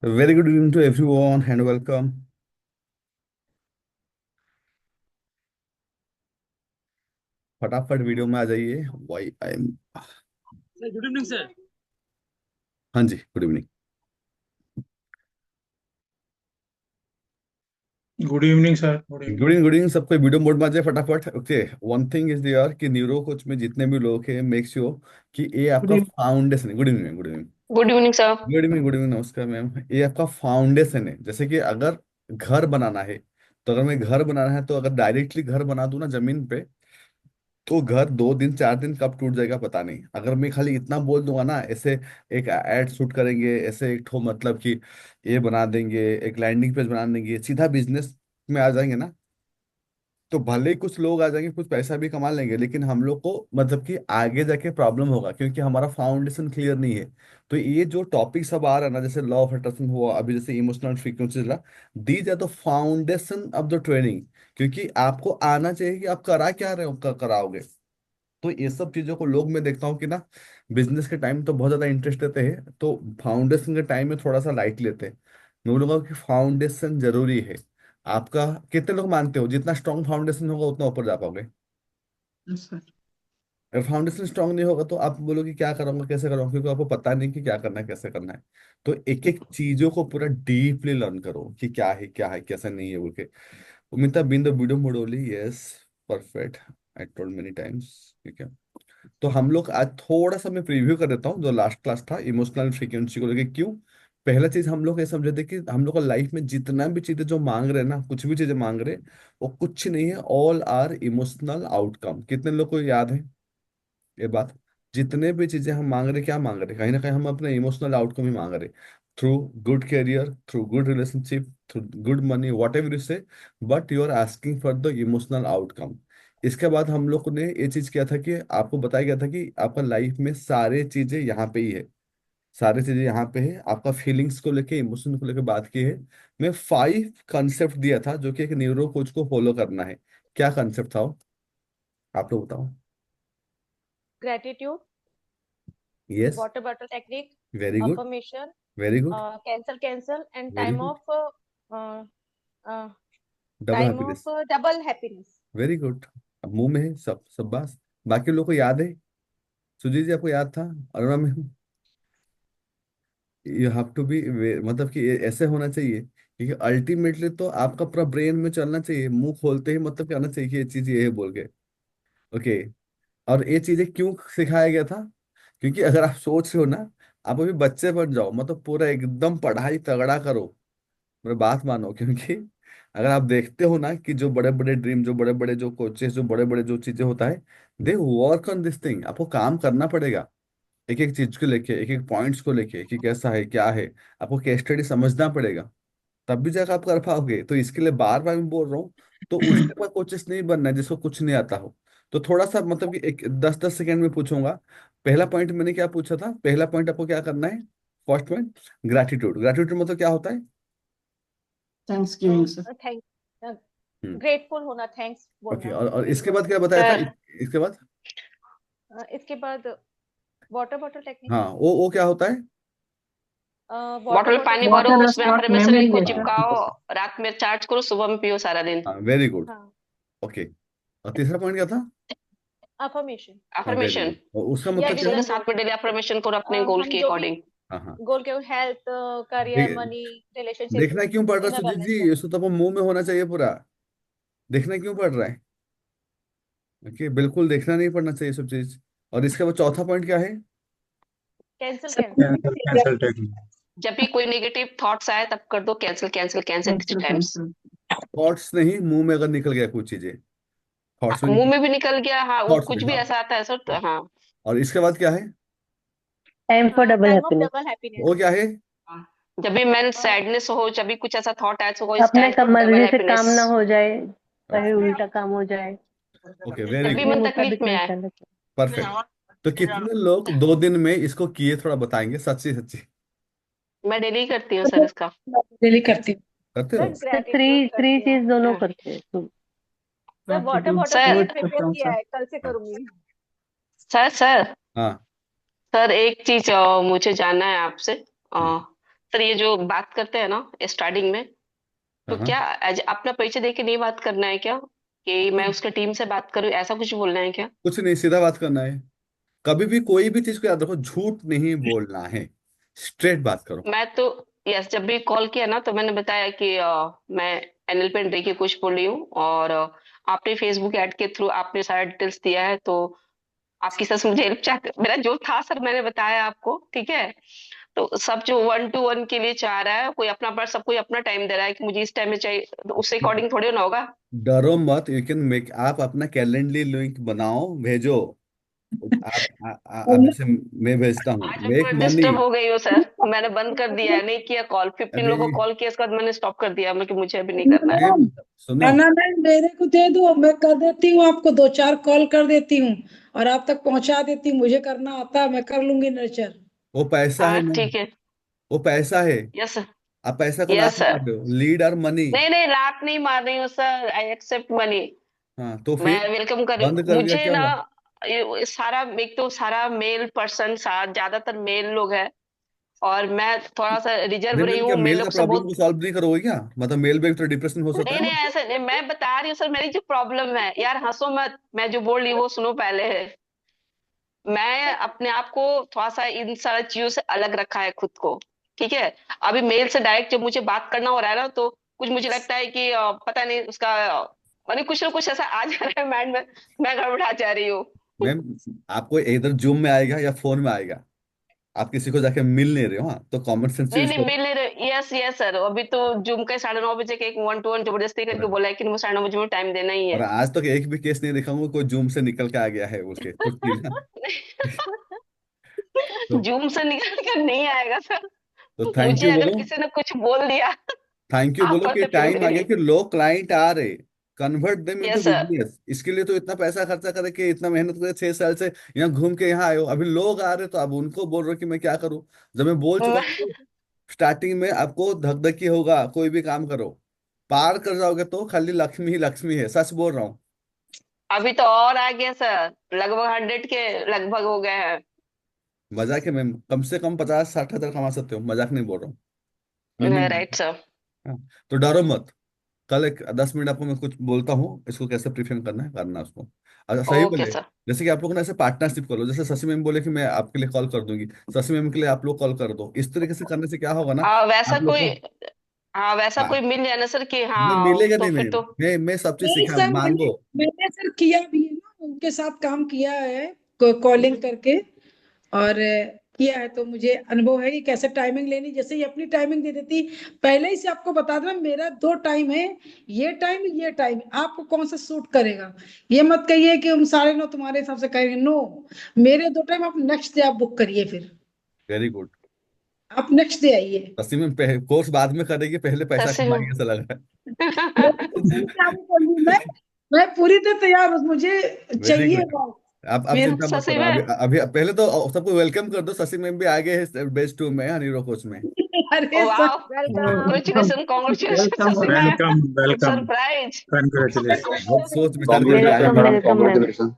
Very good evening to everyone and welcome. फटाफट video में आ जाइए। Why I am. Sir good evening sir. हाँ जी, good evening. Good evening sir, good good evening. Evening, good evening. सबको video mode में आ जाए फटाफट। Okay, one thing is there कि न्यूरो कोच में जितने भी लोग हैं, मेक श्योर कि ये गुड आपका इवनिंग। फाउंडेशन है। Good evening, good evening. Good evening sir. Good evening, good evening, नमस्कार मैम। ये आपका फाउंडेशन है। जैसे कि अगर घर बनाना है, तो अगर मैं घर बनाना है तो अगर डायरेक्टली घर बना दूं ना जमीन पे, तो घर 2 दिन 4 दिन कब टूट जाएगा पता नहीं। अगर मैं खाली इतना बोल दूंगा ना, ऐसे एक एड शूट करेंगे, ऐसे एक ठो मतलब कि ये बना देंगे, एक लैंडिंग पेज बना देंगे, सीधा बिजनेस में आ जाएंगे ना, तो भले ही कुछ लोग आ जाएंगे, कुछ पैसा भी कमा लेंगे, लेकिन हम लोग को मतलब कि आगे जाके प्रॉब्लम होगा क्योंकि हमारा फाउंडेशन क्लियर नहीं है। तो ये जो टॉपिक सब आ रहा है ना, जैसे लॉ ऑफ अट्रैक्शन हुआ, अभी जैसे emotional frequency, these are the foundation of the training. क्योंकि आपको आना चाहिए कि आप करा क्या रहे हो, कराओगे। तो ये सब चीजों को लोग मैं देखता हूँ कि ना, बिजनेस के टाइम तो बहुत ज्यादा इंटरेस्ट लेते हैं, तो फाउंडेशन के टाइम में थोड़ा सा लाइट लेते हैं। मैं बोलूंगा कि फाउंडेशन जरूरी है। आपका कितने लोग मानते हो जितना स्ट्रांग फाउंडेशन होगा उतना ऊपर जा पाओगे? Yes sir. अगर फाउंडेशन स्ट्रांग नहीं होगा तो आप बोलोगे क्या करूंगा, कैसे करूंगा, क्योंकि आपको पता नहीं कि क्या करना है, कैसे करना है। तो एक एक चीजों को पूरा डीपली लर्न करो कि क्या है कैसा नहीं है बोल के। Umita be in the video mode only, yes, perfect. I told many times. ठीक है। तो हम लोग आज थोड़ा सा मैं प्रीव्यू कर देता हूँ जो लास्ट क्लास था इमोशनल फ्रीक्वेंसी को लेके। क्यों? पहला चीज हम लोग ये समझे थे कि हम लोग का लाइफ में जितना भी चीजें जो मांग रहे हैं ना, कुछ भी चीजें मांग रहे हैं, वो कुछ नहीं है, ऑल आर इमोशनल आउटकम। कितने लोग को याद है ये बात? जितने भी चीजें हम मांग रहे, क्या मांग रहे, कहीं ना कहीं हम अपने इमोशनल आउटकम ही मांग रहे। Through good career, through good relationship, through good money, whatever you say, but you are asking for the emotional outcome. इसके बाद हम लोग ने ये चीज किया था कि आपको बताया गया था कि आपका लाइफ में सारे चीजें यहाँ पे ही है। सारी चीजें यहाँ पे है। आपका फीलिंग्स को लेके, इमोशन को लेके बात की है। मैं 5 कंसेप्ट दिया था जो कि एक न्यूरो कोच को फॉलो करना है। क्या कंसेप्ट था वो? आप लोग बताओ। Gratitude, yes. Water bottle technique, very good. Affirmation, very good. Cancel and very time good. Of double time of happiness. Double happiness. Very good. अब मुंह में है सब बात। बाकी लोग को याद है? सुजीत जी, आपको याद था? अरुणा में यू हैव टू बी, मतलब कि ऐसे होना चाहिए क्योंकि अल्टीमेटली तो आपका पूरा ब्रेन में चलना चाहिए, मुंह खोलते ही मतलब क्या आना चाहिए कि ये चीज ये है बोल के। ओके। और ये चीजें क्यों सिखाया गया था? क्योंकि अगर आप सोच रहे हो ना, आप अभी बच्चे बन जाओ, मतलब पूरा एकदम पढ़ाई तगड़ा करो, मेरी बात मानो। क्योंकि अगर आप देखते हो ना कि जो बड़े बड़े ड्रीम, जो बड़े बड़े जो कोचेस, जो बड़े बड़े जो चीजें होता है, they work on this thing. आपको काम करना पड़ेगा एक एक चीज को लेके, एक एक पॉइंट्स को लेके कि कैसा है क्या है। आपको केस स्टडी समझना पड़ेगा, तब भी जाकर आप कर पाओगे। तो इसके लिए बार बार मैं बोल रहा हूँ। तो उसके बाद कोचेस नहीं बनना है जिसको कुछ नहीं आता हो। तो थोड़ा सा मतलब कि एक 10-10 सेकेंड में पूछूंगा। पहला पॉइंट मैंने क्या पूछा था? पहला पॉइंट आपको क्या करना है? First point, gratitude. ग्रेटिट्यूड मतलब क्या होता है? Thanks giving sir. Thank hmm. Grateful होना, थैंक्स ओके, बोलना। और इसके बाद ग्रेटफुल। क्या बताया था? सर इसके बाद? इसके बाद वाटर बॉटल टेक्निक। हाँ, वो क्या होता है? वाटर बॉटल में बॉटल पानी भरो, वाटर टेक्निक। डज उसमें नॉट अफर्मेशन लिखो, मेमोरी चिपकाओ, रात में चार्ज करो, सुबह में पियो सारा दिन। हाँ, वेरी गुड। हाँ, ओके। और तीसरा पॉइंट क्या था? अफर्मेशन हाँ, वेरी अफर्मेशन गुड। और उसका या मतलब कि क्या सुबह है? Vision board. 7 बजे डेली अफर्मेशन करो अपने गोल हम के जो भी अकॉर्डिंग। हाँ हाँ। गोल के, हेल्थ, करियर, देख, मनी, रिलेशनशिप, देखना क्यों पड़ रहा है इनर सुजीत वेलनेस जी? को। इसको तो आपको मुंह में होना चाहिए पूरा। देखना क्यों पड़ रहा है? ओके, बिल्कुल देखना नहीं पड़ना चाहिए सब चीज। और इसके बाद चौथा पॉइंट क्या है? Cancel sir cancel. Cancel technique. जब भी कोई नेगेटिव थॉट्स आए तब कर दो cancel cancel cancel three cancel times. Cancel. Thoughts नहीं, मुंह में अगर निकल गया कुछ चीजें, थॉट्स में मुंह निकल, में भी निकल गया, हाँ, वो थॉट्स में, कुछ भी हाँ। ऐसा आता है सर, तो हाँ। और इसके बाद क्या है? Time for double time of happiness. Double happiness. वो क्या है? जब भी मन सैडनेस हो, जब भी कुछ ऐसा थॉट आए, तो इट्स अपने टाइम फॉर डबल मर्जी से काम हैप्पीनेस। ना हो जाए, कहीं ओके। उल्टा काम हो जाए, ओके, वेरी जब भी गुड। अपने मन मुताबिक तकलीफ में नहीं आए। चलना चाहिए। परफेक्ट। तो कितने लोग 2 दिन में इसको किए, थोड़ा बताएंगे सच्ची सच्ची? मैं डेली करती हूँ सर इसका। डेली करती हूँ। करते सर हो? तो थ्री ग्रेटिट्यूड थ्री करती हूँ। चीज दोनों हाँ। करते हैं तो। सर वाटर ग्रैटिट्यूड बॉटल मैंने सर वर्ड प्रिपेयर करता हूँ किया सर। है, कल से हाँ करूंगी। सर सर हाँ। सर एक चीज मुझे जानना है आपसे। सर ये जो बात करते हैं ना स्टार्टिंग में, तो हाँ, क्या अपना परिचय देके नहीं बात करना है क्या, कि मैं उसके टीम से बात करूं, ऐसा कुछ बोलना है क्या? कुछ नहीं, सीधा बात करना है। कभी भी कोई भी चीज को याद रखो, झूठ नहीं बोलना है, स्ट्रेट बात करो। मैं तो यस, जब भी कॉल किया ना तो मैंने बताया कि मैं एनएलपी एंड रेकी कोच बोल रही हूँ, और आपने फेसबुक ऐड के थ्रू आपने सारा डिटेल्स दिया है, तो आपकी सर से मुझे हेल्प चाहते, मेरा जो था सर मैंने बताया आपको, ठीक है। तो सब जो 1-to-1 के लिए चाह रहा है, कोई अपना पर सब कोई अपना टाइम दे रहा है कि मुझे इस टाइम में चाहिए, तो उससे अकॉर्डिंग थोड़ी ना होगा। डरो मत, यू कैन मेक, आप अपना कैलेंडर लिंक बनाओ, भेजो। अभी से मैं भेजता हूँ, आज मैं मेक पूरा मनी। डिस्टर्ब हो गई हूँ सर, मैंने बंद कर दिया है, नहीं किया कॉल, 15 लोगों अरे को कॉल किया, इसके बाद मैंने स्टॉप कर दिया, मैं कि मुझे अभी नहीं करना है। मैम सुनो, टूर्नामेंट मेरे को दे दो, मैं कर देती हूँ, आपको दो चार कॉल कर देती हूँ और आप तक पहुंचा देती हूँ। मुझे करना आता है, मैं कर लूंगी नर्चर। वो पैसा हाँ है मैम, ठीक है। वो पैसा है। Yes sir. आप पैसा को यस लात सर। मार रहे हो, लीड और मनी। नहीं नहीं, लात नहीं मार रही हूँ सर, आई एक्सेप्ट मनी। हाँ तो मैं फिर वेलकम कर रही बंद हूँ, कर दिया मुझे क्या ना हुआ? ये सारा, एक तो सारा मेल पर्सन, ज्यादातर मेल लोग हैं, और मैं थोड़ा सा रिजर्व नहीं रही मैम, हूँ, क्या मेल मेल का लोग से प्रॉब्लम को बहुत। सॉल्व नहीं करोगे क्या? मतलब मेल में भी तो डिप्रेशन हो सकता नहीं है नहीं, ना। ऐसा नहीं, मैं बता रही हूँ सर, मेरी जो प्रॉब्लम है यार, हंसो मत, मैं जो बोल रही हूँ वो सुनो पहले। मैं अपने आप को थोड़ा सा इन सारी चीजों से अलग रखा है खुद को, ठीक है। अभी मेल से डायरेक्ट जब मुझे बात करना हो रहा है ना, तो कुछ मुझे लगता है कि पता नहीं उसका माने कुछ ना कुछ ऐसा आ जा रहा है माइंड में, मैं गड़बड़ा जा रही हूँ। मैम आपको इधर जूम में आएगा या फोन में आएगा, आप किसी को जाके मिल नहीं रहे हो, हाँ तो कॉमन सेंस नहीं यूज नहीं, करो। मिल नहीं रहे, यस यस सर, अभी तो जूम का 9:30 बजे के एक 1-to-1 जबरदस्ती करके और बोला है कि वो 9:30 बजे में टाइम देना ही और है। आज तक एक भी केस नहीं दिखाऊंगा कोई जूम से निकल के आ गया है बोल के, तो ठीक है। तो जूम से निकल कर नहीं आएगा सर। तो थैंक मुझे यू अगर बोलो, किसी ने कुछ बोल दिया, थैंक यू आप बोलो पर कि से फिर टाइम आ गया मेरी। कि लोग क्लाइंट आ रहे, convert them into yes sir. Business. इसके लिए तो इतना पैसा खर्चा करे, कि इतना मेहनत करे, 6 साल से यहाँ घूम के यहाँ आए हो, अभी लोग आ रहे तो अब उनको बोल रहे हो कि मैं क्या करूं। जब मैं बोल चुका हूं, स्टार्टिंग में आपको धकधकी होगा, कोई भी काम करो, पार कर जाओगे तो खाली लक्ष्मी ही लक्ष्मी है, सच बोल रहा हूँ। अभी तो और आ गया सर, लगभग 100 के लगभग हो गए हैं। मजाक है मैम, कम से कम 50-60 हजार कमा सकते हो, मजाक नहीं बोल रहा हूँ, मिनिमम। Right sir. हाँ, तो डरो मत। कल एक 10 मिनट आपको मैं कुछ बोलता हूँ, इसको कैसे प्रिपेयर करना है, करना उसको। अच्छा सही ओके बोले, सर। जैसे कि आप लोग ना ऐसे पार्टनरशिप कर लो, जैसे शशि मैम बोले कि मैं आपके लिए कॉल कर दूंगी, शशि मैम के लिए आप लोग कॉल कर दो, इस तरीके से करने से क्या होगा ना, वैसा आप लोग कोई, को। हाँ वैसा हाँ, कोई मिल जाए ना सर कि मैं हाँ, मिलेगा तो नहीं फिर मैम, तो। मैं सब चीज नहीं सिखा, सर, मान मैंने लो। मैंने सर किया भी है ना, उनके साथ काम किया है, कॉलिंग करके। और किया है तो मुझे अनुभव है कि कैसे टाइमिंग लेनी। जैसे ये अपनी टाइमिंग दे देती, पहले ही से आपको बता देना मेरा दो टाइम है, ये टाइम आपको कौन सा सूट करेगा। ये मत कहिए कि हम 9:30 तुम्हारे हिसाब से करेंगे, नो, मेरे दो टाइम आप नेक्स्ट डे आप बुक करिए, फिर वेरी गुड। आप नेक्स्ट डे आइए। शशि मैम कोर्स बाद में करेगी, पहले पैसा सच में। कमाएंगे, ऐसा लग रहा मैं क्या बोल रही हूँ, मैं पूरी तरह तैयार हूँ, मुझे है। वेरी चाहिए गुड। बात अब मेरा। चिंता मत सच करो, अभी में। अभी पहले तो सबको वेलकम कर दो, शशि मैम भी आगे है बेस्ट 2 में, नीरो कोच में। अरे वाह। Sir, welcome. Congratulation congratulation welcome Shashi ma'am. Welcome welcome, surprise. Congratulation. बहुत सोच विचार करके आए वेलकम हो। Welcome ma'am.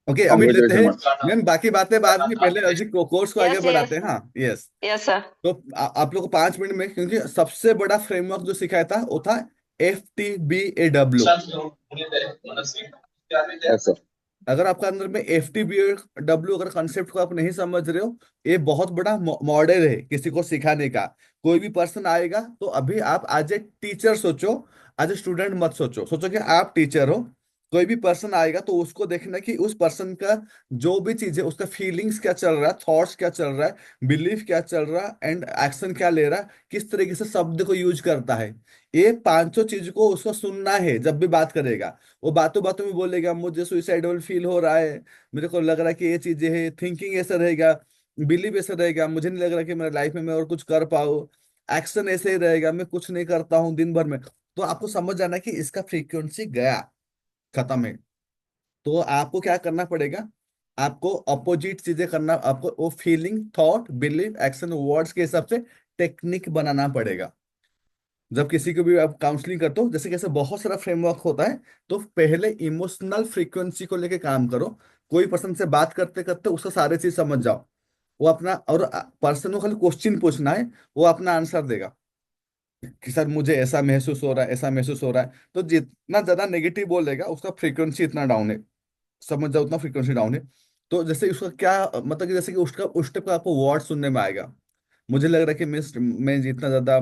ओके, अभी लेते हैं मैम बाकी बातें बाद में, पहले अभी कोर्स को आगे यस बढ़ाते यस। हैं, हाँ यस। Yes sir. तो आप लोग को 5 मिनट में, क्योंकि सबसे बड़ा फ्रेमवर्क जो सिखाया था वो था FTBAW। अगर आपका अंदर में FTBAW अगर कंसेप्ट को आप नहीं समझ रहे हो, ये बहुत बड़ा मॉडल है किसी को सिखाने का। कोई भी पर्सन आएगा तो अभी आप एज ए टीचर सोचो, एज ए स्टूडेंट मत सोचो, सोचो कि आप टीचर हो। कोई भी पर्सन आएगा तो उसको देखना कि उस पर्सन का जो भी चीज है, उसका फीलिंग्स क्या चल रहा है, थॉट्स क्या चल रहा है, बिलीफ क्या चल रहा है, एंड एक्शन क्या ले रहा है, किस तरीके से शब्द को यूज करता है। ये पांचों चीज को उसको सुनना है जब भी बात करेगा। वो बातों बातों में बोलेगा मुझे सुइसाइडल फील हो रहा है, मेरे को लग रहा है कि ये चीजें है, थिंकिंग ऐसा रहेगा, बिलीव ऐसा रहेगा, मुझे नहीं लग रहा कि मेरे लाइफ में मैं और कुछ कर पाऊँ, एक्शन ऐसे ही रहेगा, मैं कुछ नहीं करता हूँ दिन भर में। तो आपको समझ जाना कि इसका फ्रीक्वेंसी गया, खत्म है। तो आपको क्या करना पड़ेगा, आपको अपोजिट चीजें करना, आपको वो feeling, thought, believe, action, words के हिसाब से टेक्निक बनाना पड़ेगा। जब किसी को भी आप काउंसलिंग करते हो, जैसे कैसे बहुत सारा फ्रेमवर्क होता है, तो पहले इमोशनल फ्रीक्वेंसी को लेके काम करो। कोई पर्सन से बात करते करते उसका सारे चीज समझ जाओ, वो अपना, और पर्सन को खाली क्वेश्चन पूछना है, वो अपना आंसर देगा कि सर मुझे ऐसा महसूस हो रहा है, ऐसा महसूस हो रहा है। तो जितना ज्यादा नेगेटिव बोलेगा उसका फ्रीक्वेंसी इतना डाउन है, समझ जाओ, उतना फ्रीक्वेंसी डाउन है। तो जैसे उसका क्या मतलब कि जैसे कि उसका उस टाइप का आपको वर्ड सुनने में आएगा, मुझे लग रहा है कि मैं जितना ज्यादा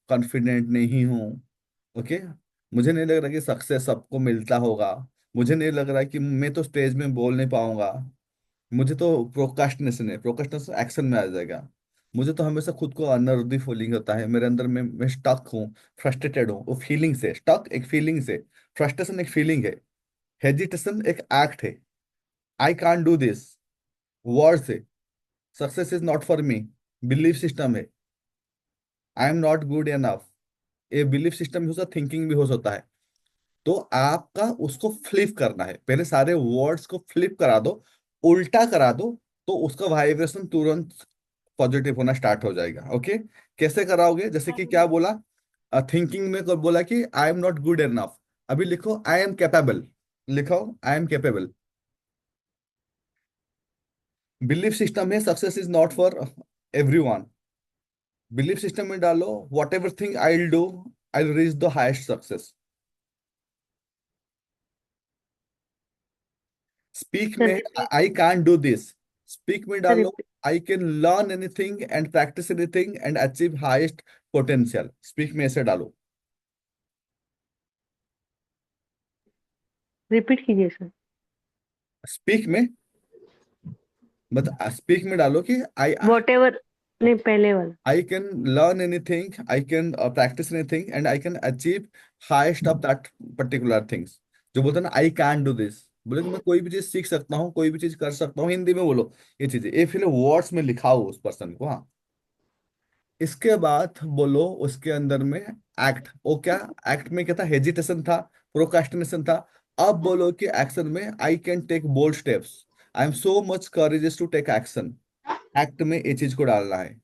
कॉन्फिडेंट नहीं हूँ, ओके, मुझे नहीं लग रहा कि सक्सेस सबको मिलता होगा, मुझे नहीं लग रहा कि मैं तो स्टेज में बोल नहीं पाऊंगा, मुझे तो प्रोकास्टिनेशन है, प्रोकास्टिनेशन एक्शन में आ जाएगा, मुझे तो हमेशा खुद को अनर्दी फीलिंग होता है मेरे अंदर में, मैं स्टक हूँ, फ्रस्ट्रेटेड हूँ। वो फीलिंग से स्टक, एक फीलिंग से, फ्रस्ट्रेशन एक फीलिंग है, हेजिटेशन एक एक्ट है, I can't do this word say, success is not for me belief system है, I am not good enough, ये बिलीफ सिस्टम भी हो सकता है, थिंकिंग भी हो सकता है। तो आपका उसको फ्लिप करना है, पहले सारे वर्ड्स को फ्लिप करा दो, उल्टा करा दो, तो उसका वाइब्रेशन तुरंत पॉजिटिव होना स्टार्ट हो जाएगा। ओके, कैसे कराओगे? जैसे कि क्या बोला, थिंकिंग में को बोला कि I am not good enough, अभी लिखो आई एम कैपेबल, लिखो I am capable. Belief system है success is not for everyone, belief system में डालो whatever thing I will do, I will reach the highest success. Speak sir में repeat. I can do this, speak में sir डालो repeat. I can learn anything and practice anything and achieve highest potential, speak में ऐसे डालो। Repeat कीजिए sir. Speak में मतलब speak में डालो कि वॉट एवर, नहीं पहले वाला। I can learn anything, I can practice anything, and I can achieve highest of that particular things। जो बोलते हैं ना, आई कैन डू दिस, बोले कि मैं कोई भी चीज सीख सकता हूँ, कोई भी चीज कर सकता हूँ, हिंदी में बोलो ये चीजें, ये फिर वर्ड्स में लिखाओ उस पर्सन को। हाँ, इसके बाद बोलो उसके अंदर में एक्ट, वो क्या, एक्ट में क्या था, हेजिटेशन था, प्रोक्रास्टिनेशन था। अब बोलो कि एक्शन में I can take bold steps, I am so much courageous to take action, act में ये चीज को डालना है।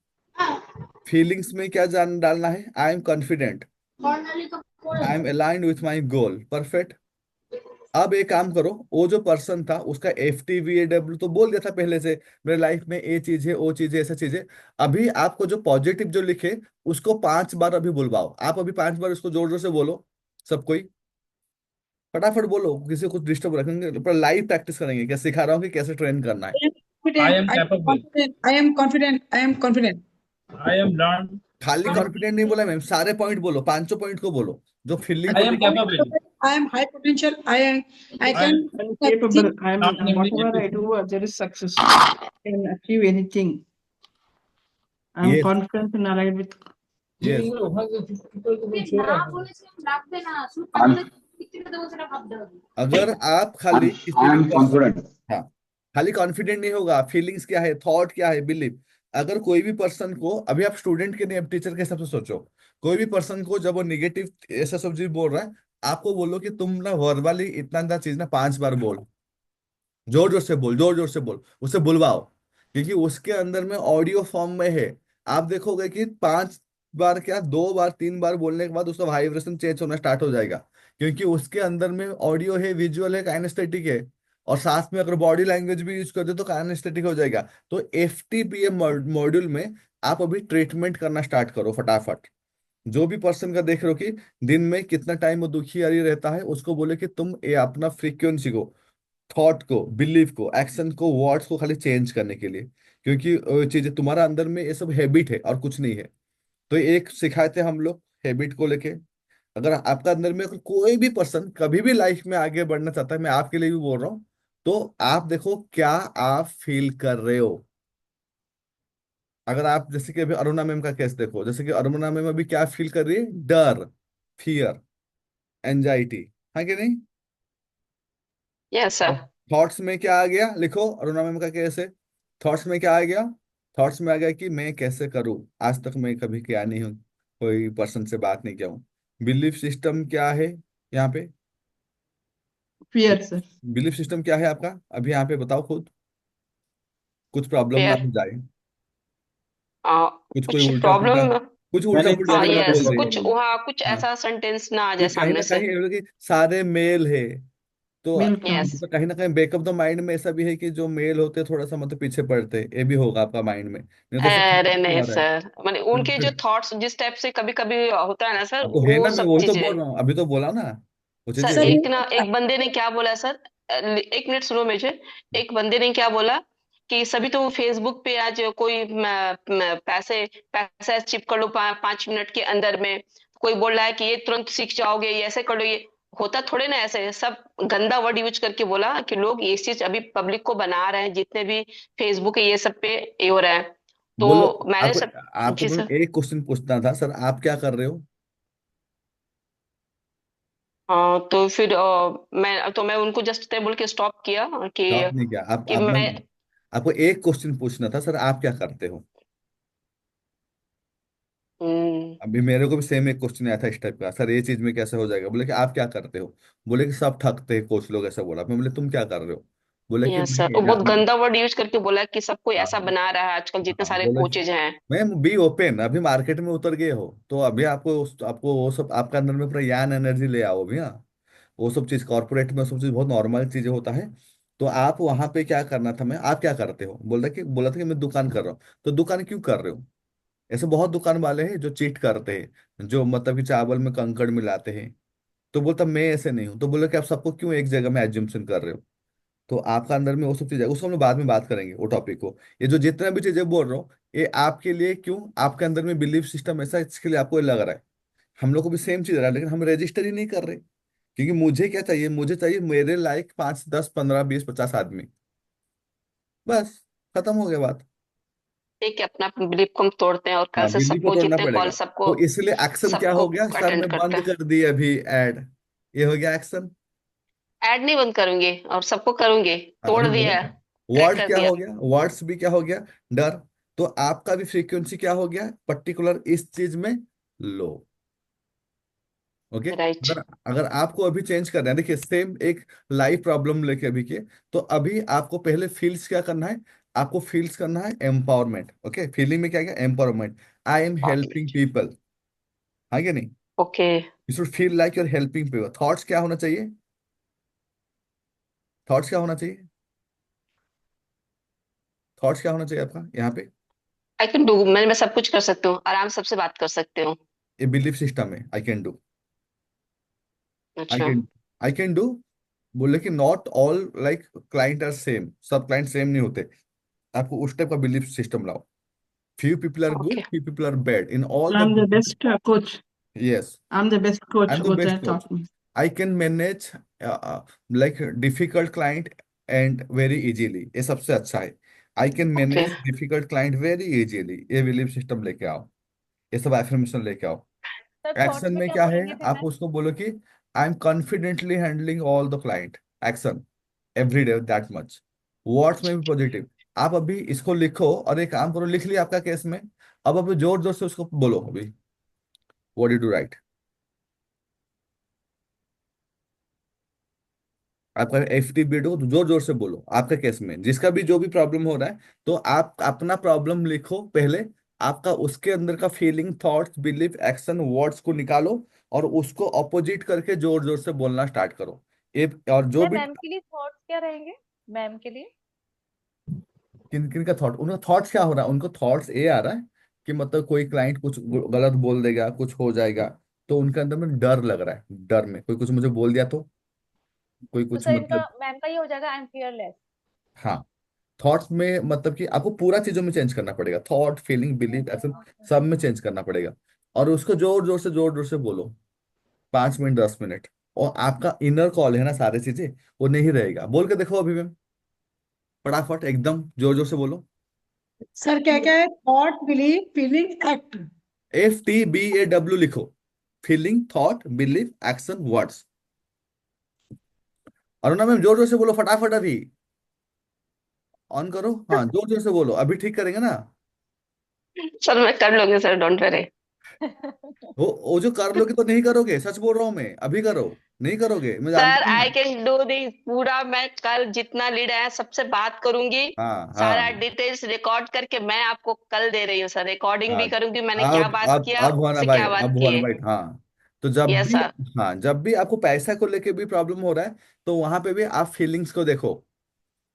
फीलिंग्स में क्या जान डालना है, I am confident, I am aligned with my goal, perfect. अब एक काम करो, वो जो पर्सन था उसका FTVAW तो बोल दिया था पहले से, मेरे लाइफ में ये चीज है, वो चीज है, ऐसा चीज है। अभी आपको जो पॉजिटिव जो लिखे उसको 5 बार अभी बुलवाओ, आप अभी 5 बार उसको जोर जोर से बोलो, सब कोई फटाफट बोलो, किसी को कुछ डिस्टर्ब रखेंगे, पर लाइव प्रैक्टिस करेंगे, क्या सिखा रहा हूँ कि कैसे ट्रेन करना है। I am confident. I am confident. I am confident. I am learned. खाली कॉन्फिडेंट नहीं बोला मैम, सारे पॉइंट बोलो, 5 पॉइंट को बोलो, जो फीलिंग I को am लिखो। capable. I am high potential. I I can am capable. I am not whatever I able. do, there is success. I can achieve anything. I am yes, confident and aligned with. Yes, अगर आप खाली किसी भी person, हाँ, खाली confident नहीं होगा, feelings क्या है, थॉट क्या है, बिलीव। अगर कोई भी पर्सन को, अभी आप स्टूडेंट के नहीं, अब टीचर के हिसाब से सोचो, कोई भी पर्सन को जब वो निगेटिव ऐसा सब चीज बोल रहा है, आपको बोलो कि तुम ना वर्बली इतना इतना चीज ना 5 बार बोल, जोर जोर से बोल, जोर जोर से बोल, उसे बुलवाओ, क्योंकि उसके अंदर में ऑडियो फॉर्म में है। आप देखोगे कि 5 बार क्या, 2 बार 3 बार बोलने के बाद उसका वाइब्रेशन चेंज होना स्टार्ट हो जाएगा, क्योंकि उसके अंदर में ऑडियो है, विजुअल है, काइनेस्थेटिक है, और साथ में अगर बॉडी लैंग्वेज भी यूज कर दे तो काइनेस्थेटिक हो जाएगा। तो FTPM मॉड्यूल में आप अभी ट्रीटमेंट करना स्टार्ट करो फटाफट। जो भी पर्सन का देख रहे हो कि दिन में कितना टाइम वो दुखी यारी रहता है, उसको बोले कि तुम ये अपना फ्रीक्वेंसी को, थॉट को, बिलीफ को, एक्शन को, वर्ड्स को खाली चेंज करने के लिए, क्योंकि चीजें तुम्हारा अंदर में ये सब हैबिट है और कुछ नहीं है। तो एक सिखाए थे हम लोग हैबिट को लेके। अगर आपका अंदर में अगर कोई भी पर्सन कभी भी लाइफ में आगे बढ़ना चाहता है, मैं आपके लिए भी बोल रहा हूँ, तो आप देखो क्या आप फील कर रहे हो। अगर आप जैसे कि अभी अरुणा मैम का केस देखो, जैसे कि अरुणा मैम अभी क्या फील कर रही है, डर, फियर, एंजाइटी, है कि नहीं? Yes sir. थॉट्स में क्या आ गया, लिखो, अरुणा मैम का केस है, थॉट्स में क्या आ गया, थॉट्स में आ गया कि मैं कैसे करूं, आज तक मैं कभी किया नहीं हूं, कोई पर्सन से बात नहीं किया हूं। बिलीफ सिस्टम क्या है यहाँ पे, Fear, sir. बिलीफ सिस्टम क्या है आपका, अभी यहाँ पे बताओ खुद, कुछ प्रॉब्लम ना फिर हो जाए, कुछ कोई कुछ उल्टा पुल्टा, प्रॉब्लम। कुछ उल्टा मैंने पुल्टा ना यस, बोल दे। कुछ वहाँ कुछ हाँ, ऐसा सेंटेंस ना आ कि जाए कहीं सामने ना से। कहीं ये बोले कि सारे मेल है, तो बिल्कुल। यस मतलब कहीं ना कहीं बैकअप द माइंड में ऐसा भी है कि जो मेल होते हैं थोड़ा सा मतलब पीछे पड़ते हैं, ये भी होगा आपका माइंड में, नहीं तो सब ठीक अरे क्यों नहीं आ रहा है। सर, मैंने उनके जो थॉट्स जिस टाइप से कभी कभी होता है ना सर, अब तो है वो ना, मैं सब वही तो चीजें। बोल रहा हूँ, अभी तो बोला ना वो चीजें सर सर हो। एक ना, एक बंदे ने क्या बोला सर, एक मिनट सुनो मुझे। एक बंदे ने क्या बोला कि सभी तो फेसबुक पे आज कोई पैसे पैसे चिप कर लो 5 मिनट के अंदर में, कोई बोल रहा है कि ये तुरंत सीख जाओगे, ये ऐसे कर लो, ये होता थोड़े ना ऐसे। सब गंदा वर्ड यूज करके बोला कि लोग ये चीज अभी पब्लिक को बना रहे हैं, जितने भी फेसबुक है ये सब पे ये हो रहा है। बोलो। तो मैंने आपको सब। आपको जी बस सर। एक क्वेश्चन पूछना था, सर आप क्या कर रहे हो? हाँ तो फिर मैं उनको जस्ट बोल के स्टॉप किया जवाब नहीं किया आप, कि मैं मैं। आपको एक क्वेश्चन पूछना था, सर आप क्या करते हो? हम्म, अभी मेरे को भी सेम एक क्वेश्चन आया था इस टाइप का, सर ये चीज में कैसे हो जाएगा, बोले कि आप क्या करते हो? बोले कि सब ठगते हैं कोच लोग, ऐसा बोला। मैं बोले तुम क्या कर रहे हो? बोले कि यस सर, वो मैं बहुत गंदा वर्ड यूज करके बोला कि सब कोई हाँ ऐसा बना रहा है आजकल, जितने हाँ, सारे बोले कोचेज हैं। मैम बी ओपन, अभी मार्केट में उतर गए हो तो अभी आपको वो सब आपका अंदर में पूरा यान एनर्जी ले आओ भैया। वो सब चीज कॉर्पोरेट में वो सब चीज बहुत नॉर्मल चीजें होता है। तो आप वहां पे क्या करना था, मैं आप क्या करते हो, बोला था कि मैं दुकान कर रहा हूँ। तो दुकान क्यों कर रहे हो? ऐसे बहुत दुकान वाले हैं जो चीट करते हैं, जो मतलब कि चावल में कंकड़ मिलाते हैं। तो बोलता मैं ऐसे नहीं हूँ। तो बोला कि आप सबको क्यों एक जगह में एज्यूम्शन कर रहे हो? तो आपका अंदर में वो सब चीजें, उसको हम लोग बाद में बात करेंगे वो टॉपिक को। ये जो जितना भी चीजें बोल रहा हूँ, ये आपके लिए क्यों, आपके अंदर में बिलीफ सिस्टम ऐसा है, इसके लिए आपको ये लग रहा है। हम लोग को भी सेम चीज रहा है, लेकिन हम रजिस्टर ही नहीं कर रहे। क्योंकि मुझे क्या चाहिए, मुझे चाहिए मेरे लायक 5 10 15 20 50 आदमी, बस, खत्म हो गया बात। ठीक है, अपना बिलीफ को हम तोड़ते हैं और कल हाँ, से बिल्ली को सबको तोड़ना जितने कॉल पड़ेगा। सबको तो इसलिए एक्शन क्या सबको हो गया, सर अटेंड ने करते बंद हैं। कर दी अभी ऐड। ये हो गया एक्शन। ऐड नहीं बंद करूंगी और सबको करूंगी। हाँ, तोड़ अभी बोला दिया, ना। क्रैक वर्ड कर क्या दिया। हो गया, वर्ड्स भी क्या हो गया, डर। तो आपका भी फ्रीक्वेंसी क्या हो गया पर्टिकुलर इस चीज में, लो। Okay, right. अगर अगर आपको अभी चेंज करना है, देखिए सेम एक लाइफ प्रॉब्लम लेके अभी के। तो अभी आपको पहले फील्स क्या करना है, आपको फील्स करना है एम्पावरमेंट। ओके, फीलिंग में क्या क्या empowerment, I am helping people. हाँ क्या नहीं? Okay. You should feel like you're helping people. Thoughts क्या होना चाहिए, थॉट्स क्या होना चाहिए, थॉट्स क्या होना चाहिए आपका यहाँ पे? आई कैन डू, मैं सब कुछ कर सकती हूँ, आराम से सबसे बात कर सकती हूँ। ये बिलीफ सिस्टम है, आई कैन डू। आई अच्छा। Can I can do. बोले कि not all like client are same, सब क्लाइंट सेम नहीं होते। आपको उस टाइप का बिलीफ सिस्टम लाओ। Few people are good, okay. few people are bad in all the I'm the business. best coach. Yes, I'm the best coach, I'm the what best I coach. taught me. I can manage like difficult client and very easily, ये सबसे अच्छा है। I can okay manage difficult client very easily, ये belief system लेके आओ। ये सब affirmation लेके आओ। सर एक्शन थॉट्स में में क्या क्या है, बोलेंगे फिर आप मैम? उसको बोलो कि I M confidently handling all the client. Action, every day that much. Words में भी पॉजिटिव। आप अभी इसको लिखो और एक काम करो, लिख लिया आपका केस में। अब अभी जोर जोर से उसको बोलो अभी, व्हाट डू राइट। आपका एफ टी बी हो तो जोर जोर से बोलो आपके केस में, जिसका भी जो भी प्रॉब्लम हो रहा है। तो आप अपना प्रॉब्लम लिखो पहले, आपका उसके अंदर का feeling, thoughts, belief, action, words को निकालो और उसको अपोजिट करके जोर जोर से बोलना स्टार्ट करो। ये और जो सर भी मैम के लिए थॉट्स क्या रहेंगे, मैम के लिए? किन किन का थॉट, उनका थॉट्स क्या हो रहा है, उनको थॉट्स ये आ रहा है कि मतलब कोई क्लाइंट कुछ गलत बोल देगा, कुछ हो जाएगा। तो उनके अंदर में डर लग रहा है, डर में कोई कुछ मुझे बोल दिया तो, कोई तो कुछ सर इनका मतलब। मैम का ये हो जाएगा, आई एम फियरलेस। हाँ, थॉट्स में मतलब कि आपको पूरा चीजों में चेंज करना पड़ेगा, thought, feeling, belief, okay action, okay. सब में चेंज करना पड़ेगा। और उसको जोर जोर से बोलो, 5 मिनट 10 मिनट। और आपका इनर कॉल है ना, सारी चीजें वो नहीं रहेगा। बोल के देखो अभी मैम, फटाफट एकदम जोर जोर से बोलो। सर क्या क्या है? Thought, believe, feeling, act. FTBAW लिखो, feeling, thought, belief, action, words. Aruna ma'am जोर जोर से बोलो फटाफट अभी, ऑन करो। हाँ, जोर जोर से बोलो, अभी ठीक करेंगे ना। सर, मैं कर लूंगी सर, डोंट वरी। वो जो कर लोगे तो नहीं करोगे, सच बोल रहा हूँ मैं, अभी करो। नहीं करोगे, मैं जानता सर हूँ आई ना। कैन डू दिस पूरा, मैं कल जितना लीड है सबसे बात करूंगी। हाँ सारा हाँ डिटेल्स रिकॉर्ड करके मैं आपको कल दे रही हूँ सर, रिकॉर्डिंग हाँ। भी करूंगी, मैंने क्या अब बात अब किया, अब हुआ ना उससे भाई, क्या बात अब की हुआ ना है। भाई, हाँ। तो जब यस भी, सर। हाँ, जब भी आपको पैसा को लेके भी प्रॉब्लम हो रहा है, तो वहां पे भी आप फीलिंग्स को देखो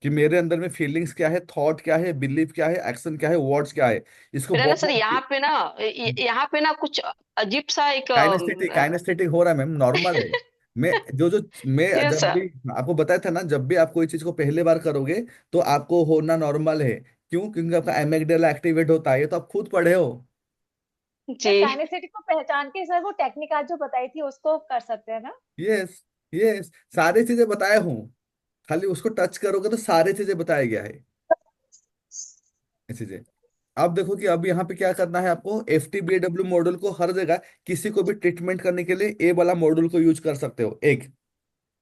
कि मेरे अंदर में फीलिंग्स क्या है, थॉट क्या है, बिलीफ क्या है, एक्शन क्या है, वर्ड्स क्या है। इसको फिर है ना सर, बहुत यहाँ पे ना यहाँ पे ना कुछ अजीब सा एक काइनेस्थेटिक काइनेस्थेटिक हो रहा है मैम, नॉर्मल है। मैं जो जो मैं यस जब भी सर। आपको बताया था ना, जब भी आप कोई चीज को पहले बार करोगे तो आपको होना नॉर्मल है। क्यों? क्योंकि आपका एमिगडाला एक्टिवेट होता है, ये तो आप खुद पढ़े हो। सर जी। काइनेस्थेटिक को पहचान के सर वो टेक्निक आज जो बताई थी उसको कर सकते हैं ना। यस, यस, सारी चीजें बताया हूँ। खाली उसको टच करोगे तो सारी चीजें बताया गया है, ये चीजें। अब देखो कि अब यहाँ पे क्या करना है आपको, F T B W model को हर जगह किसी को भी ट्रीटमेंट करने के लिए ए वाला मॉडल को यूज कर सकते हो, एक।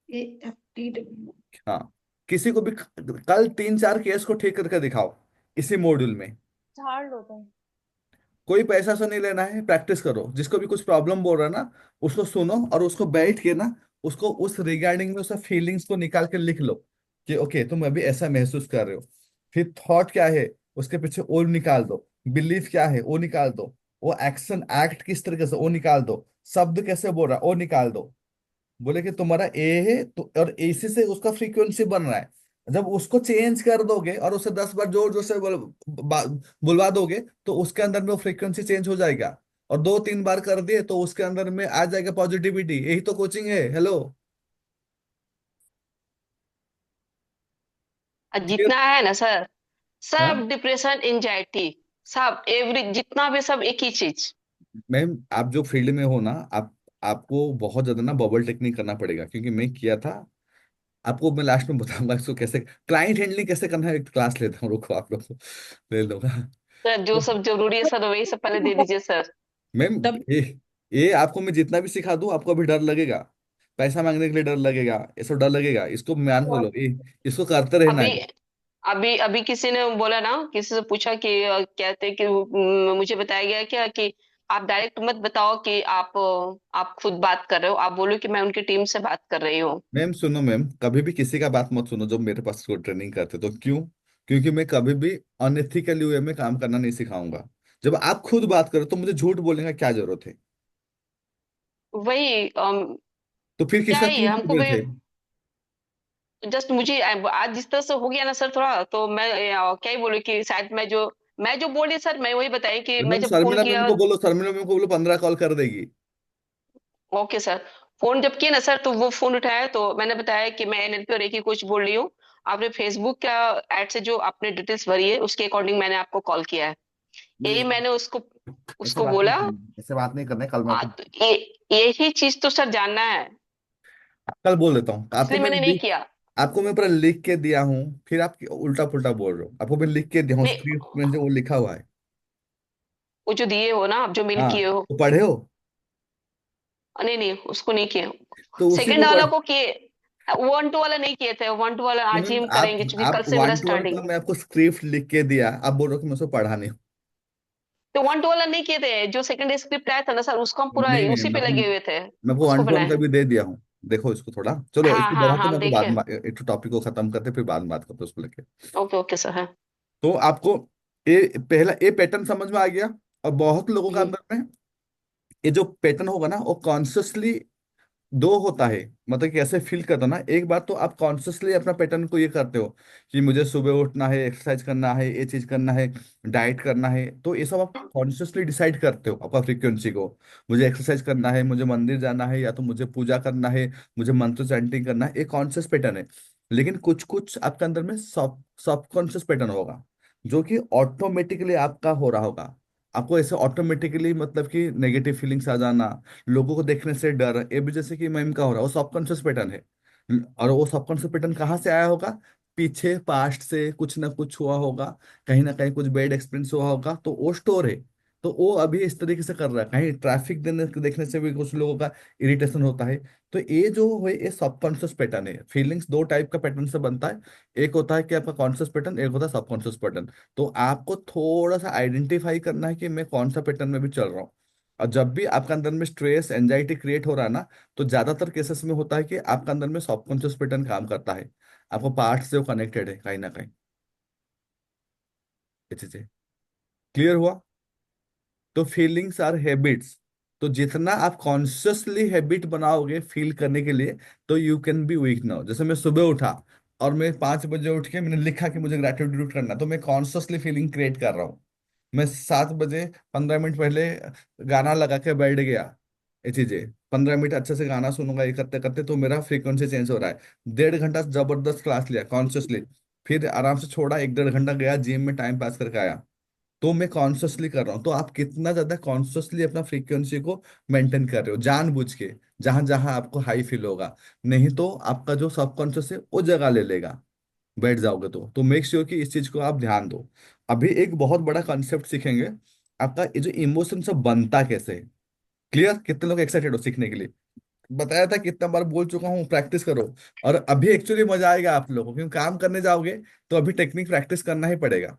AFTW। हाँ, किसी को भी कल 3-4 केस को ठीक करके दिखाओ इसी मॉड्यूल में। झाड़ लो तुम। कोई पैसा से नहीं लेना है, प्रैक्टिस करो। जिसको भी कुछ प्रॉब्लम बोल रहा है ना, उसको सुनो और उसको बैठ के ना, उसको उस रिगार्डिंग में उसका फीलिंग्स को निकाल के लिख लो कि ओके तुम अभी ऐसा महसूस कर रहे हो। फिर थॉट क्या है उसके पीछे वो निकाल दो, बिलीफ क्या है वो निकाल दो, वो एक्शन एक्ट किस तरीके से वो निकाल दो, शब्द कैसे बोल रहा है वो निकाल दो। बोले कि तुम्हारा ए है तो, और एसी से उसका फ्रीक्वेंसी बन रहा है। जब उसको चेंज कर दोगे और उसे 10 बार जोर जोर से बुलवा दोगे, तो उसके अंदर में वो फ्रीक्वेंसी चेंज हो जाएगा। और 2-3 बार कर दिए तो उसके अंदर में आ जाएगा पॉजिटिविटी। यही तो कोचिंग है। Hello, clear? जितना है ना सर, हाँ सब डिप्रेशन एंजाइटी, सब एवरी जितना भी सब एक ही चीज। मैम, आप जो फील्ड में हो ना, आप आपको बहुत ज्यादा ना बबल टेक्निक करना पड़ेगा, क्योंकि मैं किया था। आपको मैं लास्ट में बताऊंगा इसको कैसे क्लाइंट हैंडलिंग कैसे करना है, एक क्लास लेता हूँ, रुको आप लोग को ले लूंगा। सर जो सब जरूरी है सर वही सब पहले दे दीजिए सर। मैम, डब ये आपको मैं जितना भी सिखा दूं आपको अभी डर लगेगा। पैसा मांगने के लिए डर लगेगा, ये सब डर लगेगा। इसको मान लो, ये इसको करते रहना अभी है। अभी अभी किसी ने बोला ना, किसी से पूछा कि कहते कि मुझे बताया गया क्या कि आप डायरेक्ट मत बताओ कि आप खुद बात कर रहे हो, आप बोलो कि मैं उनकी टीम से बात कर रही हूँ। मैम सुनो मैम, कभी भी किसी का बात मत सुनो जो मेरे पास को ट्रेनिंग करते। तो क्यों? क्योंकि मैं कभी भी अनएथिकली वे में काम करना नहीं सिखाऊंगा। जब आप खुद बात करो तो मुझे झूठ बोलने का क्या जरूरत है? वही तो फिर क्या किसका ही क्यों हमको हुए भी थे? जस्ट मुझे आज जिस तरह से हो गया ना सर थोड़ा, तो मैं क्या ही बोलूं कि शायद मैं जो बोली सर मैं वही बताई कि तो मैं मैम जब फोन शर्मिला मैम किया। को बोलो, शर्मिला मैम को बोलो 15 कॉल कर देगी। Okay sir. फोन जब किया ना सर तो वो फोन उठाया तो मैंने बताया कि मैं एनएलपी और एक ही कुछ बोल रही हूँ। आपने फेसबुक का एड से जो आपने डिटेल्स भरी है उसके अकॉर्डिंग मैंने आपको कॉल किया है। यही मैंने उसको ऐसे उसको बात नहीं बोला। करनी, ऐसे बात नहीं करना है। कल मैं आपको तो यही चीज तो सर जानना है, कल बोल देता हूँ। आपको इसलिए मैंने मैंने नहीं लिख किया। आपको मैं पूरा लिख के दिया हूँ, फिर आप उल्टा पुल्टा बोल रहे हो। आपको मैं लिख के दिया हूँ, नहीं, स्क्रिप्ट में जो वो लिखा हुआ है। वो जो दिए हो ना आप जो मेल हाँ, किए हो। तो पढ़े हो? नहीं नहीं उसको नहीं किए। तो उसी सेकंड को वाला पढ़। को किए। 1-2 वाला नहीं किए थे, 1-2 वाला तो आज ही मैम हम आप करेंगे क्योंकि आप कल से मेरा 1-to-1 स्टार्टिंग। का मैं आपको स्क्रिप्ट लिख के दिया, आप बोल रहे हो कि मैं उसको पढ़ा नहीं हूँ। तो 1-2 वाला नहीं किए थे, जो सेकंड स्क्रिप्ट आया था ना सर उसको हम पूरा नहीं नहीं, उसी पे लगे हुए थे। मैं आपको उसको 1-to-1 बनाए का हैं। भी दे दिया हूँ। देखो इसको थोड़ा, चलो हाँ इसको हाँ बढ़ाते हाँ मैं हम आपको बाद देखे। में एक टॉपिक को खत्म करते फिर बाद में बात करते हैं उसको लेके। ओके ओके सर है। तो आपको ये पहला ये पैटर्न समझ में आ गया। और बहुत लोगों का जी। अंदर में ये जो पैटर्न होगा ना, वो कॉन्शियसली दो होता है। मतलब कि ऐसे फील करता ना, एक बात तो आप कॉन्शियसली अपना पैटर्न को ये करते हो कि मुझे सुबह उठना है, एक्सरसाइज करना है, ये चीज करना है, डाइट करना है। तो ये सब आप कॉन्शियसली डिसाइड करते हो आपका फ्रीक्वेंसी को। मुझे एक्सरसाइज करना है, मुझे मंदिर जाना है, या तो मुझे पूजा करना है, मुझे मंत्र चैंटिंग करना है। ये कॉन्शियस पैटर्न है। लेकिन कुछ कुछ आपके अंदर में सबकॉन्शियस पैटर्न होगा, जो कि ऑटोमेटिकली आपका हो रहा होगा। आपको ऐसे ऑटोमेटिकली, मतलब कि नेगेटिव फीलिंग्स आ जाना, लोगों को देखने से डर, ये भी जैसे कि मैम का हो रहा है, वो सबकॉन्शियस पैटर्न है। और वो सबकॉन्शियस पैटर्न कहाँ से आया होगा? पीछे पास्ट से कुछ ना कुछ हुआ होगा, कहीं ना कहीं कुछ बैड एक्सपीरियंस हुआ होगा, तो वो स्टोर है। तो वो अभी इस तरीके से कर रहा है, कहीं ट्रैफिक देने देखने से भी कुछ लोगों का इरिटेशन होता है। तो ये जो है ये सबकॉन्शियस पैटर्न है। फीलिंग्स दो टाइप का पैटर्न से बनता है। एक होता है कि आपका कॉन्शियस पैटर्न, एक होता है सबकॉन्शियस पैटर्न। तो आपको थोड़ा सा आइडेंटिफाई करना है कि मैं कौन सा पैटर्न में भी चल रहा हूँ। और जब भी आपके अंदर में स्ट्रेस एंजाइटी क्रिएट हो रहा है ना, तो ज्यादातर केसेस में होता है कि आपके अंदर में सबकॉन्शियस पैटर्न काम करता है। आपको पार्ट से वो कनेक्टेड है कहीं ना कहीं। ये चीजें क्लियर हुआ? तो फीलिंग्स आर हैबिट्स। तो जितना आप कॉन्शियसली हैबिट बनाओगे फील करने के लिए, तो you can be weak now. जैसे मैं सुबह उठा और मैं 5 बजे उठ के मैंने लिखा कि मुझे ग्रेटिट्यूड करना है, तो मैं कॉन्शियसली फीलिंग क्रिएट कर रहा हूँ। मैं 7 बजे 15 मिनट पहले गाना लगा के बैठ गया, ये चीजें 15 मिनट अच्छे से गाना सुनूंगा, ये करते करते तो मेरा फ्रीक्वेंसी चेंज हो रहा है। 1.5 घंटा जबरदस्त क्लास लिया कॉन्शियसली, फिर आराम से छोड़ा, 1-1.5 घंटा गया जिम में टाइम पास करके आया, तो मैं कॉन्शियसली कर रहा हूँ। तो आप कितना ज्यादा कॉन्शियसली अपना फ्रीक्वेंसी को मेंटेन कर रहे हो जानबूझ के, जहां जहां आपको हाई फील होगा। नहीं तो आपका जो सबकॉन्शियस है वो जगह ले लेगा, बैठ जाओगे तो मेक श्योर कि इस चीज को आप ध्यान दो। अभी एक बहुत बड़ा कॉन्सेप्ट सीखेंगे, आपका ये जो इमोशन सब बनता कैसे है। क्लियर? कितने लोग एक्साइटेड हो सीखने के लिए? बताया था, कितना बार बोल चुका हूँ, प्रैक्टिस करो। और अभी एक्चुअली मजा आएगा आप लोगों को, क्योंकि काम करने जाओगे तो अभी टेक्निक प्रैक्टिस करना ही पड़ेगा।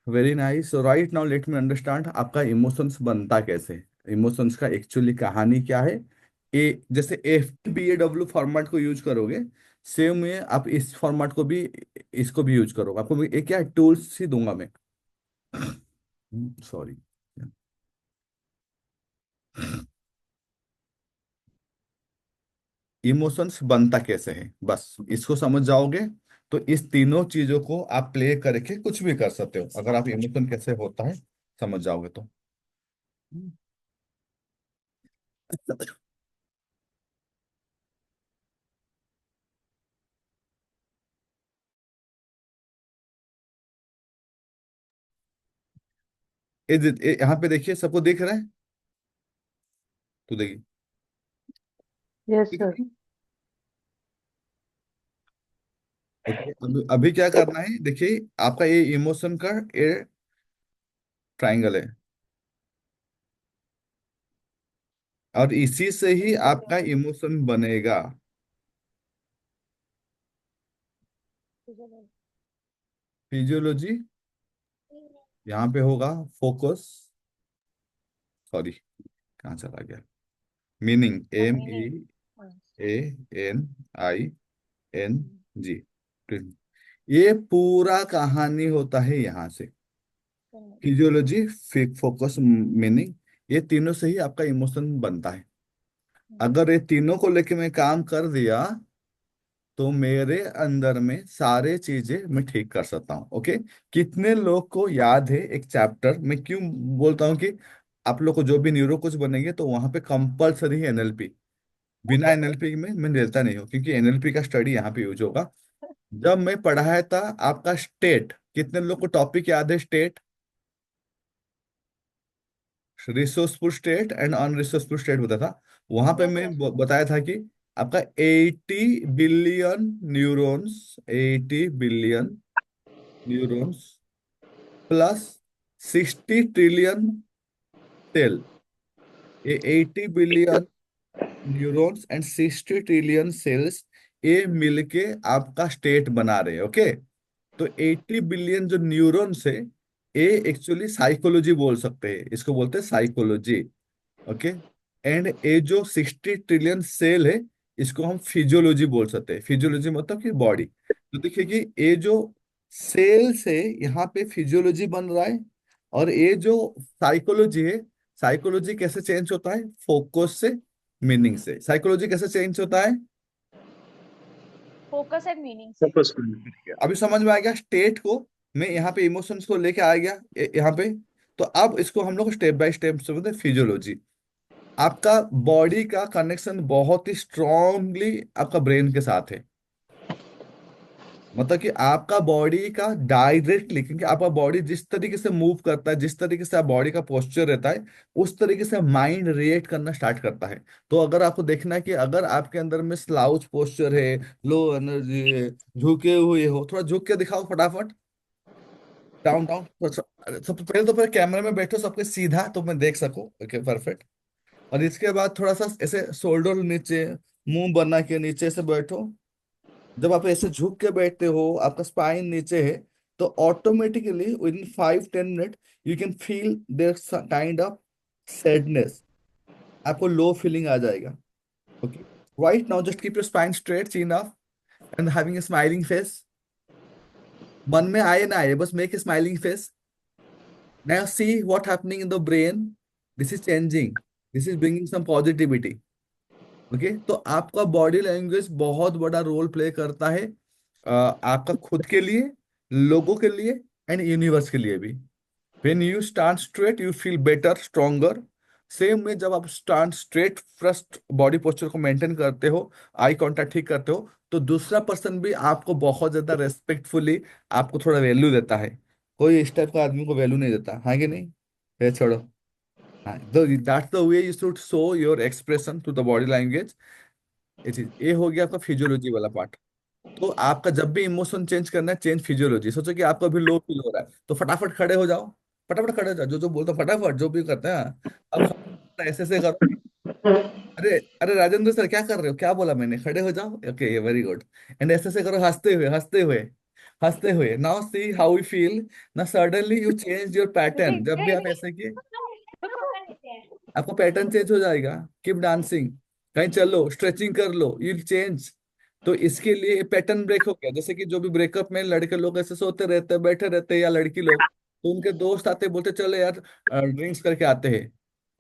Very nice. Right now let me understand आपका इमोशंस बनता कैसे, इमोशंस का एक्चुअली कहानी क्या है। ए जैसे FTBAW फॉर्मेट को यूज करोगे, सेम में आप इस फॉर्मेट को भी, इसको भी यूज करोगे। आपको एक क्या टूल्स ही दूंगा मैं। सॉरी। इमोशंस बनता कैसे है, बस इसको समझ जाओगे तो इस तीनों चीजों को आप प्ले करके कुछ भी कर सकते हो, अगर आप इमोशन कैसे होता है समझ जाओगे तो। यहाँ पे देखिए, सबको दिख रहा है? तो देखिए, यस ठीक सर। है। ओके, अभी क्या करना है, देखिए आपका ये इमोशन का ये ट्रायंगल है, और इसी से ही आपका इमोशन बनेगा। फिजियोलॉजी यहाँ पे होगा, फोकस, सॉरी कहाँ चला गया, मीनिंग, मीनिंग। MEANING, ये पूरा कहानी होता है यहाँ से। फिजियोलॉजी, फोकस, मीनिंग, ये तीनों से ही आपका इमोशन बनता है। अगर ये तीनों को लेके मैं काम कर दिया तो मेरे अंदर में सारे चीजें मैं ठीक कर सकता हूँ। ओके, कितने लोग को याद है एक चैप्टर, मैं क्यों बोलता हूँ कि आप लोग को जो भी न्यूरो कुछ बनेंगे तो वहां पे कंपलसरी है NLP। बिना NLP में मैं लेता नहीं हूँ, क्योंकि NLP का स्टडी यहाँ पे यूज होगा। जब मैं पढ़ाया था आपका स्टेट, कितने लोग को टॉपिक याद है state? Resourceful state and unresourceful state होता था। वहां पे यस मैं सर। बताया था कि आपका 80 billion neurons, 80 billion neurons plus 60 trillion cell, ये 80 billion neurons and 60 trillion cells, ये मिलके आपका स्टेट बना रहे हैं। ओके, तो 80 बिलियन जो न्यूरॉन्स है, ये एक्चुअली साइकोलॉजी बोल सकते हैं, इसको बोलते हैं साइकोलॉजी। ओके, एंड ये जो 60 ट्रिलियन सेल है, इसको हम फिजियोलॉजी बोल सकते हैं। फिजियोलॉजी मतलब कि बॉडी। तो देखिए कि ये जो सेल से यहाँ पे फिजियोलॉजी बन रहा है, और ये जो साइकोलॉजी है, साइकोलॉजी कैसे चेंज होता है, फोकस से, मीनिंग से। साइकोलॉजी कैसे चेंज होता है? फोकस एंड मीनिंग से। ठीक है, अभी समझ में आ गया स्टेट को। मैं यहाँ पे इमोशंस को लेके आ गया यहाँ पे। तो अब इसको हम लोग स्टेप बाय स्टेप से बोलते हैं फिजियोलॉजी। आपका बॉडी का कनेक्शन बहुत ही स्ट्रांगली आपका ब्रेन के साथ है। मतलब कि आपका बॉडी का डायरेक्टली, क्योंकि आपका बॉडी जिस तरीके से मूव करता है, जिस तरीके से आप बॉडी का पोस्चर रहता है, उस तरीके से माइंड रिएक्ट करना स्टार्ट करता है। तो अगर आपको देखना है कि अगर आपके अंदर में स्लाउच पोस्चर है, लो एनर्जी है, झुके हुए हो, थोड़ा झुक के दिखाओ फटाफट, डाउन डाउन। सबसे पहले तो फिर कैमरे में बैठो सबके सीधा, तो मैं देख सकूं। Okay, perfect. और इसके बाद थोड़ा सा ऐसे शोल्डर नीचे, मुंह बना के नीचे से बैठो। जब आप ऐसे झुक के बैठते हो, आपका स्पाइन नीचे है, तो automatically within 5-10 minute you can feel their kind of sadness, आपको लो फीलिंग आ जाएगा। Okay, right now just keep your spine straight, chin up and having a smiling face. मन में आए ना आए, बस make a smiling face. Now see what happening in the brain. This is changing, this is bringing some positivity. Okay, तो आपका body language बहुत बड़ा रोल प्ले करता है, आपका खुद के लिए, लोगों के लिए, एंड यूनिवर्स के लिए भी। When you stand straight, you feel better, stronger. Same में जब आप stand straight first body posture को मेंटेन करते हो, आई कांटेक्ट ठीक करते हो, तो दूसरा पर्सन भी आपको बहुत ज्यादा रेस्पेक्टफुली आपको थोड़ा वैल्यू देता है। कोई इस टाइप का आदमी को वैल्यू नहीं देता, हाँ कि नहीं? ये छोड़ो। हाँ, तो that's the way you should show your expression to the body language. ये चीज, ये हो गया आपका फिजियोलॉजी वाला पार्ट। तो आपका जब भी इमोशन चेंज करना है, चेंज फिजियोलॉजी। सोचो कि आपको अभी लो फील हो रहा है, तो फटाफट खड़े हो जाओ, फटाफट खड़े हो जाओ, जो जो बोलता हूं, फटाफट जो भी करते हैं। अब ऐसे ऐसे करो। अरे अरे राजेंद्र सर क्या कर रहे हो, क्या बोला मैंने, खड़े हो जाओ, ओके वेरी गुड। एंड ऐसे ऐसे करो, हंसते हुए हंसते हुए हंसते हुए। Now see how you feel. ना suddenly you change your pattern, जब भी आप ऐसे किए आपको पैटर्न चेंज हो जाएगा। कीप डांसिंग, कहीं चलो, स्ट्रेचिंग कर लो, यू चेंज। तो इसके लिए पैटर्न ब्रेक हो गया। जैसे कि जो भी ब्रेकअप में लड़के लोग ऐसे सोते रहते हैं, बैठे रहते हैं, या लड़की लोग, तो उनके दोस्त आते बोलते चलो यार ड्रिंक्स करके आते हैं।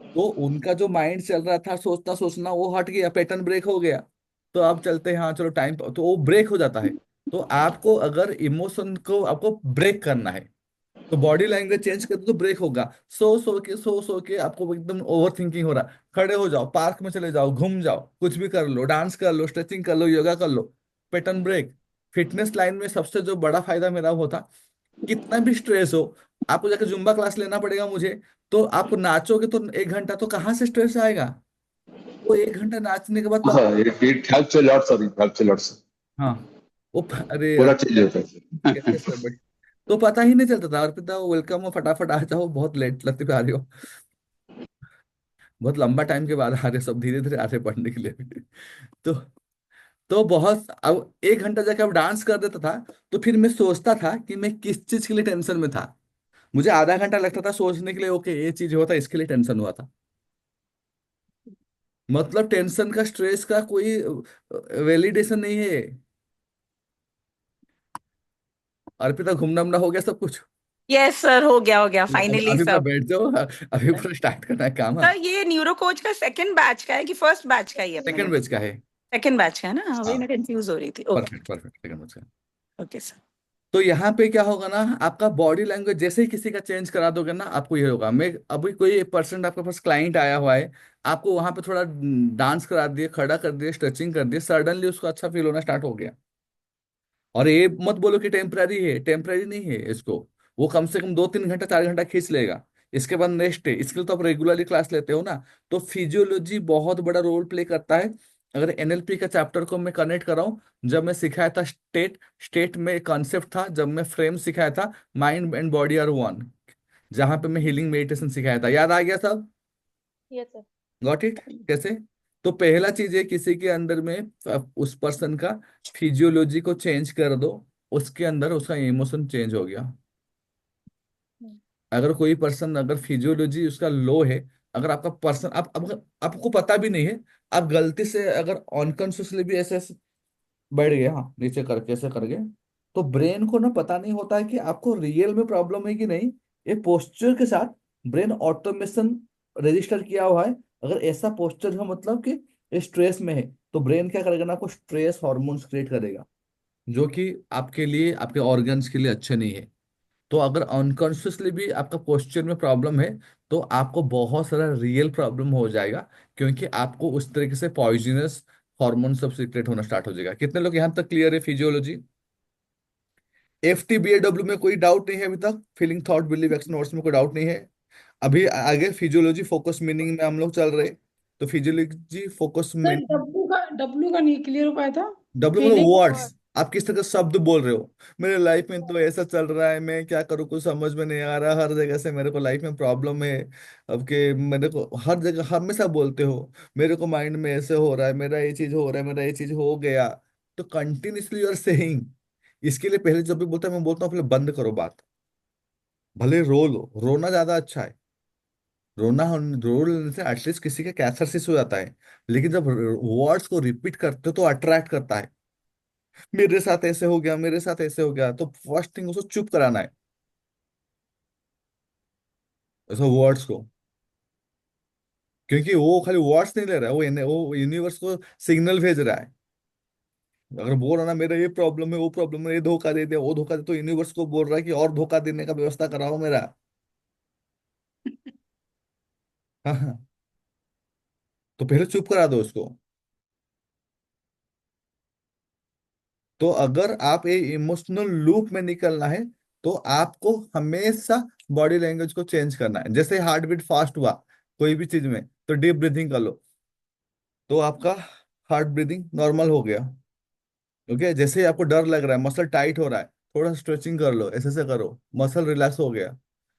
तो उनका जो माइंड चल रहा था सोचना सोचना, वो हट गया, पैटर्न ब्रेक हो गया। तो आप चलते हैं, हाँ चलो टाइम, तो वो ब्रेक हो जाता है। तो आपको अगर इमोशन को आपको ब्रेक करना है, तो बॉडी लैंग्वेज चेंज कर दो तो ब्रेक होगा। सो सो के आपको एकदम ओवर थिंकिंग हो रहा है, खड़े हो जाओ, पार्क में चले जाओ, घूम जाओ, कुछ भी कर लो, डांस कर लो, स्ट्रेचिंग कर लो, योगा कर लो, पैटर्न ब्रेक। फिटनेस लाइन में सबसे जो बड़ा फायदा मेरा होता, कितना भी स्ट्रेस हो, आपको जाकर जुम्बा क्लास लेना पड़ेगा मुझे। तो आप नाचोगे तो 1 घंटा, तो कहाँ से स्ट्रेस आएगा? वो 1 घंटा नाचने के बाद पता। It helps a lot, sir. It helps a lot, sir. हाँ, अरे पूरा यार, चेंज होता है कैसे sir. सर, बट तो पता ही नहीं चलता था। अर्पिता वेलकम हो, फटाफट आ जाओ, बहुत लेट लगते पे आ रही हो, बहुत लंबा टाइम के बाद आ रहे, सब धीरे धीरे आ रहे पढ़ने के लिए भी। तो तो बहुत, अब 1 घंटा जाके अब डांस कर देता था, तो फिर मैं सोचता था कि मैं किस चीज के लिए टेंशन में था। मुझे आधा घंटा लगता था सोचने के लिए, ओके ये चीज होता, इसके लिए टेंशन हुआ था। मतलब टेंशन का, स्ट्रेस का कोई वैलिडेशन नहीं है। अर्पिता घूमना वूमना हो गया सब कुछ? यस सर, हो गया फाइनली अभी पूरा सब। बैठ जाओ, अभी पूरा स्टार्ट करना है काम। हाँ, सर ये न्यूरो कोच का सेकंड बैच का है कि फर्स्ट बैच का ही है अपने सेकंड लोग? बैच का है। सेकंड बैच का है ना, हाँ, वही मैं कंफ्यूज हो रही थी। Okay. Perfect perfect, second batch का। Okay sir. तो यहाँ पे क्या होगा ना, आपका बॉडी लैंग्वेज जैसे ही किसी का चेंज करा दोगे ना, आपको ये होगा। मैं अभी कोई पर्सन आपके पास क्लाइंट आया हुआ है, आपको वहां पे थोड़ा डांस करा दिए, खड़ा कर दिए, स्ट्रेचिंग कर दिए, सडनली उसको अच्छा फील होना स्टार्ट हो गया। और ये मत बोलो कि टेम्पररी है, टेम्पररी नहीं है इसको। वो कम से कम 2-3 घंटा 4 घंटा खींच लेगा, इसके बाद नेक्स्ट है। इसके लिए तो आप रेगुलरली क्लास लेते हो ना। तो फिजियोलॉजी बहुत बड़ा रोल प्ले करता है। अगर एनएलपी का चैप्टर को मैं कनेक्ट कराऊं, जब मैं सिखाया था स्टेट, स्टेट में कॉन्सेप्ट था, जब मैं फ्रेम सिखाया था, mind and body are one, जहां पे मैं हीलिंग मेडिटेशन सिखाया था, याद आ गया सब? Yes sir. Got it? कैसे? तो पहला चीज है, किसी के अंदर में उस पर्सन का फिजियोलॉजी को चेंज कर दो, उसके अंदर उसका इमोशन चेंज हो गया। अगर कोई पर्सन, अगर फिजियोलॉजी उसका लो है, अगर आपका पर्सन, आप आपको पता भी नहीं है, आप गलती से अगर अनकॉन्शियसली भी ऐसे ऐसे बैठ गए, हाँ नीचे करके ऐसे कर गए, तो ब्रेन को ना पता नहीं होता है कि आपको रियल में प्रॉब्लम है कि नहीं। ये पोस्चर के साथ ब्रेन ऑटोमेशन रजिस्टर किया हुआ है। अगर ऐसा पोस्चर है मतलब कि स्ट्रेस में है, तो ब्रेन क्या करेगा ना, आपको स्ट्रेस हार्मोन्स क्रिएट करेगा, जो कि आपके लिए, आपके ऑर्गन्स के लिए अच्छे नहीं है। तो अगर अनकॉन्शियसली भी आपका पोस्चर में प्रॉब्लम है, तो आपको बहुत सारा रियल प्रॉब्लम हो जाएगा, क्योंकि आपको उस तरीके से पॉइजनस हार्मोन सब सीक्रेट होना स्टार्ट हो जाएगा। कितने लोग यहाँ तक क्लियर है फिजियोलॉजी? FTBAW में कोई डाउट नहीं है अभी तक? Feeling thought believe action words में कोई डाउट नहीं है? अभी आगे फिजियोलॉजी फोकस मीनिंग में हम लोग चल रहे। तो physiology focus sir meaning, W का नहीं क्लियर हो पाया था। डब्ल्यू मतलब फीलिंग वर्ड्स, आप किस तरह के शब्द बोल रहे हो। मेरे लाइफ में तो ऐसा चल रहा है, मैं क्या करूँ, कुछ समझ में नहीं आ रहा, हर जगह से मेरे को लाइफ में प्रॉब्लम है। अब के मेरे को हर जगह हमेशा बोलते हो, मेरे को माइंड में ऐसे हो रहा है, मेरा ये चीज हो रहा है, मेरा ये चीज हो गया। तो कंटिन्यूसली यूर सेइंग। इसके लिए पहले जब भी बोलता है, मैं बोलता हूँ पहले बंद करो बात। भले रो लो, रोना ज्यादा अच्छा है। रोना, रो लेने से एटलीस्ट किसी का कैथारसिस हो जाता है। लेकिन जब वर्ड्स को रिपीट करते हो तो अट्रैक्ट करता है। मेरे साथ ऐसे हो गया, मेरे साथ ऐसे हो गया, तो फर्स्ट थिंग उसको चुप कराना है, ऐसा वर्ड्स को। क्योंकि वो खाली वर्ड्स नहीं ले रहा है, वो यूनिवर्स को सिग्नल भेज रहा है। अगर बोल रहा ना मेरा ये प्रॉब्लम है, वो प्रॉब्लम है, ये धोखा दे दिया, वो धोखा दे, तो यूनिवर्स को बोल रहा है कि और धोखा देने का व्यवस्था कराओ मेरा। हाँ हाँ। तो पहले चुप करा दो उसको। तो अगर आप ये इमोशनल लूप में निकलना है, तो आपको हमेशा बॉडी लैंग्वेज को चेंज करना है। जैसे हार्ट बीट फास्ट हुआ कोई भी चीज में, तो डीप ब्रीथिंग कर लो, तो आपका हार्ट ब्रीदिंग नॉर्मल हो गया। ओके, जैसे ही आपको डर लग रहा है, मसल टाइट हो रहा है, थोड़ा स्ट्रेचिंग कर लो, ऐसे से करो, मसल रिलैक्स हो गया।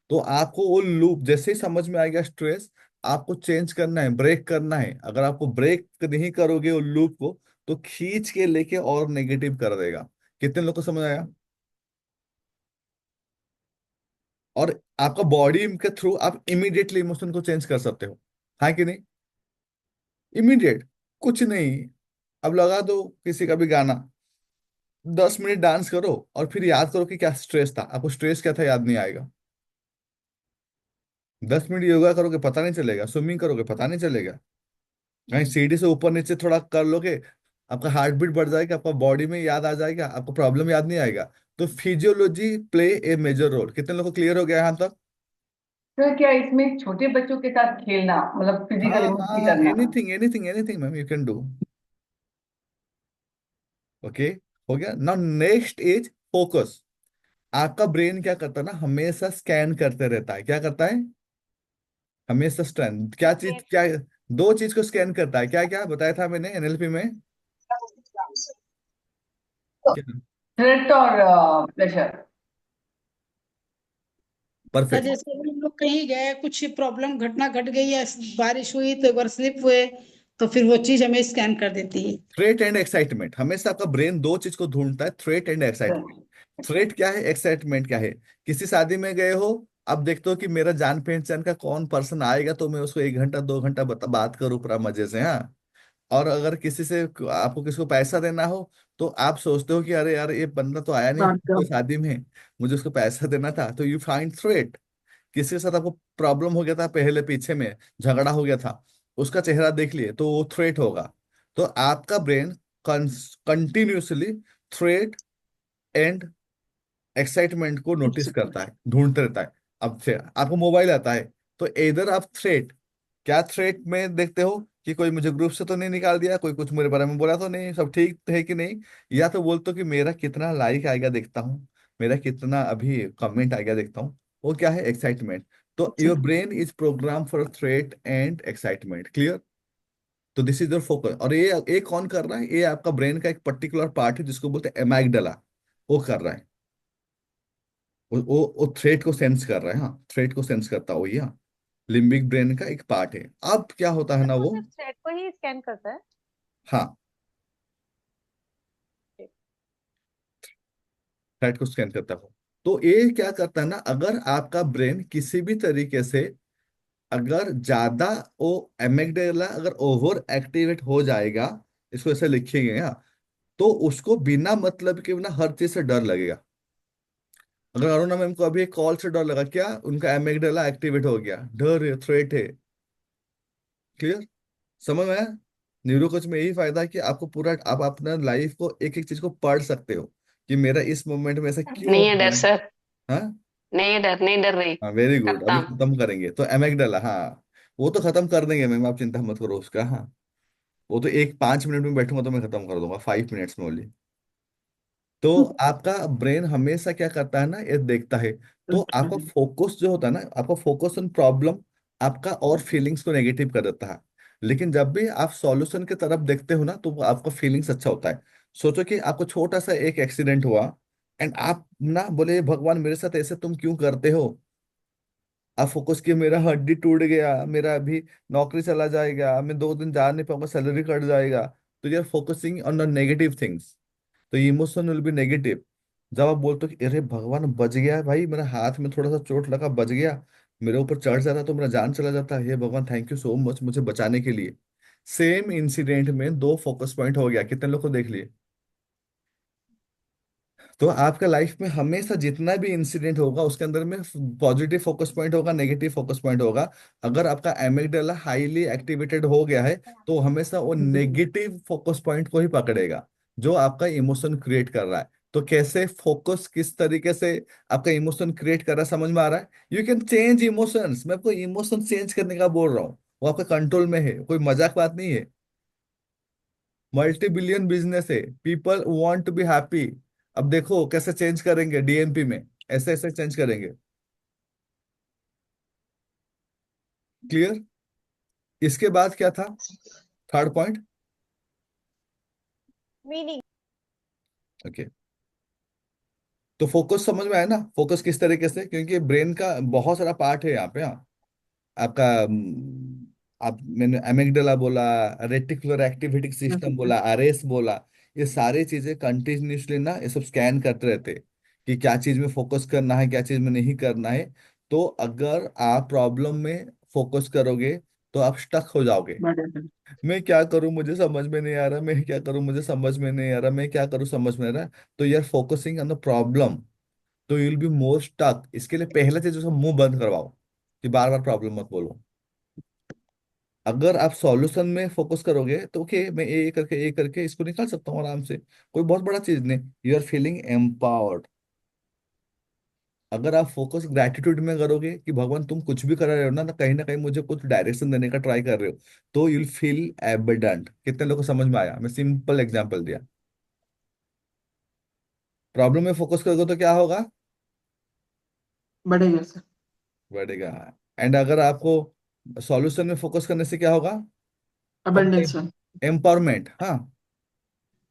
तो आपको वो लूप जैसे ही समझ में आएगा, स्ट्रेस आपको चेंज करना है, ब्रेक करना है। अगर आपको ब्रेक नहीं करोगे वो लूप को, तो खींच के लेके और नेगेटिव कर देगा। कितने लोग को समझ आया? और आपका बॉडी के थ्रू आप इमीडिएटली इमोशन को चेंज कर सकते हो, हाँ कि नहीं? इमीडिएट, कुछ नहीं। अब लगा दो किसी का भी गाना, 10 मिनट डांस करो और फिर याद करो कि क्या स्ट्रेस था, आपको स्ट्रेस क्या था याद नहीं आएगा। 10 मिनट योगा करोगे पता नहीं चलेगा, स्विमिंग करोगे पता नहीं चलेगा, कहीं सीढ़ी से ऊपर नीचे थोड़ा कर लोगे, आपका हार्ट बीट बढ़ जाएगा, आपका बॉडी में याद आ जाएगा, आपको प्रॉब्लम याद नहीं आएगा। तो physiology play a major role. कितने लोगों को क्लियर हो गया यहाँ तक? तो क्या इसमें छोटे बच्चों के साथ खेलना, मतलब हाँ फिजिकल मस्ती हाँ, करना? Anything anything anything ma'am you can do. Okay, हो गया ना। Next is focus. आपका ब्रेन क्या करता है ना, हमेशा स्कैन करते रहता है। क्या करता है? हमेशा स्कैन, क्या चीज, क्या दो चीज को स्कैन करता है, क्या क्या बताया था मैंने एनएलपी में? क्या? थ्रेट और प्लेजर। परफेक्ट। जैसे हम लोग कहीं गए, कुछ प्रॉब्लम घटना घट गई या बारिश हुई तो एक बार स्लिप हुए, तो फिर वो चीज हमें स्कैन कर देती है। थ्रेट एंड एक्साइटमेंट, हमेशा आपका ब्रेन दो चीज को ढूंढता है, थ्रेट एंड एक्साइटमेंट। थ्रेट क्या है, एक्साइटमेंट क्या है? किसी शादी में गए हो, अब देखते हो कि मेरा जान पहचान का कौन पर्सन आएगा, तो मैं उसको 1 घंटा 2 घंटा बात करूं पूरा मजे से, हाँ। और अगर किसी से आपको किसी को पैसा देना हो, तो आप सोचते हो कि अरे यार ये बंदा तो आया नहीं तो शादी में, मुझे उसको पैसा देना था, तो यू फाइंड थ्रेट। किसी के साथ आपको प्रॉब्लम हो गया था पहले, पीछे में झगड़ा हो गया था, उसका चेहरा देख लिए तो वो थ्रेट होगा। तो आपका brain continuously threat and excitement को नोटिस करता है, ढूंढते रहता है। अब से आपको मोबाइल आता है, तो इधर आप थ्रेट, क्या थ्रेट में देखते हो कि कोई मुझे ग्रुप से तो नहीं निकाल दिया, कोई कुछ मेरे बारे में बोला तो नहीं, सब ठीक है कि नहीं। या तो बोलते हो कि मेरा कितना लाइक आएगा देखता हूँ, मेरा कितना अभी कमेंट आएगा देखता हूँ। वो क्या है, एक्साइटमेंट। तो your brain is programme for threat and excitement, clear? तो दिस इज योर फोकस। और ये कौन कर रहा है? ये आपका ब्रेन का एक पर्टिकुलर पार्ट है जिसको बोलते हैं एमाइगडाला, वो कर रहा है। वो थ्रेट को सेंस कर रहा है, हाँ, थ्रेट को सेंस करता है वो, हाँ। लिम्बिक ब्रेन का एक पार्ट है। अब क्या होता है सर ना वो वो, सिर्फ चैट को ही स्कैन करता है? हाँ, थ्रेट को स्कैन करता है। तो ये क्या करता है ना, अगर आपका ब्रेन किसी भी तरीके से अगर ज्यादा वो एमिगडाला अगर ओवर एक्टिवेट हो जाएगा, इसको ऐसे लिखेंगे, हाँ, तो उसको बिना मतलब के बिना हर चीज से डर लगेगा। अगर अरुणा मैम को अभी एक कॉल से डर लगा, क्या उनका एमिगडाला एक्टिवेट हो गया, डर है, थ्रेट है। क्लियर? समझ में आया? न्यूरो कोच में यही फायदा है कि आपको पूरा, आप अपना लाइफ को एक एक चीज को पढ़ सकते हो कि मेरा इस मोमेंट में ऐसा क्यों नहीं हो है डर रहा है। सर, हाँ नहीं है डर, नहीं डर रही। हाँ, वेरी गुड, अभी खत्म। खत्म करेंगे तो एमेगडाला, हाँ, वो तो खत्म कर देंगे मैम, आप चिंता मत करो उसका, हाँ। वो तो एक 5 मिनट में बैठूंगा तो मैं खत्म कर दूंगा, 5 मिनट्स में ओनली। तो आपका ब्रेन हमेशा क्या करता है ना, ये देखता है। तो आपका फोकस जो होता है ना, आपका फोकस ऑन प्रॉब्लम आपका और फीलिंग्स को नेगेटिव कर देता है। लेकिन जब भी आप सॉल्यूशन की तरफ देखते हो ना, तो वो आपका फीलिंग्स अच्छा होता है। सोचो कि आपको छोटा सा एक एक्सीडेंट हुआ, एंड आप ना बोले भगवान मेरे साथ ऐसे तुम क्यों करते हो। आप फोकस किए मेरा हड्डी टूट गया, मेरा अभी नौकरी चला जाएगा, मैं 2 दिन जा नहीं पाऊंगा, सैलरी कट जाएगा। तो you are focusing on the negative things, तो इमोशन विल बी नेगेटिव। जब आप बोलते हो कि अरे भगवान बच गया है भाई, मेरा हाथ में थोड़ा सा चोट लगा, बच गया, मेरे ऊपर चढ़ जाता तो मेरा जान चला जाता, हे भगवान थैंक यू सो मच मुझे बचाने के लिए। सेम इंसिडेंट में दो फोकस पॉइंट हो गया, कितने लोग को देख लिए? तो आपका लाइफ में हमेशा जितना भी इंसिडेंट होगा उसके अंदर में पॉजिटिव फोकस पॉइंट होगा, नेगेटिव फोकस पॉइंट होगा। अगर आपका एमिगडाला हाईली एक्टिवेटेड हो गया है तो हमेशा वो नेगेटिव फोकस पॉइंट को ही पकड़ेगा, जो आपका इमोशन क्रिएट कर रहा है। तो कैसे फोकस किस तरीके से आपका इमोशन क्रिएट कर रहा है, समझ में आ रहा है? You can change emotions. मैं आपको इमोशन चेंज करने का बोल रहा हूँ, वो आपके कंट्रोल में है, कोई मजाक बात नहीं है। मल्टी बिलियन बिजनेस है, people want to be happy. अब देखो कैसे चेंज करेंगे डीएनपी में, ऐसे ऐसे चेंज करेंगे। क्लियर? इसके बाद क्या था थर्ड पॉइंट? मीनिंग। ओके, तो फोकस समझ में आया ना, फोकस किस तरीके से, क्योंकि ब्रेन का बहुत सारा पार्ट है यहाँ पे। हाँ, आपका आप मैंने एमिगडाला बोला, रेटिकुलर एक्टिविटी सिस्टम बोला, आरएस बोला, ये सारी चीजें कंटिन्यूसली ना ये सब स्कैन करते रहते हैं कि क्या चीज में फोकस करना है, क्या चीज में नहीं करना है। तो अगर आप प्रॉब्लम में फोकस करोगे तो आप स्टक हो जाओगे। बढ़िया। मैं क्या करूं मुझे समझ में नहीं आ रहा, मैं क्या करूं मुझे समझ में नहीं आ रहा, मैं क्या करूं समझ में नहीं आ रहा। तो you are focusing on the problem, तो you will be more stuck. इसके लिए पहला चीज उसका मुंह बंद करवाओ कि बार बार प्रॉब्लम मत बोलो। अगर आप सॉल्यूशन में फोकस करोगे तो ओके, मैं ये करके इसको निकाल सकता हूँ आराम से, कोई बहुत बड़ा चीज नहीं। You are feeling empowered. अगर आप फोकस ग्रैटिट्यूड में करोगे कि भगवान तुम कुछ भी कर रहे हो ना कहीं मुझे कुछ डायरेक्शन देने का ट्राई कर रहे हो, तो यूल फील एबंडेंट। कितने लोगों को समझ में आया? मैं सिंपल एग्जांपल दिया। प्रॉब्लम में फोकस करोगे तो क्या होगा? बढ़ेगा सर। बढ़ेगा। एंड अगर आपको सॉल्यूशन में फोकस करने से क्या होगा? Abundance sir. एम्पावरमेंट। हाँ,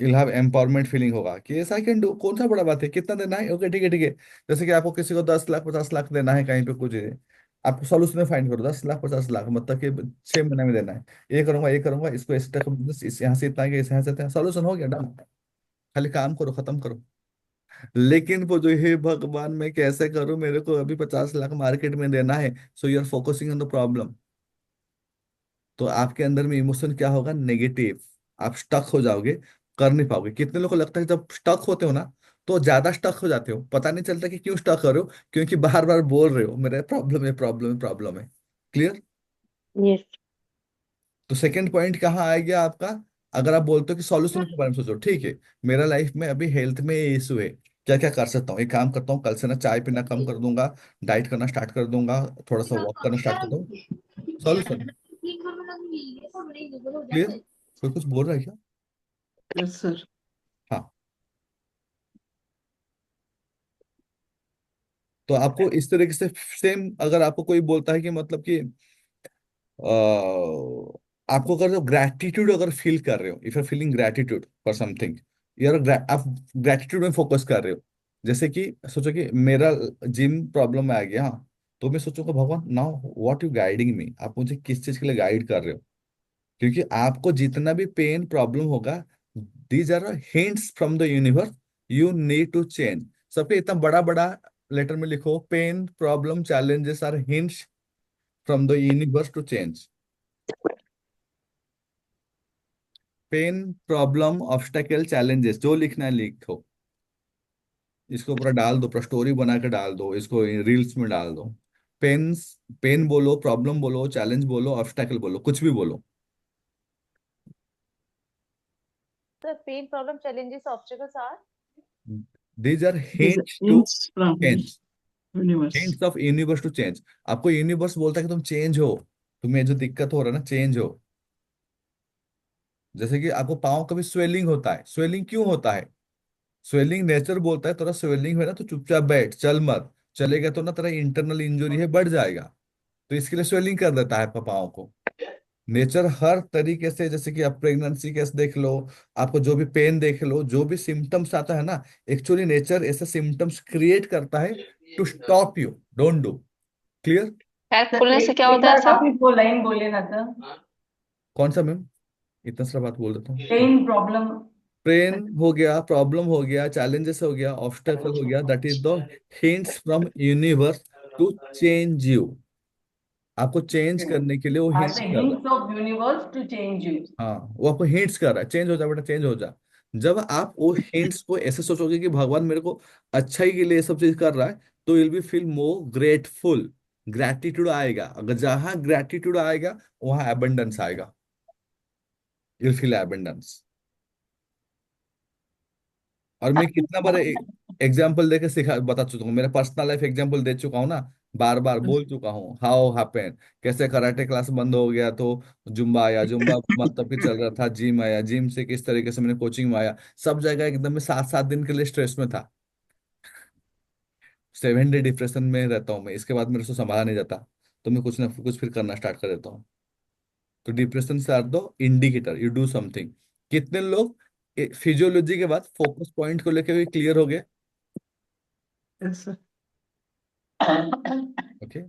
you'll have एम्पावरमेंट फीलिंग होगा कि यस आई कैन डू। कौन सा बड़ा बात है, कितना देना है, ओके ठीक है ठीक है। जैसे कि आपको किसी को 10 लाख 50 लाख देना है कहीं पे कुछ है, आप सॉल्यूशन फाइंड करो 10 लाख 50 लाख, मतलब कि 6 महीने में देना है। ये करूंगा इसको इस तक बिजनेस, इस यहाँ से इतना है, इस यहाँ से इतना, सॉल्यूशन हो गया डन। खाली काम करो, खत्म करो। लेकिन वो जो हे भगवान मैं कैसे करूं, मेरे को अभी 50 लाख मार्केट में देना है, so you are focusing on the problem. तो आपके अंदर में इमोशन क्या होगा? नेगेटिव। आप स्टक हो जाओगे, कर नहीं पाओगे। कितने लोगों को लगता है जब स्टक होते हो ना तो ज्यादा स्टक हो जाते हो, पता नहीं चलता कि क्यों स्टक कर रहे हो, क्योंकि बार बार बोल रहे हो मेरा प्रॉब्लम है प्रॉब्लम है प्रॉब्लम है। क्लियर? यस। तो सेकंड पॉइंट कहाँ आ गया आपका? अगर आप बोलते हो कि सॉल्यूशन के बारे में सोचो, ठीक है, मेरा लाइफ में अभी हेल्थ में ये इशू है, क्या क्या कर सकता हूँ? एक काम करता हूँ, कल से ना चाय पीना कम कर दूंगा, डाइट करना स्टार्ट कर दूंगा, थोड़ा सा वॉक करना स्टार्ट करता हूँ। सॉल्यूशन। क्लियर? कोई कुछ बोल रहा है क्या? Yes sir. हाँ। तो आपको इस तरीके से सेम, अगर आपको कोई बोलता है कि मतलब कि आपको अगर ग्रैटिट्यूड अगर फील कर रहे हो, if you feeling gratitude for something, यार आप ग्रैटिट्यूड में फोकस कर रहे हो। जैसे कि सोचो कि मेरा जिम प्रॉब्लम में आ गया, हाँ, तो मैं सोचूंगा भगवान नाउ व्हाट यू गाइडिंग मी, आप मुझे किस चीज के लिए गाइड कर रहे हो? क्योंकि आपको जितना भी पेन प्रॉब्लम होगा, these are hints from the universe, you need to change. सबके इतना बड़ा बड़ा लेटर में लिखो, pain problem challenges are hints from the universe to change. Pain problem obstacle challenges, जो लिखना है लिखो। इसको पूरा डाल दो, पूरा स्टोरी बना के डाल दो, इसको रील्स में डाल दो। पेन्स, पेन बोलो, प्रॉब्लम बोलो, चैलेंज बोलो, ऑब्स्टेकल बोलो, कुछ भी बोलो। The pain, problem, challenges, obstacles are these are These are hints to hints from change. universe. Hints of universe to change. आपको यूनिवर्स बोलता है कि तुम चेंज हो, तुम्हें जो दिक्कत हो रहा है ना, चेंज हो। जैसे कि आपको पाँव कभी स्वेलिंग होता है, स्वेलिंग क्यों होता है? स्वेलिंग नेचर बोलता है तेरा स्वेलिंग है ना तो चुपचाप बैठ, चल मत, चलेगा तो ना तेरा इंटरनल इंजरी है, बढ़ जाएगा। तो इसके लिए स्वेलिंग कर देता है आपका पाँव को। नेचर हर तरीके से, जैसे कि आप प्रेगनेंसी केस देख लो, आपको जो भी पेन देख लो, जो भी सिम्टम्स आता है ना, एक्चुअली नेचर ऐसे सिम्टम्स क्रिएट करता है to stop you, don't do. Clear? पैर सर खोलने से एक क्या एक होता है बार सर? आप ही वो लाइन बोले ना सर। कौन सा मैम? इतना सारा बात बोल देता हूँ। Pain problem. पेन हो गया, प्रॉब्लम हो गया, चैलेंजेस हो गया, ऑब्स्टेकल हो गया, that is the hints from universe to change you. आपको चेंज करने के लिए वो आर हिंट्स द कर रहा है। hints of universe to change you. हाँ, वो आपको हिंट्स कर रहा है, चेंज हो जा बेटा, चेंज हो जा। जब आप वो हिंट्स को ऐसे सोचोगे कि भगवान मेरे को अच्छाई के लिए ये सब चीज कर रहा है, तो will be feel more grateful. Gratitude आएगा, अगर जहां ग्रैटिट्यूड आएगा वहां एबंडेंस आएगा। You feel abundance. और मैं कितना बार एग्जाम्पल देके सिखा बता चुका हूँ, मेरा पर्सनल लाइफ एग्जाम्पल दे चुका हूँ ना, बार बार बोल चुका हूँ हाउ हैपन, कैसे कराटे क्लास बंद हो गया तो जुम्बा आया, जुम्बा मतलब कि चल रहा था, जिम आया, जिम से किस तरीके से मैंने कोचिंग में आया, सब जगह एकदम मैं 7 7 दिन के लिए स्ट्रेस में था। 7 डे डिप्रेशन में रहता हूँ मैं, इसके बाद मेरे से संभाला नहीं जाता, तो मैं कुछ ना कुछ फिर करना स्टार्ट कर देता हूँ। तो डिप्रेशन से आर दो इंडिकेटर यू डू समथिंग। कितने लोग फिजियोलॉजी के बाद फोकस पॉइंट को लेकर भी क्लियर हो गए? Yes, sir. ओके।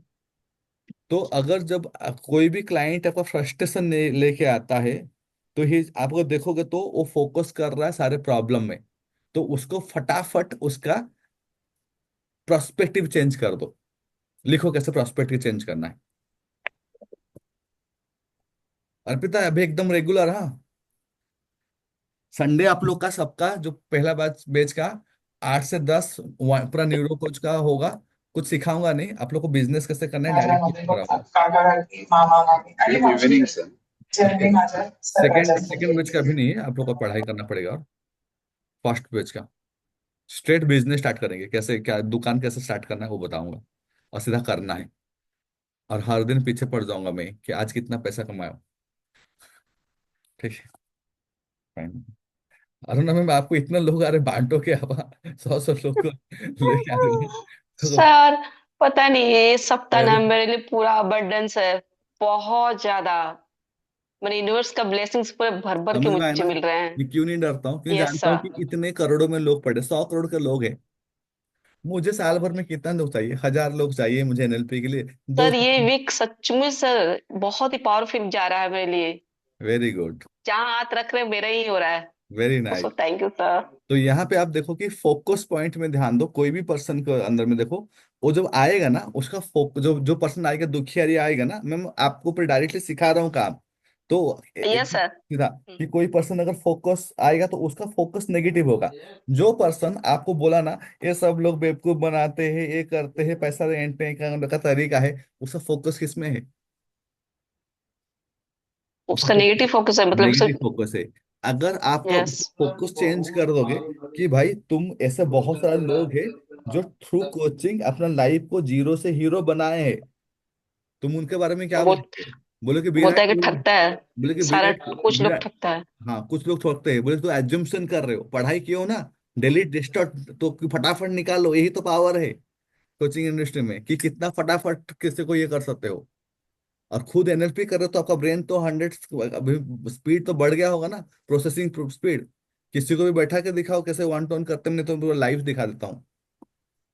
तो अगर जब कोई भी क्लाइंट आपका फ्रस्ट्रेशन लेके आता है, तो ही आपको देखोगे तो वो फोकस कर रहा है सारे प्रॉब्लम में, तो उसको फटाफट उसका प्रोस्पेक्टिव चेंज कर दो। लिखो कैसे प्रोस्पेक्टिव चेंज करना है। अर्पिता अभी एकदम रेगुलर, हाँ। संडे आप लोग का सबका जो पहला बैच बैच का 8 से 10 पूरा न्यूरो कोच का होगा। कुछ सिखाऊंगा नहीं आप लोग को, बिजनेस कैसे करना है डायरेक्ट कराऊंगा। Evening sir. Second second batch का भी नहीं है, आप लोग को पढ़ाई करना पड़ेगा। और फर्स्ट बैच का स्ट्रेट बिजनेस स्टार्ट करेंगे, कैसे क्या दुकान कैसे स्टार्ट करना है वो बताऊंगा, और सीधा करना है। और हर दिन पीछे पड़ जाऊंगा मैं कि आज कितना पैसा कमाया। ठीक है, fine। अरुणा मैम आपको इतना लोग आ रहे बांटो के, आप 100 100 लोग को लेके आ रहे हो तो सर पता नहीं ये सप्ताह ना वेरी मेरे लिए पूरा अबंडेंस है, बहुत ज्यादा। मैंने यूनिवर्स का ब्लेसिंग्स पूरे भर भर के समझ में आया मुझे ना। मिल रहे हैं। मैं क्यों नहीं डरता हूँ, क्यों यस जानता हूँ सर। कि इतने करोड़ों में लोग पढ़े, 100 करोड़ के लोग हैं। मुझे साल भर में कितना लोग चाहिए, 1000 लोग चाहिए मुझे एनएलपी के लिए, दो। सर ये वीक सचमुच सर बहुत ही पावरफुल जा रहा है मेरे लिए। Very good. जहाँ हाथ रख रहे हैं मेरा ही हो रहा है। Very so nice. Thank you sir. तो यहाँ पे आप देखो कि फोकस पॉइंट में ध्यान दो, कोई भी पर्सन को अंदर में देखो, वो जब आएगा ना उसका जो जो पर्सन आएगा, दुखियारी आएगा ना, मैं आपको ऊपर डायरेक्टली सिखा रहा हूँ काम। तो यस सर। सीधा कि कोई पर्सन अगर फोकस आएगा तो उसका फोकस नेगेटिव होगा। जो पर्सन आपको बोला ना ये सब लोग बेवकूफ बनाते हैं, ये करते हैं, पैसा ऐंठने का तरीका है, उसका फोकस किस में है? उसका उसका नेगेटिव फोकस है मतलब नेगेटिव सर। फोकस है। अगर आपका यस। फोकस चेंज कर दोगे कि भाई तुम ऐसे बहुत सारे लोग हैं जो थ्रू कोचिंग अपना लाइफ को जीरो से हीरो बनाए हैं, तुम उनके बारे में क्या वो बोलोगे? बोले कि बोलता विराट है कि कोहली। ठगता है। बोले कि सारा विराट कुछ लोग विराट ठगता है। हाँ कुछ लोग ठोकते हैं, बोले तो एज्यूम्शन कर रहे हो, पढ़ाई किए हो ना, डेली डिस्टॉर्ट तो फटाफट निकालो, यही तो पावर है कोचिंग इंडस्ट्री में, कि कितना फटाफट किसी को ये कर सकते हो। और खुद एनएलपी कर रहे हो तो आपका ब्रेन तो 100, अभी स्पीड तो बढ़ गया होगा ना, प्रोसेसिंग स्पीड। किसी को भी बैठा के दिखाओ कैसे वन टोन करते हैं, नहीं तो पूरा लाइव दिखा देता हूँ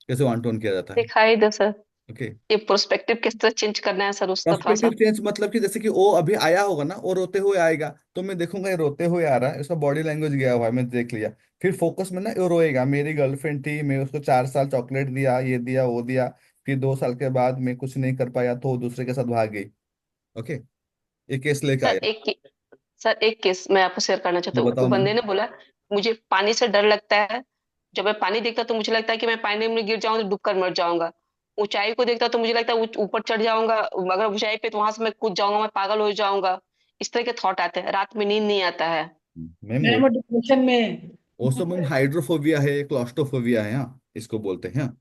कैसे वन टोन किया जाता है। दिखाई दो सर। ओके। ये प्रोस्पेक्टिव किस तरह चेंज करना है सर उसका थोड़ा पर्सपेक्टिव सा। चेंज मतलब कि जैसे कि वो अभी आया होगा ना, वो रोते हुए आएगा, तो मैं देखूंगा ये रोते हुए आ रहा है, उसका बॉडी लैंग्वेज गया हुआ है, मैं देख लिया। फिर फोकस में ना वो रोएगा, मेरी गर्लफ्रेंड थी, मैं उसको 4 साल चॉकलेट दिया, ये दिया वो दिया, फिर 2 साल के बाद मैं कुछ नहीं कर पाया तो वो दूसरे के साथ भाग गई। ओके। ये केस लेके सर आया। सर एक केस मैं आपको शेयर करना चाहता वो हूँ। वो बताओ मैम। बंदे ने बोला मुझे पानी से डर लगता है। जब मैं पानी देखता तो मुझे लगता है कि मैं पानी में गिर जाऊंगा तो डूब कर मर जाऊंगा। ऊंचाई को देखता तो मुझे लगता है ऊपर चढ़ जाऊंगा, अगर ऊंचाई पे तो वहां से मैं कूद जाऊंगा, मैं पागल हो जाऊंगा। इस तरह के थॉट आते हैं, रात में नींद नहीं आता है। मैम मैम वो डिप्रेशन में है। वो सब मैम हाइड्रोफोबिया है, क्लॉस्ट्रोफोबिया है, हाँ इसको बोलते हैं। जी।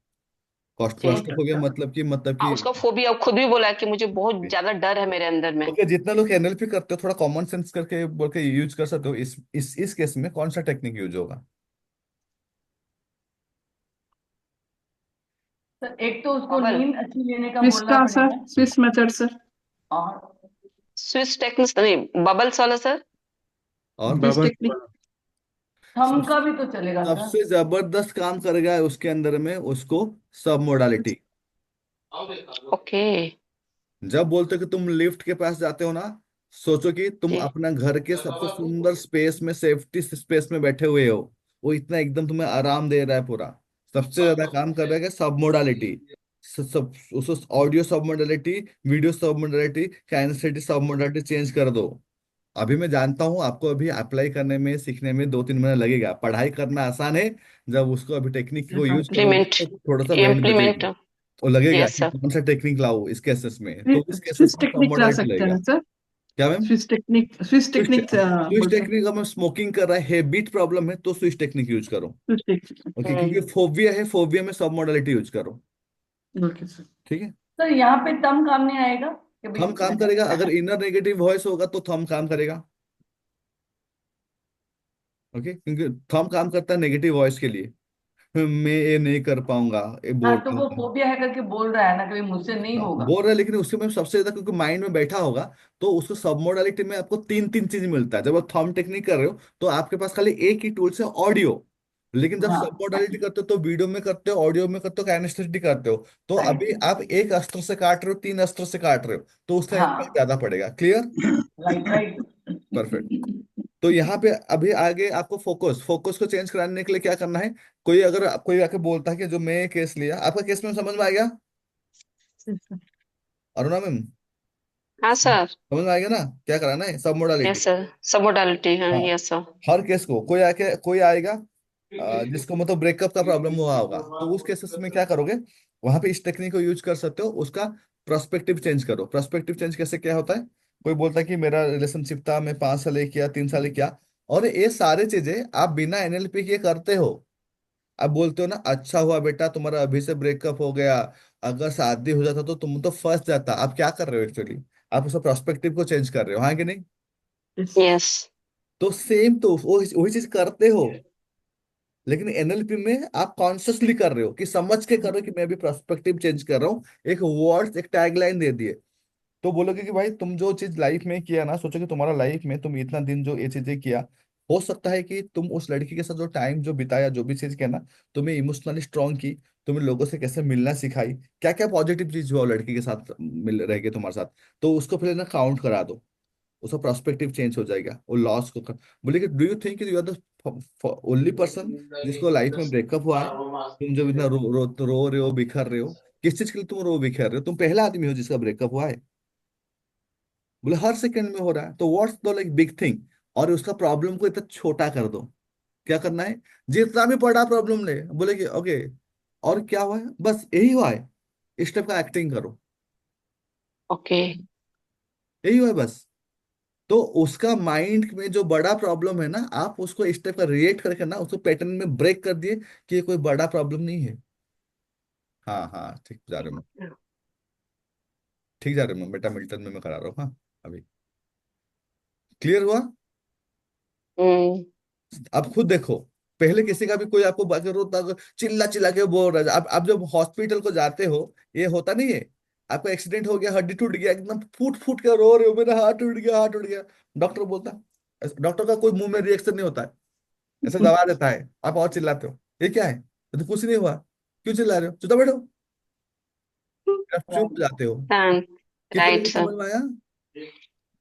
क्लॉस्ट्रोफोबिया मतलब कि हाँ उसका फोबिया खुद भी बोला है कि मुझे बहुत ज्यादा डर है मेरे अंदर में। ओके। जितना लोग एनएलपी करते हो थोड़ा कॉमन सेंस करके बोल के यूज कर सकते हो। इस केस में कौन सा टेक्निक यूज होगा? सर एक तो उसको बबल। नींद अच्छी लेने का स्विस बोलना का सर, पड़ेगा। Swiss method sir. और स्विच टेक्निक्स नहीं, बबल्स वाला सर। और किस टेक्निक? थम सब का भी तो चलेगा सर। सबसे जबरदस्त काम करेगा उसके अंदर में उसको सब मोडालिटी। ओके। जब बोलते हो कि तुम लिफ्ट के पास जाते हो ना, सोचो कि तुम जी। अपना घर के सबसे सुंदर स्पेस में, सेफ्टी स्पेस में बैठे हुए हो, वो इतना एकदम तुम्हें आराम दे रहा है पूरा। सबसे ज्यादा काम कर रहा है सब मोडालिटी, सब उस ऑडियो सब मोडालिटी, वीडियो सब मोडालिटी, काइनेस्थेटिक सब मोडालिटी चेंज कर दो। अभी मैं जानता हूँ आपको अभी अप्लाई करने में सीखने में 2-3 महीना लगेगा। पढ़ाई करना आसान है, जब उसको अभी टेक्निक को यूज करोगे इम्प्लीमेंट, तो थोड़ा सा बैंड इम्प्लीमेंट। बजेगी। वो लगेगा यस कि सर। कौन सा टेक्निक लाओ इस केसेस में, तो इस केसेस स्विस में सब टेक्निक ला मॉडलिटी सकते हैं लगेगा। सर। क्या ma'am? Swiss switch technique switch बोल सकते टेक्निक, अगर स्मोकिंग कर रहा है, हैबिट प्रॉब्लम है, तो स्विच टेक्निक यूज करो। Swiss technique. ओके, क्योंकि फोबिया है, फोबिया में सब मॉडलिटी यूज करो। Okay sir. ठीक है। सर यहाँ पे तम काम नहीं आएगा कि थम भाई। काम करेगा, अगर इनर नेगेटिव वॉइस होगा तो थम काम करेगा। ओके, क्योंकि थम काम करता है नेगेटिव वॉइस के लिए। मैं ये नहीं कर पाऊंगा, ये हाँ बोल तो रहा वो था। फोबिया है करके बोल रहा है ना कि भाई मुझसे नहीं होगा। बोल रहा है, लेकिन उसके में सबसे ज्यादा क्योंकि माइंड में बैठा होगा, तो उसको सब मोडालिटी में आपको तीन तीन चीज मिलता है। जब आप थंब टेक्निक कर रहे हो तो आपके पास खाली एक ही टूल से ऑडियो, लेकिन जब सब हाँ मोडालिटी करते हो तो वीडियो में करते हो, ऑडियो में करते हो, काइनेस्थेटिक करते हो। तो अभी राइट। आप एक अस्त्र से काट रहे हो, तीन अस्त्र से काट रहे हो, तो उसका इम्पैक्ट हाँ ज्यादा पड़ेगा। क्लियर? Right right. परफेक्ट। तो यहाँ पे अभी आगे आपको फोकस फोकस को चेंज कराने के लिए क्या करना है? कोई अगर कोई आके बोलता है कि जो मैं केस लिया, आपका केस में समझ में आ गया अरुणा मैम? हाँ सर। समझ में आ गया ना क्या कराना है? सब मोडालिटी। यस सर, सब मोडालिटी है। हाँ, यस सर। हर केस को कोई आके कोई आएगा जिसको मतलब ब्रेकअप का प्रॉब्लम हुआ होगा, तो उस केसेस में क्या करोगे? वहां पे इस टेक्निक को यूज कर सकते हो, उसका पर्सपेक्टिव चेंज करो। पर्सपेक्टिव चेंज कैसे क्या होता है? कोई बोलता है कि मेरा रिलेशनशिप था, मैं 5 साल ये किया, 3 साल ये किया, और ये सारे चीजें आप बिना एनएलपी के करते हो। आप बोलते हो ना, अच्छा हुआ बेटा तुम्हारा अभी से ब्रेकअप हो गया, अगर शादी हो जाता तो तुम तो फंस जाता। आप क्या कर रहे हो एक्चुअली? आप उसका पर्सपेक्टिव को चेंज कर रहे हो, हाँ कि नहीं? यस। तो सेम तो वही वही चीज करते हो, लेकिन एनएलपी में आप कॉन्शियसली कर रहे हो, कि समझ के कर रहे हो कि मैं अभी पर्सपेक्टिव चेंज कर रहा हूँ। एक वर्ड, एक टैगलाइन दे दिए, तो बोलोगे कि भाई तुम जो चीज लाइफ में किया ना, सोचो कि तुम्हारा लाइफ में तुम इतना दिन जो ये चीजें किया, हो सकता है कि तुम उस लड़की के साथ जो टाइम जो बिताया, जो भी चीज किया ना, तुम्हें इमोशनली स्ट्रांग की, तुम्हें लोगों से कैसे मिलना सिखाई, क्या क्या पॉजिटिव चीज हुआ वो लड़की के साथ मिल रह के तुम्हारे साथ, तो उसको पहले ना काउंट करा दो। उसका पर्सपेक्टिव चेंज हो जाएगा, वो लॉस को बोले कि do you think you are the only person जिसको लाइफ में ब्रेकअप हुआ है? तुम जब इतना रो रहे हो, बिखर रहे हो, किस चीज के लिए तुम रो बिखर रहे हो? तुम पहला आदमी हो जिसका ब्रेकअप हुआ है। बोले हर सेकंड में हो रहा है, तो what's the like big thing? और उसका प्रॉब्लम को इतना छोटा कर दो। क्या करना है? जितना भी बड़ा प्रॉब्लम ले, बोले कि ओके, और क्या हुआ है, बस यही हुआ है, इस टाइप का एक्टिंग करो, ओके। यही हुआ है बस। तो उसका माइंड में जो बड़ा प्रॉब्लम है ना, आप उसको इस टाइप का रिएक्ट करके ना उसको पैटर्न में ब्रेक कर दिए कि ये कोई बड़ा प्रॉब्लम नहीं है। हाँ हाँ, ठीक जा रहे हो मैं, ठीक जा रहे हो मैं, बेटा मिल्टन में मैं करा रहा हूँ। हाँ, अभी क्लियर हुआ? हम्म। अब खुद देखो, पहले किसी का भी कोई आपको अगर रोता, अगर चिल्ला चिल्ला के बोल रहा है, आप जब हॉस्पिटल को जाते हो, ये होता नहीं है? आपका एक्सीडेंट हो गया, हड्डी टूट गया, एकदम फूट फूट के रो रहे हो, मेरा हाथ टूट गया, हाथ टूट गया। डॉक्टर बोलता है, डॉक्टर का कोई मुंह में रिएक्शन नहीं होता है, ऐसे दबा देता है, आप और चिल्लाते हो, ये क्या है? तो कुछ नहीं हुआ, क्यों चिल्ला रहे हो, चुप बैठो। आप चुप हो जाते हो। कितने राइट लोग सर। समझ में आया?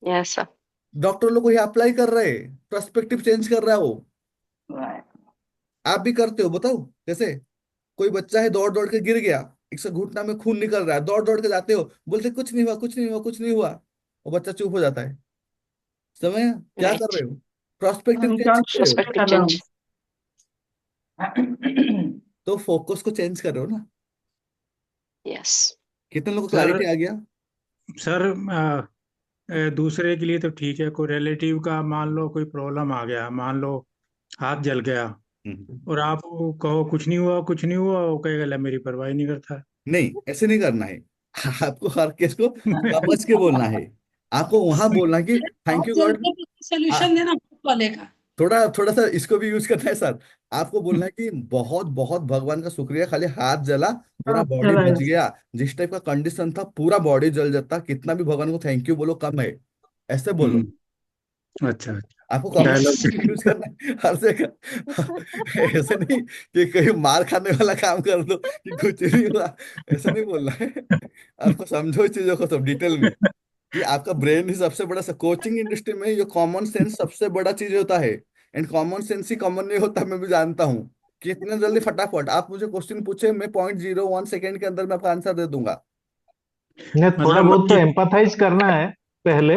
Yes sir. डॉक्टर लोग को ये अप्लाई कर रहे हैं, पर्सपेक्टिव चेंज कर रहा है वो। आप भी करते हो, बताओ कैसे? कोई बच्चा है, दौड़ दौड़ के गिर गया, एक से घुटना में खून निकल रहा है, दौड़ दौड़ के जाते हो, बोलते कुछ नहीं हुआ, कुछ नहीं हुआ, कुछ नहीं हुआ, वो बच्चा चुप हो जाता है। समय क्या कर राइट। रहे हो? पर्सपेक्टिव चेंज कर अनकॉन्शियस रहे हो। में पर्सपेक्टिव कर रहा चेंज। हूँ। तो फोकस को चेंज कर रहे हो ना। यस। कितने लोगों को सर क्लैरिटी आ गया? सर दूसरे के लिए तो ठीक है, कोई रिलेटिव का मान लो कोई प्रॉब्लम आ गया, मान लो हाथ जल गया, हम्म। और आप वो कहो कुछ नहीं हुआ, कुछ नहीं हुआ, वो कहेगा ले मेरी परवाह ही नहीं करता नहीं, ऐसे नहीं करना है। आपको हर केस को समझ के बोलना है। आपको वहां बोलना है कि थैंक हाथ यू गॉड। जलते तो सोल्यूशन देना हाथ वाले का। थोड़ा थोड़ा सा इसको भी यूज करना है सर। आपको बोलना है कि बहुत बहुत भगवान का शुक्रिया, खाली हाथ जला, पूरा हाथ बॉडी चला बच है। गया। जिस टाइप का कंडीशन था पूरा बॉडी जल जाता, कितना भी भगवान को थैंक यू बोलो कम है। ऐसे बोलो। हम्म। अच्छा अच्छा। आपको कॉमन डायलॉग। सेंस यूज करना है हर जगह। ऐसे नहीं कि कहीं मार खाने वाला काम कर दो कि कुछ नहीं हुआ, ऐसा नहीं बोलना है। आपको समझो इस चीजों को सब डिटेल में, कि आपका ब्रेन ही सबसे बड़ा, कोचिंग इंडस्ट्री में ये कॉमन सेंस सबसे बड़ा चीज होता है। And common sense he common नहीं होता, मैं भी जानता हूँ। कि इतना जल्दी फटाफट आप मुझे क्वेश्चन पूछे, मैं 0.01 सेकेंड के अंदर मैं आपका आंसर दे दूंगा। नहीं, थोड़ा मतलब बहुत तो एम्पथाइज करना है पहले।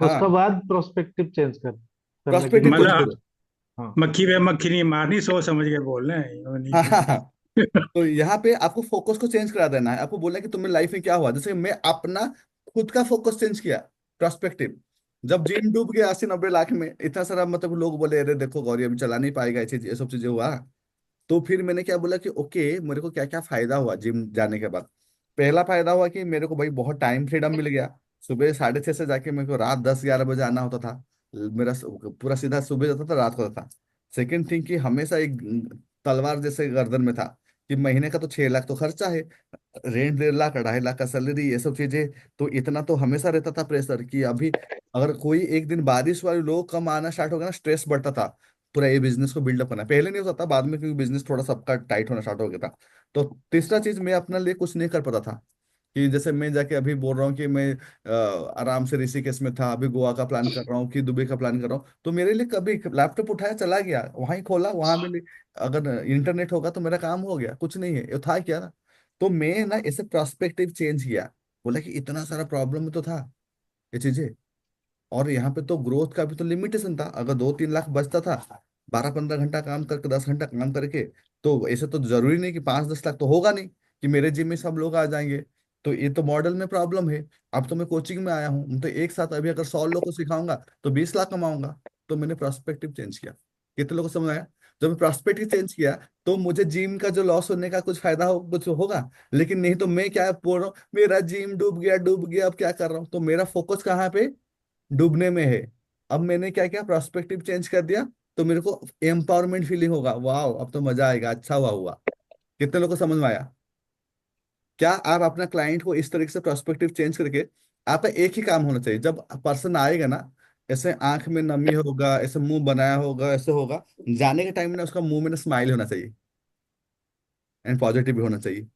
हाँ, उसके बाद प्रोस्पेक्टिव चेंज करने के प्रोस्पेक्टिव लिए चेंज मतलब करो। हाँ मक्खी पे मक्खी नहीं मारनी, सोच समझ के बोलना है, वो नहीं हाँ हाँ हाँ। कि तो यहाँ पे आपको फोकस को चेंज करा देना है। आपको बोलना है कि तुम्हें लाइफ में क्या हुआ, जैसे मैं अपना खुद का फोकस चेंज किया, पर्सपेक्टिव। जब जिम डूब गया 80-90 लाख में, इतना सारा मतलब लोग बोले अरे देखो गौरी अभी चला नहीं पाएगा, ऐसी ये सब चीजें हुआ। तो फिर मैंने क्या बोला कि ओके मेरे को क्या क्या फायदा हुआ जिम जाने के बाद। पहला फायदा हुआ कि मेरे को भाई बहुत टाइम फ्रीडम मिल गया। सुबह 6:30 से जाके मेरे को रात 10-11 बजे आना होता था। मेरा पूरा सीधा सुबह जाता था, रात को आता था। सेकंड थिंग कि हमेशा एक तलवार जैसे गर्दन में था कि महीने का तो 6 लाख तो खर्चा है, रेंट 1.5 लाख 2.5 लाख का सैलरी, ये सब चीजें। तो इतना तो हमेशा रहता था प्रेशर कि अभी अगर कोई एक दिन बारिश वाले लोग कम आना स्टार्ट हो गया ना, स्ट्रेस बढ़ता था। पूरा ये बिजनेस को बिल्डअप करना पहले नहीं होता था, बाद में क्योंकि बिजनेस थोड़ा सबका टाइट होना स्टार्ट हो गया था। तो तीसरा चीज मैं अपने लिए कुछ नहीं कर पाता था। कि जैसे मैं जाके अभी बोल रहा हूँ कि मैं आराम से ऋषिकेश में था, अभी गोवा का प्लान कर रहा हूँ कि दुबई का प्लान कर रहा हूँ, तो मेरे लिए कभी लैपटॉप उठाया चला गया, वहां ही खोला, वहां में अगर इंटरनेट होगा तो मेरा काम हो गया, कुछ नहीं है, ये था क्या ना। तो मैं ना ऐसे पर्सपेक्टिव चेंज किया, बोला कि इतना सारा प्रॉब्लम तो था ये चीजें। और यहाँ पे तो ग्रोथ का भी तो लिमिटेशन था। अगर 2-3 लाख बचता था 12-15 घंटा काम करके, 10 घंटा काम करके, तो ऐसे तो जरूरी नहीं कि 5-10 लाख तो होगा नहीं कि मेरे जिम में सब लोग आ जाएंगे। तो ये तो मॉडल में प्रॉब्लम है। अब तो मैं कोचिंग में आया हूँ, तो एक साथ अभी अगर 100 लोग को सिखाऊंगा तो 20 लाख कमाऊंगा। तो मैंने प्रोस्पेक्टिव चेंज किया। कितने लोगों को समझ आया? जब मैं प्रोस्पेक्टिव चेंज किया तो मुझे जिम का जो लॉस होने का कुछ फायदा हो, कुछ होगा। लेकिन नहीं तो मैं क्या बोल रहा हूँ, मेरा जिम डूब गया डूब गया, अब क्या कर रहा हूँ? तो मेरा फोकस कहाँ पे? डूबने में है। अब मैंने क्या किया, पर्सपेक्टिव चेंज कर दिया। तो मेरे को एम्पावरमेंट फीलिंग होगा, वाह अब तो मजा आएगा, अच्छा हुआ। कितने लोगों को समझ में आया? क्या आप अपना क्लाइंट को इस तरीके से पर्सपेक्टिव चेंज करके, आपका एक ही काम होना चाहिए जब पर्सन आएगा ना, ऐसे आंख में नमी होगा, ऐसे मुंह बनाया होगा, ऐसे होगा, जाने के टाइम में ना उसका मुंह में ना स्माइल होना चाहिए एंड पॉजिटिव भी होना चाहिए।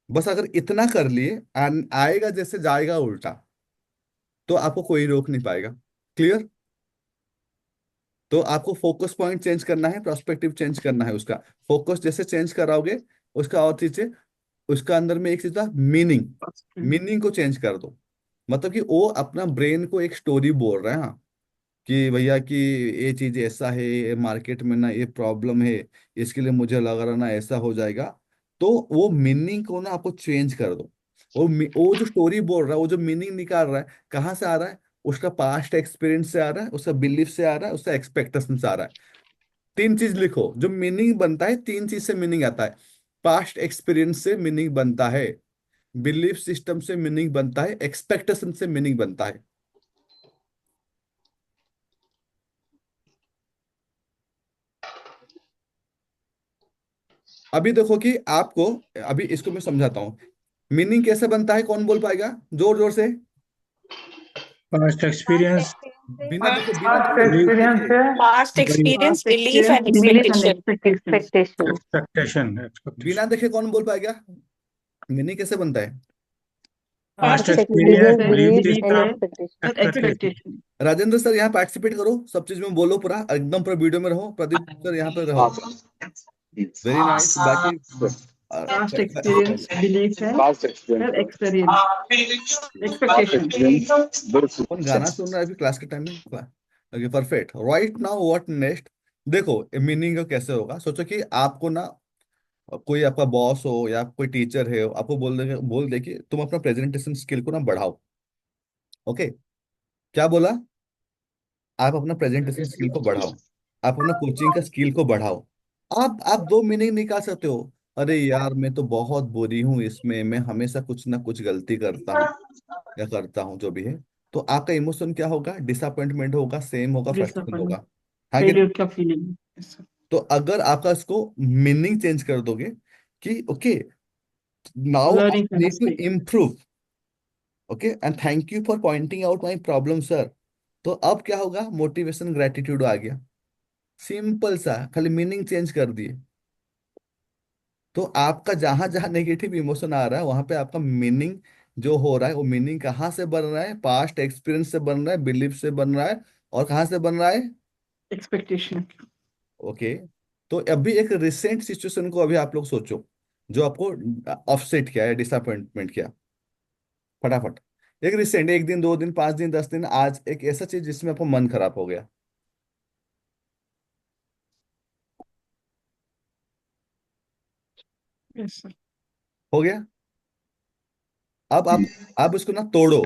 बस अगर इतना कर लिए, आएगा जैसे जाएगा उल्टा, तो आपको कोई रोक नहीं पाएगा। क्लियर? तो आपको फोकस पॉइंट चेंज करना है, पर्सपेक्टिव चेंज करना है उसका। फोकस जैसे चेंज कराओगे, उसका और चीज है, उसका अंदर में एक चीज था, मीनिंग। मीनिंग को चेंज कर दो। मतलब कि वो अपना ब्रेन को एक स्टोरी बोल रहा है, हाँ, कि भैया कि ये चीज ऐसा है, मार्केट में ना ये प्रॉब्लम है, इसके लिए मुझे लग रहा ना ऐसा हो जाएगा। तो वो मीनिंग को ना आपको चेंज कर दो। वो जो स्टोरी बोल रहा है, वो जो मीनिंग निकाल रहा है, कहाँ से आ रहा है? उसका पास्ट एक्सपीरियंस से आ रहा है, उसका बिलीफ से आ रहा है, उसका एक्सपेक्टेशन से आ रहा है। तीन चीज लिखो, जो मीनिंग बनता है, तीन चीज से मीनिंग आता है। पास्ट एक्सपीरियंस से मीनिंग बनता है, बिलीफ सिस्टम से मीनिंग बनता है, एक्सपेक्टेशन से मीनिंग बनता है। अभी देखो कि आपको, अभी इसको मैं समझाता हूँ, मीनिंग कैसे बनता है, कौन बोल पाएगा जोर जोर से? पास्ट पास्ट एक्सपीरियंस, एक्सपीरियंस से बिना पास्ट देखे, एक्सपीरियंस देखिए, है, Past experience, Past belief, and experience, belief and expectation. Expectation. Expectation बिना एक्सपेक्टेशन। देखे कौन बोल पाएगा? मीनिंग कैसे बनता है? Past past past experience experience, है, बिलीफ experience बिलीफ सिस्टम, है, है, और एक्सपेक्टेशन। expectation. राजेंद्र सर यहाँ पार्टिसिपेट करो, सब चीज में बोलो, पूरा एकदम पूरा वीडियो में रहो। प्रदीप सर यहाँ पे रहो। Very nice. बाकी Past experience, belief है, Past और experience. experience, Past expectation. experience. Very good. कौन गाना सुन रहा है अभी क्लास के टाइम में? Okay, perfect. Right now what next? देखो मीनिंग कैसे होगा, सोचो कि आपको ना कोई आपका बॉस हो या कोई टीचर है, आपको बोल दे कि तुम अपना प्रेजेंटेशन स्किल को ना बढ़ाओ। ओके, क्या बोला? आप अपना प्रेजेंटेशन स्किल को बढ़ाओ, आप अपना कोचिंग का स्किल को बढ़ाओ। आप दो मीनिंग निकाल सकते हो। अरे यार मैं तो बहुत बुरी हूँ इसमें, मैं हमेशा कुछ ना कुछ गलती करता हूँ या करता हूँ, जो भी है। तो आपका इमोशन क्या होगा? डिसअपॉइंटमेंट होगा, सेम होगा, फ्रस्ट्रेशन Disappointment, होगा। हाँ कि नहीं? failure का feeling. तो अगर आपका इसको मीनिंग चेंज कर दोगे कि okay now I Learning from need to mistakes. Improve, okay and thank you for pointing out my problem sir. तो अब क्या होगा? मोटिवेशन, ग्रेटिट्यूड आ गया। सिंपल सा, खाली मीनिंग चेंज कर दिए। तो आपका जहां जहां नेगेटिव इमोशन आ रहा है, वहां पे आपका मीनिंग जो हो रहा है, वो मीनिंग कहाँ से बन रहा है? पास्ट एक्सपीरियंस से बन रहा है, बिलीफ से बन रहा है, और कहाँ से बन रहा है? Expectation. ओके। तो अभी एक रिसेंट सिचुएशन को अभी आप लोग सोचो, जो आपको ऑफसेट किया है, डिसअपॉइंटमेंट किया, फटाफट। एक रिसेंट, 1 दिन 2 दिन 5 दिन 10 दिन, आज एक ऐसा चीज जिसमें आपको मन खराब हो गया। Yes, sir. हो गया। अब आप उसको ना तोड़ो।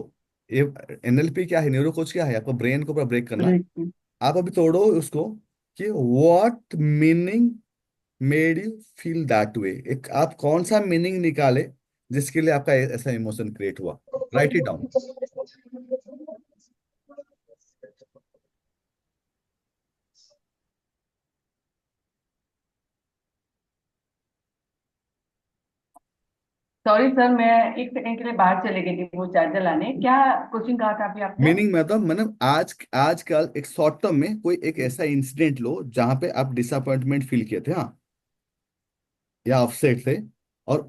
ये एनएलपी क्या है, न्यूरो कोच क्या है, आपको ब्रेन को पूरा ब्रेक करना है। Break. आप अभी तोड़ो उसको कि what meaning made you feel that way. एक आप कौन सा मीनिंग निकाले जिसके लिए आपका ऐसा इमोशन क्रिएट हुआ। Right it down. Sorry sir, मैं 1 सेकंड के लिए बाहर चले गई थी वो चार्जर लाने। क्या क्वेश्चन कहा था अभी आपने? मीनिंग मतलब मैंने आजकल एक शॉर्ट टर्म में कोई एक ऐसा इंसिडेंट लो जहां पे आप डिसअपॉइंटमेंट फील किए थे, हाँ, या अपसेट थे, और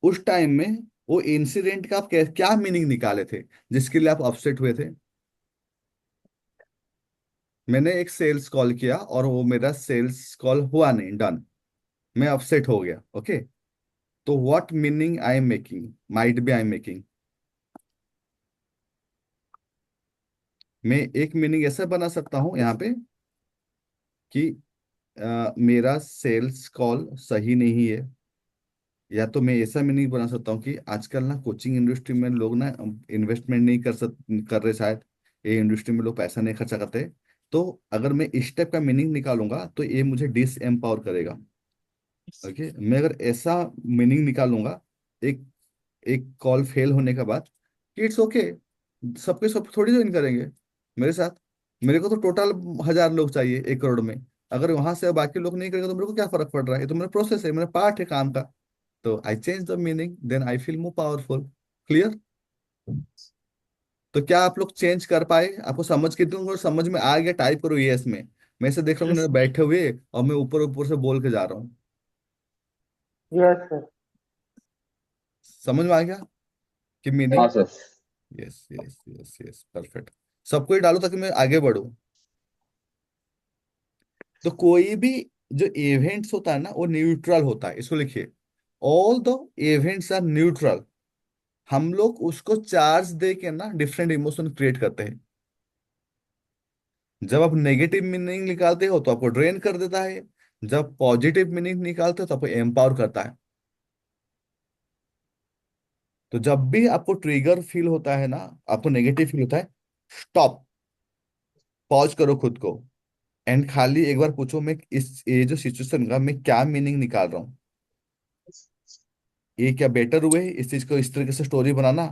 उस टाइम में वो इंसिडेंट का आप क्या मीनिंग निकाले थे जिसके लिए आप अपसेट हुए थे। मैंने एक सेल्स कॉल किया और वो मेरा सेल्स कॉल हुआ नहीं, डन, मैं अपसेट हो गया। ओके, तो what meaning I am making, might be I am making, मैं एक मीनिंग ऐसा बना सकता हूं यहाँ पे कि मेरा सेल्स कॉल सही नहीं है। या तो मैं ऐसा मीनिंग बना सकता हूँ कि आजकल ना कोचिंग इंडस्ट्री में लोग ना इन्वेस्टमेंट नहीं कर रहे शायद, ये इंडस्ट्री में लोग पैसा नहीं खर्चा करते। तो अगर मैं इस टाइप का मीनिंग निकालूंगा तो ये मुझे डिस एम्पावर करेगा। ओके, मैं अगर ऐसा मीनिंग निकालूंगा एक एक कॉल फेल होने के बाद, कि इट्स ओके, सबके सब थोड़ी ज्वाइन करेंगे मेरे साथ, मेरे को तो टोटल 1,000 लोग चाहिए 1 करोड़ में। अगर वहां से बाकी लोग नहीं करेंगे तो मेरे को क्या फर्क पड़ रहा है, ये तो मेरा प्रोसेस है, मेरा पार्ट है काम का। तो I change the meaning, then I feel more powerful. Clear? तो क्या आप लोग चेंज कर पाए? आपको समझ के दूंगा और समझ में आ गया, टाइप करो यस में। मैं ऐसे देख रहा हूँ Yes. बैठे हुए और मैं ऊपर ऊपर से बोल के जा रहा हूँ। Yes, sir. समझ में आ गया कि मीनिंग? हाँ sir. Yes yes yes yes, perfect. सबको ही डालो ताकि मैं आगे बढ़ूं। तो कोई भी जो इवेंट्स होता है ना वो न्यूट्रल होता है, इसको लिखिए। All the events are neutral. हम लोग उसको चार्ज दे के ना डिफरेंट इमोशन क्रिएट करते हैं। जब आप नेगेटिव मीनिंग निकालते हो तो आपको ड्रेन कर देता है, जब पॉजिटिव मीनिंग निकालते हो तो आपको एम्पावर करता है। तो जब भी आपको ट्रिगर फील होता है ना, आपको नेगेटिव फील होता है, स्टॉप, पॉज करो खुद को, एंड खाली एक बार पूछो मैं इस ये जो सिचुएशन का मैं क्या मीनिंग निकाल रहा हूँ। ये क्या बेटर हुए इस चीज को इस तरीके से स्टोरी बनाना,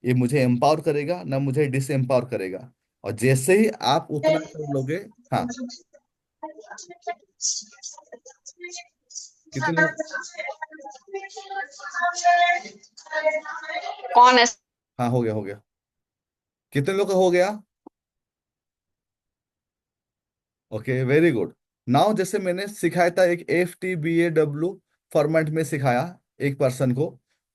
ये मुझे एम्पावर करेगा ना मुझे डिस एम्पावर करेगा। और जैसे ही आप उतना कर लोगे, हाँ, कितने लोग, कौन है? हाँ हो गया हो गया, कितने लोग का हो गया? Okay, very good. नाउ जैसे मैंने सिखाया था एक FTBAW फॉर्मेट में सिखाया एक पर्सन को।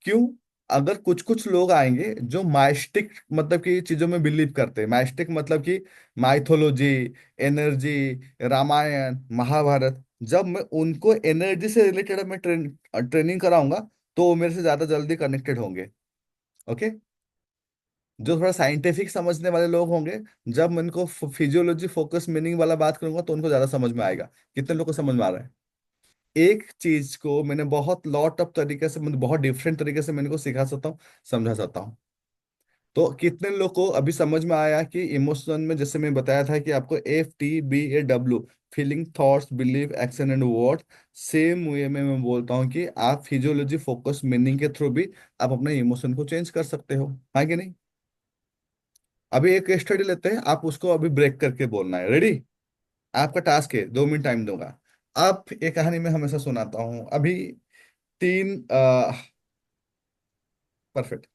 क्यों? अगर कुछ कुछ लोग आएंगे जो माइस्टिक मतलब की चीजों में बिलीव करते हैं, माइस्टिक मतलब कि माइथोलॉजी, एनर्जी, रामायण, महाभारत, जब मैं उनको एनर्जी से रिलेटेड मैं ट्रेनिंग कराऊंगा तो वो मेरे से ज्यादा जल्दी कनेक्टेड होंगे। ओके, जो थोड़ा साइंटिफिक समझने वाले लोग होंगे, जब मैं उनको फिजियोलॉजी फोकस मीनिंग वाला बात करूंगा तो उनको ज्यादा समझ में आएगा। कितने लोग को समझ में आ रहा है? एक चीज को मैंने बहुत लॉट ऑफ तरीके से, मतलब बहुत डिफरेंट तरीके से मैंने को सिखा सकता हूँ, समझा सकता हूँ। तो कितने लोग को अभी समझ में आया कि इमोशन में जैसे मैं बताया था कि आपको FTBAW, feeling, thoughts, believe, action and word, same way में मैं बोलता हूँ कि आप फिजियोलॉजी फोकस मीनिंग के थ्रू भी आप अपने इमोशन को चेंज कर सकते हो, हाँ कि नहीं? अभी एक स्टडी लेते हैं, आप उसको अभी ब्रेक करके बोलना है। रेडी? आपका टास्क है, 2 मिनट टाइम दूंगा। आप एक कहानी में हमेशा सुनाता हूं अभी। तीन परफेक्ट,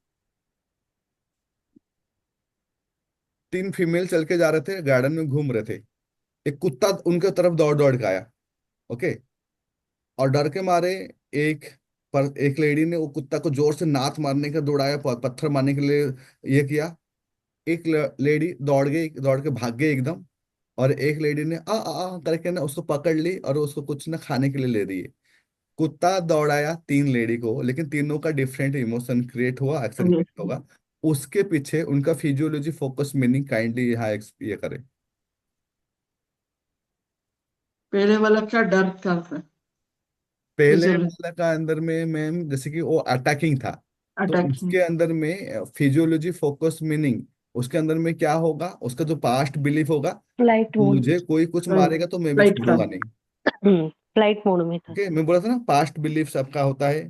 3 फीमेल चल के जा रहे थे, गार्डन में घूम रहे थे। एक कुत्ता उनके तरफ दौड़ दौड़ के आया। ओके, और डर के मारे एक पर एक लेडी ने वो कुत्ता को जोर से नाथ मारने का दौड़ाया, पत्थर मारने के लिए ये किया। एक लेडी दौड़ गई, दौड़ के भाग गई एकदम। और एक लेडी ने आ करके ना उसको पकड़ ली और उसको कुछ ना खाने के लिए ले रही है। कुत्ता दौड़ाया 3 लेडी को, लेकिन तीनों का डिफरेंट इमोशन क्रिएट हुआ, एक्शन क्रिएट होगा। उसके पीछे उनका फिजियोलॉजी फोकस मीनिंग काइंडली यहाँ ये करे। पहले वाला क्या डर था सर? पहले फिजियोलॉजी वाला का अंदर में मैम जैसे कि वो अटैकिंग था, तो अटैकिंग। उसके अंदर में फिजियोलॉजी फोकस मीनिंग, उसके अंदर में क्या होगा, उसका जो पास्ट बिलीफ होगा, फ्लाइट मोड मुझे कोई कुछ राइट, मारेगा तो मैं भी राइट था। छोड़ूंगा नहीं। फ्लाइट मोड में था। ओके, मैं बोला था ना पास्ट बिलीफ सबका होता है,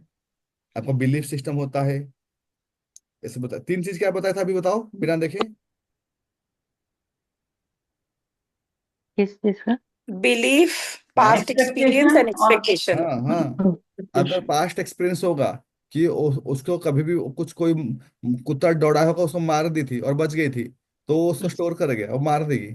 आपका बिलीफ सिस्टम होता है। ऐसे बता, तीन चीज क्या बताया था अभी बताओ बिना देखे। किस चीज का? Belief, past experience expectation and और एक्सपेक्टेशन। हाँ हाँ, अगर पास्ट एक्सपीरियंस होगा कि उसको कभी भी कुछ कोई कुत्ता दौड़ा होगा, उसको मार दी थी और बच गई थी, तो वो उसको स्टोर करेगा और मार देगी।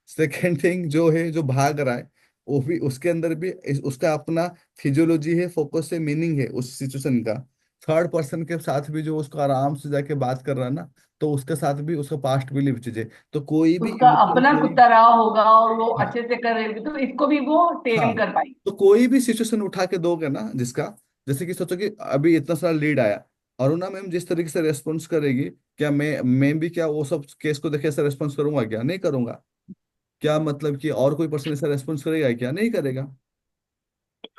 सेकेंड थिंग जो है, जो भाग रहा है, वो भी उसके अंदर भी उसका अपना फिजियोलॉजी है, फोकस है, मीनिंग है उस सिचुएशन का। थर्ड पर्सन के साथ भी जो उसको आराम से जाके बात कर रहा है ना, तो उसके साथ भी उसका पास्ट बिलीव चीज है। तो कोई भी उसका इमोशन, अपना कोई, कुत्ता रहा होगा और वो हाँ अच्छे से कर रही होगी तो इसको भी वो हाँ, टेम कर पाई। तो कोई भी सिचुएशन उठा के दोगे ना जिसका, जैसे कि सोचो कि अभी इतना सारा लीड आया, अरुणा मैम जिस तरीके से रेस्पॉन्स करेगी, क्या मैं भी क्या वो सब केस को देखे ऐसा रेस्पॉन्स करूंगा? क्या नहीं करूंगा? क्या मतलब कि और कोई पर्सन ऐसा रेस्पॉन्स करेगा क्या? नहीं करेगा।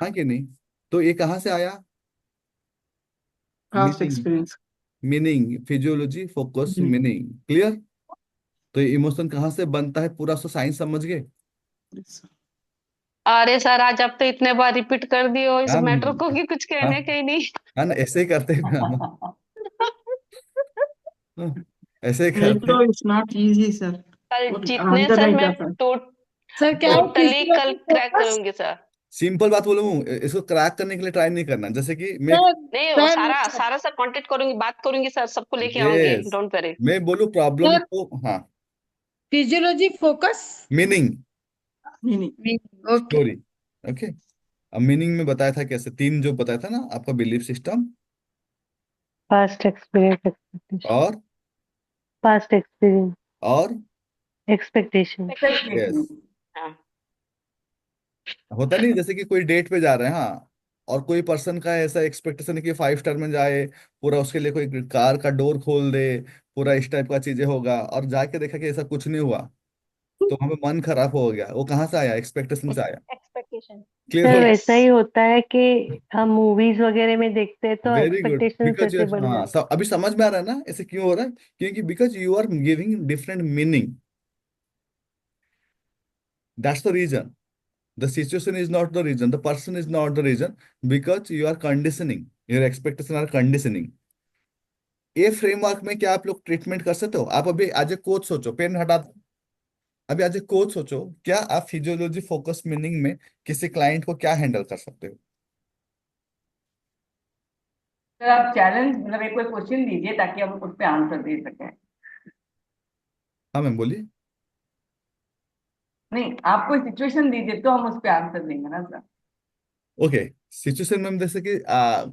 हाँ कि नहीं? तो ये कहाँ से आया? Past meaning, experience. Meaning physiology focus meaning, clear? तो इमोशन कहाँ से बनता है, पूरा साइंस समझ गए? अरे सर, आज आप तो इतने बार रिपीट कर दिए हो इस हम, मैटर को कि कुछ हाँ कहने का ही नहीं। हाँ ना, ऐसे ही करते हैं हम। हाँ, ऐसे ही नहीं करते तो इट्स नॉट इजी सर, कल वो जितने अंदर सर नहीं मैं जाता। सर क्या है टोटली कल फिजियोलॉजी क्रैक फोकस? करूंगी सर। सिंपल बात बोलूं, इसको क्रैक करने के लिए ट्राई नहीं करना। जैसे कि मैं, सर नहीं, वो सर सारा सारा सर कांटेक्ट करूंगी, बात करूंगी सर, सबको लेके आऊंगी, यस, डोंट वरी। मैं बोलूं प्रॉब्लम सर को, हाँ, फिजियोलॉजी फोकस मीनिंग, नहीं ओके। Story, okay. अब मीनिंग में बताया था कैसे, तीन जो बताया था ना, आपका belief system, past experience, expectation. और पास्ट एक्सपीरियंस, और एक्सपेक्टेशन। Yes, expectation. हाँ, होता नहीं जैसे कि कोई डेट पे जा रहे हैं, हाँ, और कोई पर्सन का ऐसा एक्सपेक्टेशन है कि 5 स्टार में जाए, पूरा उसके लिए कोई कार का डोर खोल दे, पूरा इस टाइप का चीजें होगा, और जाके देखा कि ऐसा कुछ नहीं हुआ, तो हमें मन खराब हो गया। वो कहाँ से आया? एक्सपेक्टेशन से आया। एक्सपेक्टेशन। क्लियर सर हो? वैसा ही होता है कि हम मूवीज वगैरह में देखते हैं तो very good, expectations because you, ऐसे बढ़ हाँ, जाते अभी समझ में आ रहा है ना ऐसे क्यों हो रहा है? क्योंकि because you are giving different meaning, that's the reason. The situation is not the reason, the person is not the reason, because you are conditioning, your expectation are conditioning. ये फ्रेमवर्क में क्या आप लोग ट्रीटमेंट कर सकते हो? आप अभी एज ए कोच सोचो, पेन हटा दो। अभी एज ए कोच सोचो, क्या आप फिजियोलॉजी फोकस मीनिंग में किसी क्लाइंट को क्या हैंडल कर सकते हो? सर आप चैलेंज मतलब एक कोई क्वेश्चन दीजिए ताकि हम उस पर आंसर दे सकें। हाँ मैम बोलिए। नहीं, आप कोई सिचुएशन दीजिए तो हम उस पर आंसर देंगे ना सर। ओके, सिचुएशन में जैसे कि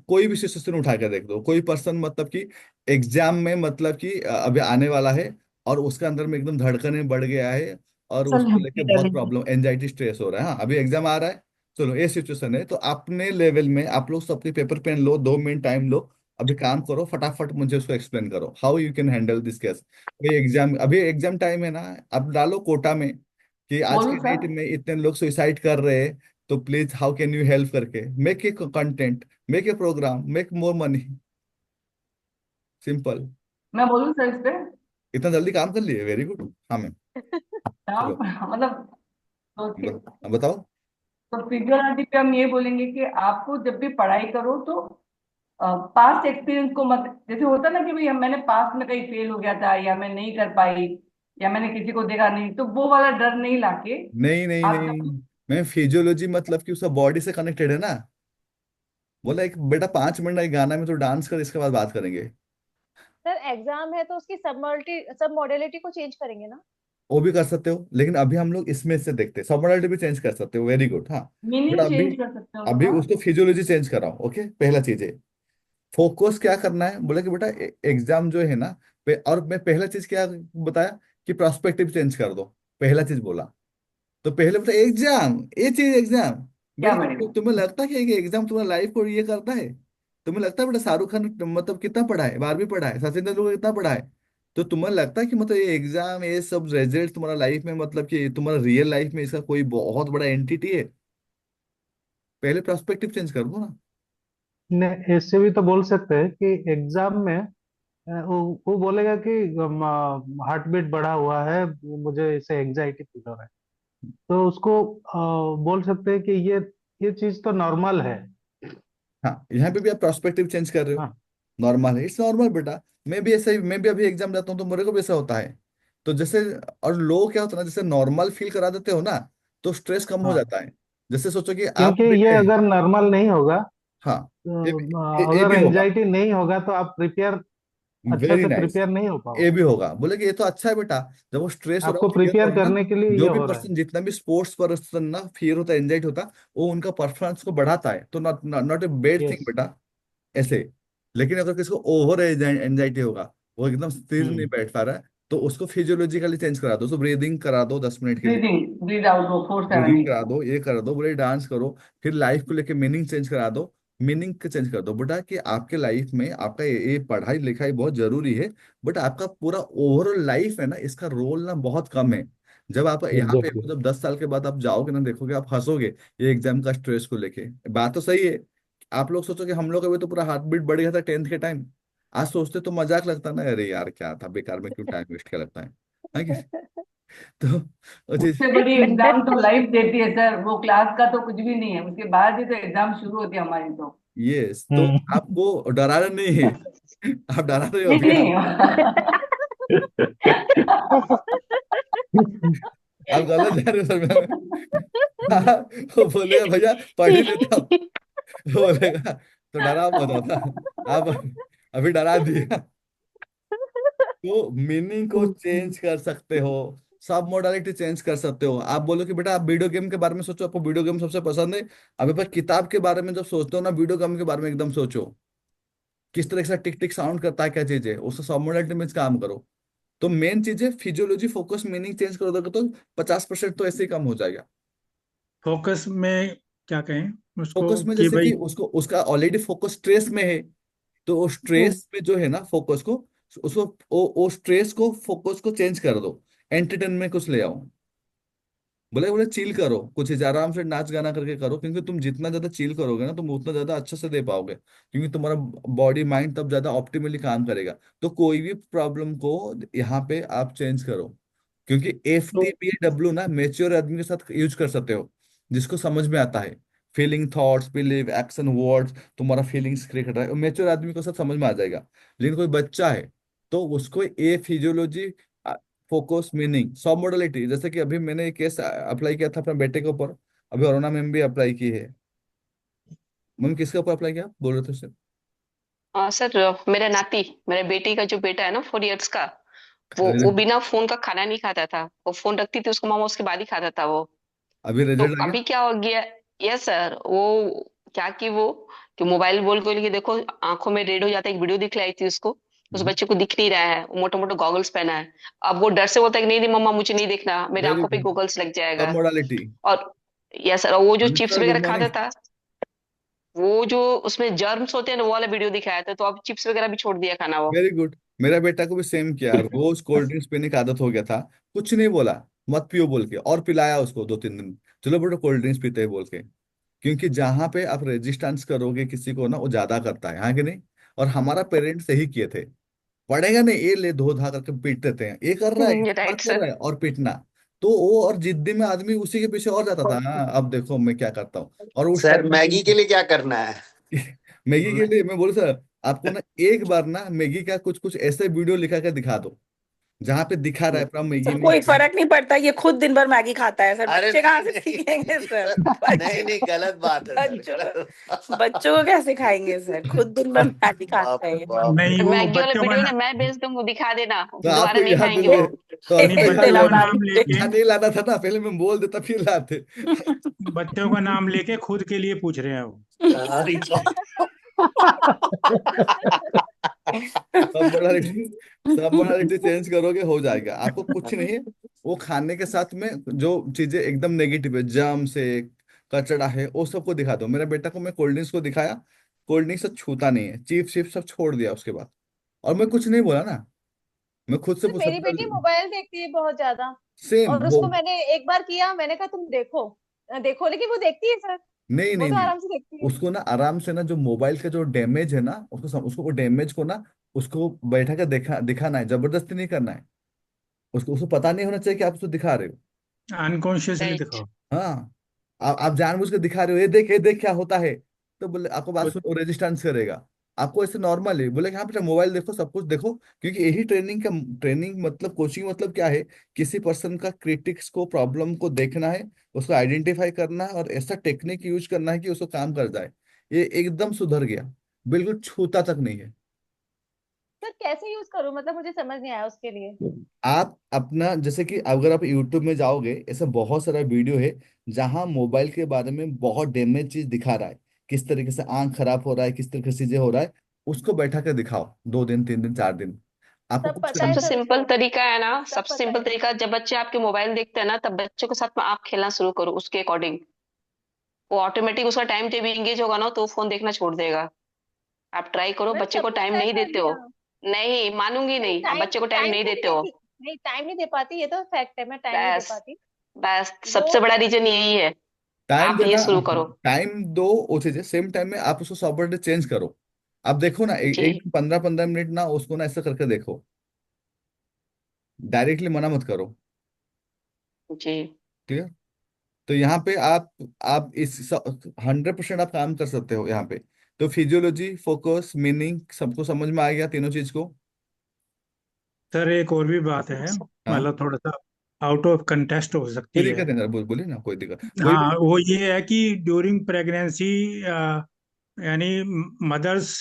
कोई भी सिचुएशन उठा के देख दो, कोई पर्सन मतलब कि एग्जाम में, मतलब कि अभी आने वाला है, और उसके अंदर में एकदम धड़कनें बढ़ गया है, और चल उसको हम लेके भी बहुत डालेंगे। प्रॉब्लम, एंजाइटी, स्ट्रेस हो रहा है। हाँ, अभी एग्जाम आ रहा है, चलो ये सिचुएशन है, तो अपने लेवल में आप लोग सबके पेपर पेन लो, 2 मिनट टाइम लो, अभी काम करो, फटाफट मुझे उसको एक्सप्लेन करो, how you can handle this case. कोई एग्जाम, अभी एग्जाम टाइम है ना, अब डालो कोटा में कि आज बोलूं के सर? डेट में इतने लोग सुसाइड कर रहे हैं, तो please how can you help करके make a content, make a program, make more money, simple. मैं बोलूं सर इस पे? इतना जल्दी काम कर लिए, वेरी गुड। हाँ मैम, चलो, मतलब सोच के। बताओ। तो फिजियोलॉजी पे हम ये बोलेंगे कि आपको जब भी पढ़ाई करो तो पास्ट एक्सपीरियंस को मत, जैसे होता ना कि भाई मैंने पास्ट में कहीं फेल हो गया था या मैं नहीं कर पाई या मैंने किसी को देखा नहीं, तो वो वाला डर नहीं लाके नहीं नहीं आप नहीं, जब मैम फिजियोलॉजी मतलब कि उसका बॉडी से कनेक्टेड है ना। बोला एक बेटा 5 मिनट एक गाना में तो डांस कर, इसके बाद बात करेंगे। सर एग्जाम है तो उसकी सब मॉडलिटी को चेंज करेंगे ना? वो भी कर सकते हो, लेकिन अभी हम लोग इसमें से देखते हैं, सब मॉडलिटी भी चेंज कर सकते हो, वेरी गुड, हाँ। बट मीनिंग अभी, चेंज कर सकते हो अभी उसका। उसको फिजियोलॉजी चेंज कराओ, ओके, पहला चीज है। फोकस क्या करना है, बोला कि बेटा एग्जाम जो है ना, और मैं पहला चीज क्या बताया कि प्रोस्पेक्टिव चेंज कर दो, पहला चीज बोला। तो पहले बेटा एग्जाम, ये चीज एग्जाम, क्या बेटा बढ़ेगा? तुम्हें लगता है कि एग्जाम तुम्हारा लाइफ को ये करता है? तुम्हें लगता है बेटा शाहरुख खान मतलब कितना पढ़ा है, 12वीं पढ़ा है, सचिन तेंदुलकर कितना पढ़ा है? तो तुम्हें लगता है कि मतलब ये एग्जाम, ये सब रिजल्ट तुम्हारा लाइफ में, मतलब कि तुम्हारा रियल लाइफ में इसका कोई बहुत बड़ा एंटिटी है? पहले पर्सपेक्टिव चेंज कर दो ना। ने इससे भी तो बोल सकते हैं कि एग्जाम में वो बोलेगा कि हार्ट बीट बढ़ा हुआ है, मुझे इससे एंजाइटी फील हो रहा है। तो उसको बोल सकते हैं कि ये चीज तो नॉर्मल है। हाँ, यहाँ पे भी आप पर्सपेक्टिव चेंज कर रहे हो। हाँ नॉर्मल है, इट्स नॉर्मल बेटा। मैं भी ऐसा ही, मैं भी अभी एग्जाम देता हूँ तो मेरे को भी ऐसा होता है। तो जैसे, और लोग क्या होता है ना, जैसे नॉर्मल फील करा देते हो ना, तो स्ट्रेस कम हो हाँ, जाता है। जैसे सोचो कि आप क्योंकि ये बैठे हैं। अगर नॉर्मल नहीं होगा, हाँ, ये तो ये अगर भी होगा। एंजाइटी नहीं होगा तो आप प्रिपेयर अच्छे वेरी से नाइस। प्रिपेयर नहीं हो ये पाओगे। भी होगा, बोले कि ये तो अच्छा है बेटा। जब वो स्ट्रेस हो रहा आपको है, फियर हो प्रिपेयर रहा है ना, करने के लिए ये जो भी हो रहा है। पर्सन, जितना भी स्पोर्ट्स पर्सन ना, फियर होता है, एंजाइटी होता है, वो उनका परफॉर्मेंस को बढ़ाता है। तो not not a bad thing yes. बेटा, ऐसे। लेकिन अगर किसी को ओवर एंजाइटी होगा, वो एकदम स्थिर नहीं हम्म। बैठ पा रहा है, तो उसको फिजियोलॉजिकली चेंज करा दो, उसको ब्रीदिंग करा दो 10 मिनट के लिए। ब्रीदिंग, ब्रीद आउट हो 4-7 ब्रीदिंग 8। करा दो, ये करा दो, बोले डांस करो। फिर लाइफ को लेके मीनिंग चेंज करा दो। मीनिंग को चेंज कर दो बेटा, कि आपके लाइफ में आपका ये पढ़ाई लिखाई बहुत जरूरी है, बट आपका पूरा ओवरऑल लाइफ है ना, इसका रोल ना बहुत कम है। जब आप यहाँ पे, एग्जैक्टली। जब 10 साल के बाद आप जाओगे ना, देखोगे, आप हंसोगे ये एग्जाम का स्ट्रेस को लेके। बात तो सही है। आप लोग सोचो कि हम लोग अभी तो पूरा हार्ट बीट बढ़ गया था 10th के टाइम। आज सोचते तो मजाक लगता ना, अरे यार क्या था, बेकार में क्यों टाइम वेस्ट किया, लगता है कि? तो वो चीज। उससे बड़ी एग्जाम तो लाइफ देती है सर, वो क्लास का तो कुछ भी नहीं है, उसके बाद ही तो एग्जाम शुरू होती है हमारी तो। यस, तो हम्म। आपको डराना नहीं है। आप डरा रहे हो नहीं अभी आप। नहीं। आप गलत जा रहे हो सर में। हाँ, वो बोलेगा भैया पढ़ ही लेता हूँ। वो बोलेगा तो डरा मत होता। आप अभी डरा दिया। तो मीनिंग को चेंज कर सकते हो, सब मोडालिटी चेंज कर सकते हो। आप बोलो कि बेटा आप वीडियो गेम के बारे में सोचो, आपको वीडियो गेम सबसे पसंद है। अभी पर किताब के बारे में जब सोचते हो ना, वीडियो गेम के बारे में एकदम सोचो, किस तरह से टिक टिक साउंड करता है, क्या चीज है, उससे सब मोडालिटी में काम करो। तो मेन चीज है फिजियोलॉजी, फोकस, मीनिंग चेंज कर दोगे तो 50% तो ऐसे ही कम हो जाएगा। फोकस में क्या कहें उसको फोकस में कि जैसे भाई। कि उसको, उसका ऑलरेडी फोकस स्ट्रेस में है, तो वो स्ट्रेस में जो है ना फोकस को, उसको, वो स्ट्रेस को, फोकस को चेंज कर दो। एंटरटेनमेंट में कुछ ले आओ। बोले बोले चिल करो, कुछ इस आराम से नाच गाना करके करो, क्योंकि तुम जितना ज्यादा चिल करोगे ना, तुम उतना ज्यादा अच्छे से दे पाओगे, क्योंकि तुम्हारा बॉडी माइंड तब ज्यादा ऑप्टिमली काम करेगा। तो कोई भी प्रॉब्लम को यहाँ पे आप चेंज करो, क्योंकि एफ तो टी पी डब्ल्यू ना मेच्योर आदमी के साथ यूज कर सकते हो, जिसको समझ में आता है। Feeling, thoughts, believe, action, words, तुम्हारा फीलिंग्स क्रिएट कर रहा है, मेच्योर आदमी को सब समझ में आ जाएगा। लेकिन कोई बच्चा है, तो उसको ए फिजियोलॉजी, फोकस, मीनिंग, सब मोडलिटी, जैसे कि अभी मैंने एक केस अप्लाई किया था अपने बेटे के ऊपर। अभी अरुणा मैम भी अप्लाई की है। मैम किसके ऊपर अप्लाई किया बोल रहे थे सर? सर मेरा नाती, मेरे बेटी का जो बेटा है ना 4 इयर्स का, वो रिजल्ट, बिना फोन का खाना नहीं खाता था। वो फोन रखती थी उसको मामा, उसके बाद ही खाता था वो। अभी तो रिजल्ट आ गया? अभी क्या हो गया। यस सर, वो क्या कि वो कि मोबाइल बोल को लेके देखो, आंखों में रेड हो जाता है। एक वीडियो दिखलाई थी उसको, उस बच्चे को दिख नहीं रहा है, वो मोटे मोटे गॉगल्स पहना है। अब वो डर से बोलता है कि नहीं नहीं मम्मा मुझे नहीं देखना, मेरे वेरी आंखों पे गुड। गॉगल्स लग सब जाएगा। मोडालिटी। और यस सर, वो जो अमित चिप्स सर गुड वगैरह मॉर्निंग। खाता था, वो जो उसमें जर्म्स होते हैं ना, वो वाला वीडियो दिखाया था। तो अब चिप्स वगैरह भी छोड़ दिया खाना वो। Very good. मेरा बेटा को भी सेम किया, रोज कोल्ड ड्रिंक्स पीने की आदत हो गया था। कुछ नहीं बोला, मत पियो बोल के, और पिलाया उसको 2-3 दिन। चलो बेटा कोल्ड ड्रिंक्स पीते हैं बोल के। क्योंकि जहां पे आप रेजिस्टेंस करोगे किसी को ना, वो ज्यादा करता है, हाँ कि नहीं? और हमारा पेरेंट्स यही किए थे। पढ़ेगा नहीं, ये ले धो धा करके पीट देते हैं, ये कर रहा है, ये बात राइट कर सर। रहा है, और पीटना। तो वो, और जिद्दी में आदमी उसी के पीछे और जाता था। हाँ, अब देखो मैं क्या करता हूँ। और उस सर टाइम मैगी के लिए क्या करना है? मैगी के मैं- लिए मैं बोलू सर, आपको ना एक बार ना मैगी का कुछ कुछ ऐसे वीडियो लिखा कर दिखा दो, जहां पे दिखा रहा है पूरा मैगी सर में कोई क्या। फर्क नहीं पड़ता, ये खुद दिन भर मैगी खाता है सर, अरे बच्चे कहाँ नहीं से नहीं सीखेंगे सर? सर, नहीं बच्चे नहीं गलत बात है सर, बच्चों गलत को बच्चों को कैसे खाएंगे सर? खुद दिन भर मैगी खाता बाप रे है। बाप रे। नहीं, वो मैगी वाला बच्चों का वीडियो ना मैं भेज दूंगा, दिखा देना, तो दोबारा आपको नहीं याद खाएंगे दिला, वो। तो नहीं, आपको भेज याद देना बच्चों का दिला, नाम लेके, यहाँ नहीं लाना था ना, पहले मैं बोल देता फिर लाते। बच्चों का नाम लेके खुद के लिए पूछ रहे हैं वो। अरे सब मोडालिटी, सब मोडालिटी चेंज करोगे हो जाएगा, आपको कुछ नहीं है। वो खाने के साथ में जो चीजें एकदम नेगेटिव है, जर्म से, कचड़ा है, वो सबको दिखा दो। मेरे बेटा को मैं कोल्ड ड्रिंक्स को दिखाया, कोल्ड ड्रिंक से छूता नहीं है, चिप्स चिप्स सब छोड़ दिया उसके बाद। और मैं कुछ नहीं बोला ना, मैं खुद से सर मेरी समझा। बेटी मोबाइल देखती है बहुत ज्यादा, सेम और वो। उसको मैंने एक बार किया, मैंने कहा तुम देखो, देखो, लेकिन वो देखती है सर, नहीं वो नहीं तो नहीं, आराम से देखती है। उसको ना आराम से ना जो मोबाइल का जो डैमेज है ना, उसको वो डैमेज को ना, उसको बैठा कर दिखाना है, जबरदस्ती नहीं करना है। उसको उसको पता नहीं होना चाहिए कि आप उसको दिखा रहे हो। Unconsciously right. दिखाओ। हाँ, आप जानबूझ के दिखा रहे हो, ये देख क्या होता है। तो बोले आपको बात वो सुन, रेजिस्टेंस करेगा। आपको ऐसे नॉर्मल है, बोले कि हाँ बेटा मोबाइल देखो, सब कुछ देखो, क्योंकि यही ट्रेनिंग मतलब कोचिंग मतलब क्या है, किसी पर्सन का क्रिटिक्स को, प्रॉब्लम को देखना है, उसको आइडेंटिफाई करना है, और ऐसा टेक्निक यूज करना है कि उसको काम कर जाए। ये एकदम सुधर गया, बिल्कुल छूता तक नहीं है। सर कैसे यूज करूं, मतलब मुझे समझ नहीं आया उसके लिए। आप अपना, जैसे कि अगर आप यूट्यूब में जाओगे, ऐसा बहुत सारा वीडियो है जहां मोबाइल के बारे में बहुत डैमेज चीज दिखा रहा है, किस तरीके से आंख खराब हो रहा है, किस तरीके से चीजें हो रहा है। उसको बैठा कर दिखाओ 2 दिन 3 दिन 4 दिन, आपको सब कुछ पता है करना। सबसे सर सिंपल उसको, तरीका है ना, सब सबसे पता सिंपल है। तरीका, जब बच्चे आपके मोबाइल देखते हैं ना, तब बच्चों के साथ में आप खेलना शुरू करो उसके अकॉर्डिंग। वो ऑटोमेटिक उसका टाइम टेबल एंगेज होगा ना, तो वो फोन देखना छोड़ देगा। आप ट्राई करो, मैंने बच्चे सब को कुछ टाइम ट्राई नहीं कर देते हो। लिया। नहीं मानूंगी, नहीं, नहीं, आप टाइम बच्चे को टाइम टाइम नहीं तो नहीं देते हो। देती। नहीं, टाइम नहीं दे पाती, ये तो फैक्ट है, मैं टाइम नहीं दे बस, पाती। बस वो सबसे बड़ा रीजन यही है। टाइम आप ये देना, शुरू करो। टाइम दो, वो चीजें सेम टाइम में आप उसको सॉफ्टवेयर चेंज करो। आप देखो ना, एक जी। 15-15 मिनट ना उसको ना ऐसे करके देखो, डायरेक्टली मना मत करो। जी। ठीक है। तो यहाँ पे आप इस 100% आप काम कर सकते हो यहाँ पे। तो फिजियोलॉजी, फोकस, मीनिंग सबको समझ में आ गया, तीनों चीज को। सर एक और भी बात है, हाँ, मतलब थोड़ा सा आउट ऑफ कंटेस्ट हो कोई सकती है। दिक्कत नहीं सर, बोलिए ना, कोई दिक्कत कोई भी। हाँ, वो ये है कि ड्यूरिंग प्रेगनेंसी यानी मदर्स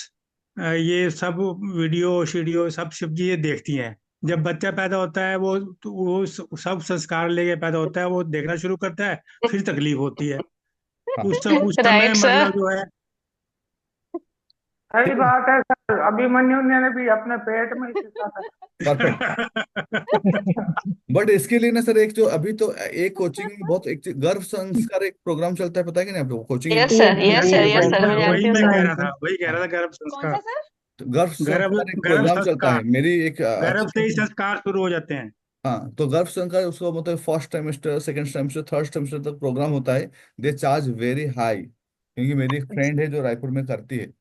ये सब वीडियो शीडियो सब सब ये देखती हैं। जब बच्चा पैदा होता है वो तो वो सब संस्कार लेके पैदा होता है, वो देखना शुरू करता है, फिर तकलीफ होती है। हाँ, उस समय राइट सर। मतलब जो है। सही ठीक है, बात है सर, अभिमन्यु ने भी अपने पेट में ही सीखा था। परफेक्ट। बट इसके लिए ना सर, एक जो अभी तो एक कोचिंग में बहुत एक गर्भ संस्कार एक प्रोग्राम चलता है, पता है कि नहीं आप लोग, कोचिंग यस इंक्लूड सर, करना यस चाहिए सर, वही यस बच्चों वही को। सर, मैं वही जानती हूँ मैं सर। कह रहा था, वही कह हाँ, रहा था, गर्भ कौन सा संस्कार। सर? तो गर्भ गर्भ संस्कार एक गर्भ प्रोग्राम चलता है, संस्कार, मेरी एक गर्भ से ही अच्छी। संस्कार शुरू हो जाते हैं। हाँ, तो गर्भ संस्कार उसको मतलब first semester, second semester, third semester तक प्रोग्राम होता है। दे चार्ज वेरी हाई, क्योंकि मेरी एक फ्रेंड है जो रायपुर में करती है।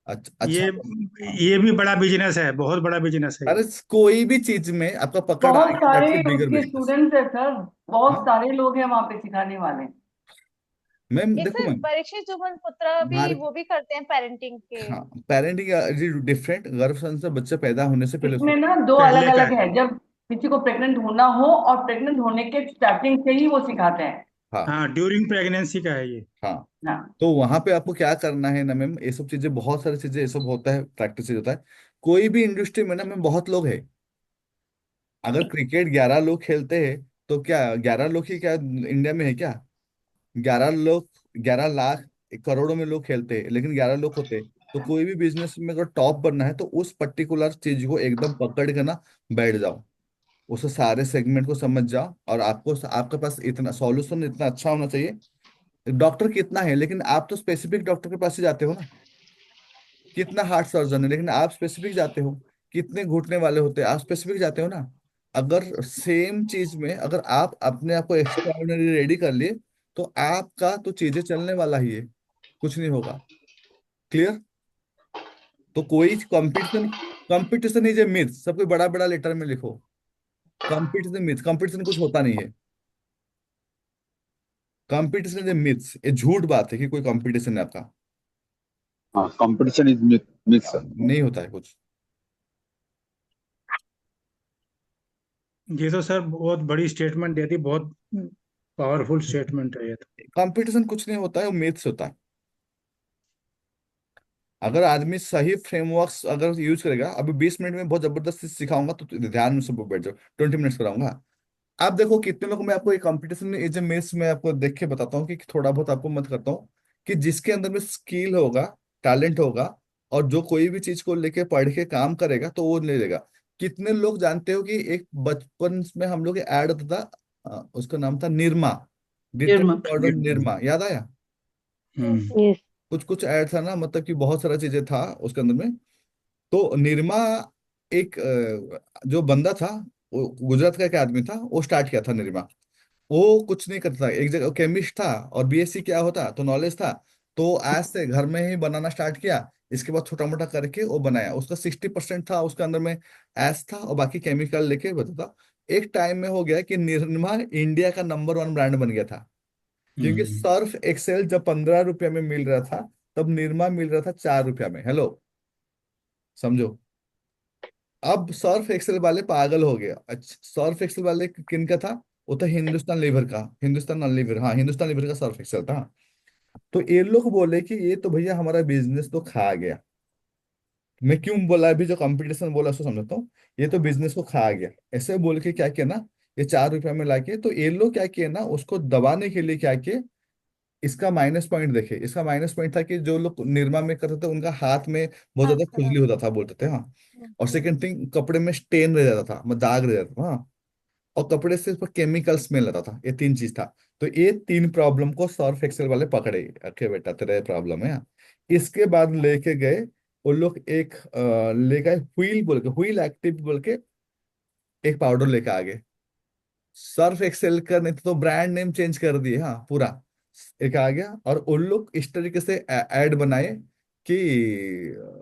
अच्छा। ये हाँ, ये भी बड़ा बिजनेस है, बहुत बड़ा बिजनेस है अरे ये। कोई भी चीज में आपका पकड़ बहुत आएगी, सारे दैट्स ए बिगर उसके बिजनेस। स्टूडेंट्स है सर, बहुत हाँ सारे लोग हैं वहां पे सिखाने वाले। मैम, एक देखो सर मैम, परीक्षित जुमन पुत्रा भी, मार्क, वो भी करते हैं पेरेंटिंग के। हाँ, पेरेंटिंग डिफरेंट। गर्भ संस्कार बच्चे पैदा होने से पहले उसको। इसमें ना दो अलग पहले का अलग है। है, जब किसी को प्रेग्नेंट होना हो और प्रेग्नेंट होने के स्टार्टिंग से ही वो सिखाते हैं। हाँ हाँ, ड्यूरिंग प्रेगनेंसी का है ये। हाँ। हाँ। तो वहां पे आपको क्या करना है ना मैम, ये सब चीजें, बहुत सारी चीजें ये सब होता है, प्रैक्टिस होता है। कोई भी इंडस्ट्री में ना मैम बहुत लोग हैं। अगर क्रिकेट 11 लोग खेलते हैं, तो क्या 11 लोग ही क्या इंडिया में है क्या? 11 लोग, 11 लाख, करोड़ों में लोग खेलते हैं, लेकिन 11 लोग होते हैं। तो कोई भी बिजनेस में अगर टॉप बनना है, तो उस पर्टिकुलर चीज को एकदम पकड़ के ना बैठ जाओ, उसे सारे सेगमेंट को समझ जाओ, और आपको आपके पास इतना सॉल्यूशन इतना अच्छा होना चाहिए। डॉक्टर कितना है, लेकिन आप तो स्पेसिफिक डॉक्टर के पास ही जाते हो ना। कितना हार्ट सर्जन है, लेकिन आप स्पेसिफिक जाते हो। कितने घुटने वाले होते हैं, आप स्पेसिफिक जाते हो ना। अगर सेम चीज में अगर आप अपने आप को एक्स्ट्रा रेडी कर लिए, तो आपका तो चीजें चलने वाला ही है, कुछ नहीं होगा। क्लियर? तो कोई competition, competition is a myth, सब कोई बड़ा बड़ा लेटर में लिखो। कंपटीशन मिथ, कंपटीशन कुछ होता नहीं है। कंपटीशन इज ए मिथ, ये झूठ बात है कि कोई कंपटीशन है आपका। Competition is myth, myth sir. नहीं होता है कुछ। ये तो सर बहुत बड़ी स्टेटमेंट दे दी, बहुत पावरफुल स्टेटमेंट है ये तो। कंपटीशन कुछ नहीं होता है, वो मिथ्स होता है। अगर आदमी सही फ्रेमवर्क्स अगर यूज करेगा, अभी 20 मिनट में बहुत जबरदस्ती सिखाऊंगा, तो ध्यान से बैठ जाओ, 20 मिनट्स कराऊंगा। आप देखो कितने लोग, मैं आपको एक कंपटीशन में एज ए मेस में आपको देख के बताता हूँ, कि थोड़ा बहुत आपको मत करता हूँ, कि जिसके अंदर में स्किल होगा, टैलेंट होगा, और जो कोई भी चीज को लेके पढ़ के काम करेगा, तो वो ले लेगा। कितने लोग जानते हो कि एक बचपन में हम लोग ऐड होता था, उसका नाम था निरमा, डिटर्जेंट निर्मा। पाउडर निरमा, याद आया? हम्म। यस। कुछ कुछ ऐड था ना, मतलब कि बहुत सारा चीजें था उसके अंदर में। तो निरमा एक जो बंदा था, वो गुजरात का एक आदमी था, वो स्टार्ट किया था निरमा। वो कुछ नहीं करता था, एक जगह केमिस्ट था और बीएससी क्या होता तो नॉलेज था। तो आज से घर में ही बनाना स्टार्ट किया। इसके बाद छोटा मोटा करके वो बनाया, उसका 60% था उसके अंदर में एस था, और बाकी केमिकल लेके बताता। एक टाइम में हो गया कि निरमा इंडिया का नंबर 1 ब्रांड बन गया था। क्योंकि सर्फ एक्सेल जब 15 रुपया में मिल रहा था, तब निरमा मिल रहा था 4 रुपया में। हेलो, समझो। अब सर्फ एक्सेल वाले पागल हो गए। अच्छा, सर्फ एक्सेल वाले किन का था? वो था हिंदुस्तान लीवर का, हिंदुस्तान लीवर, हाँ हिंदुस्तान लीवर का सर्फ एक्सेल था। तो ये लोग बोले कि ये तो भैया हमारा बिजनेस तो खा गया। मैं क्यों बोला, अभी जो कंपटीशन बोला उसको समझता हूँ। ये तो बिजनेस को खा गया, ऐसे बोल के क्या किया ना, ये 4 रुपया में लाके, तो ये लोग क्या किया ना, उसको दबाने के लिए क्या किए, इसका माइनस पॉइंट देखे। इसका माइनस पॉइंट था कि जो लोग निर्मा में करते थे उनका हाथ में बहुत हाँ ज्यादा हाँ खुजली होता था, बोलते थे हाँ। और सेकंड थिंग, कपड़े में स्टेन रह जाता था, मतलब दाग रह जाता था हाँ। और कपड़े से ऊपर केमिकल स्मेल आता था। ये 3 चीज था। तो ये 3 प्रॉब्लम को सर्फ एक्सेल वाले पकड़े, अरे बेटा तेरा प्रॉब्लम है हाँ। इसके बाद लेके गए वो लोग एक ले गए व्हील बोल के, व्हील एक्टिव बोल के एक पाउडर लेके आ गए। सर्फ एक्सेल का नहीं तो ब्रांड नेम चेंज कर दिए हाँ पूरा। एक आ गया, और उन लोग इस तरीके से ऐड बनाए कि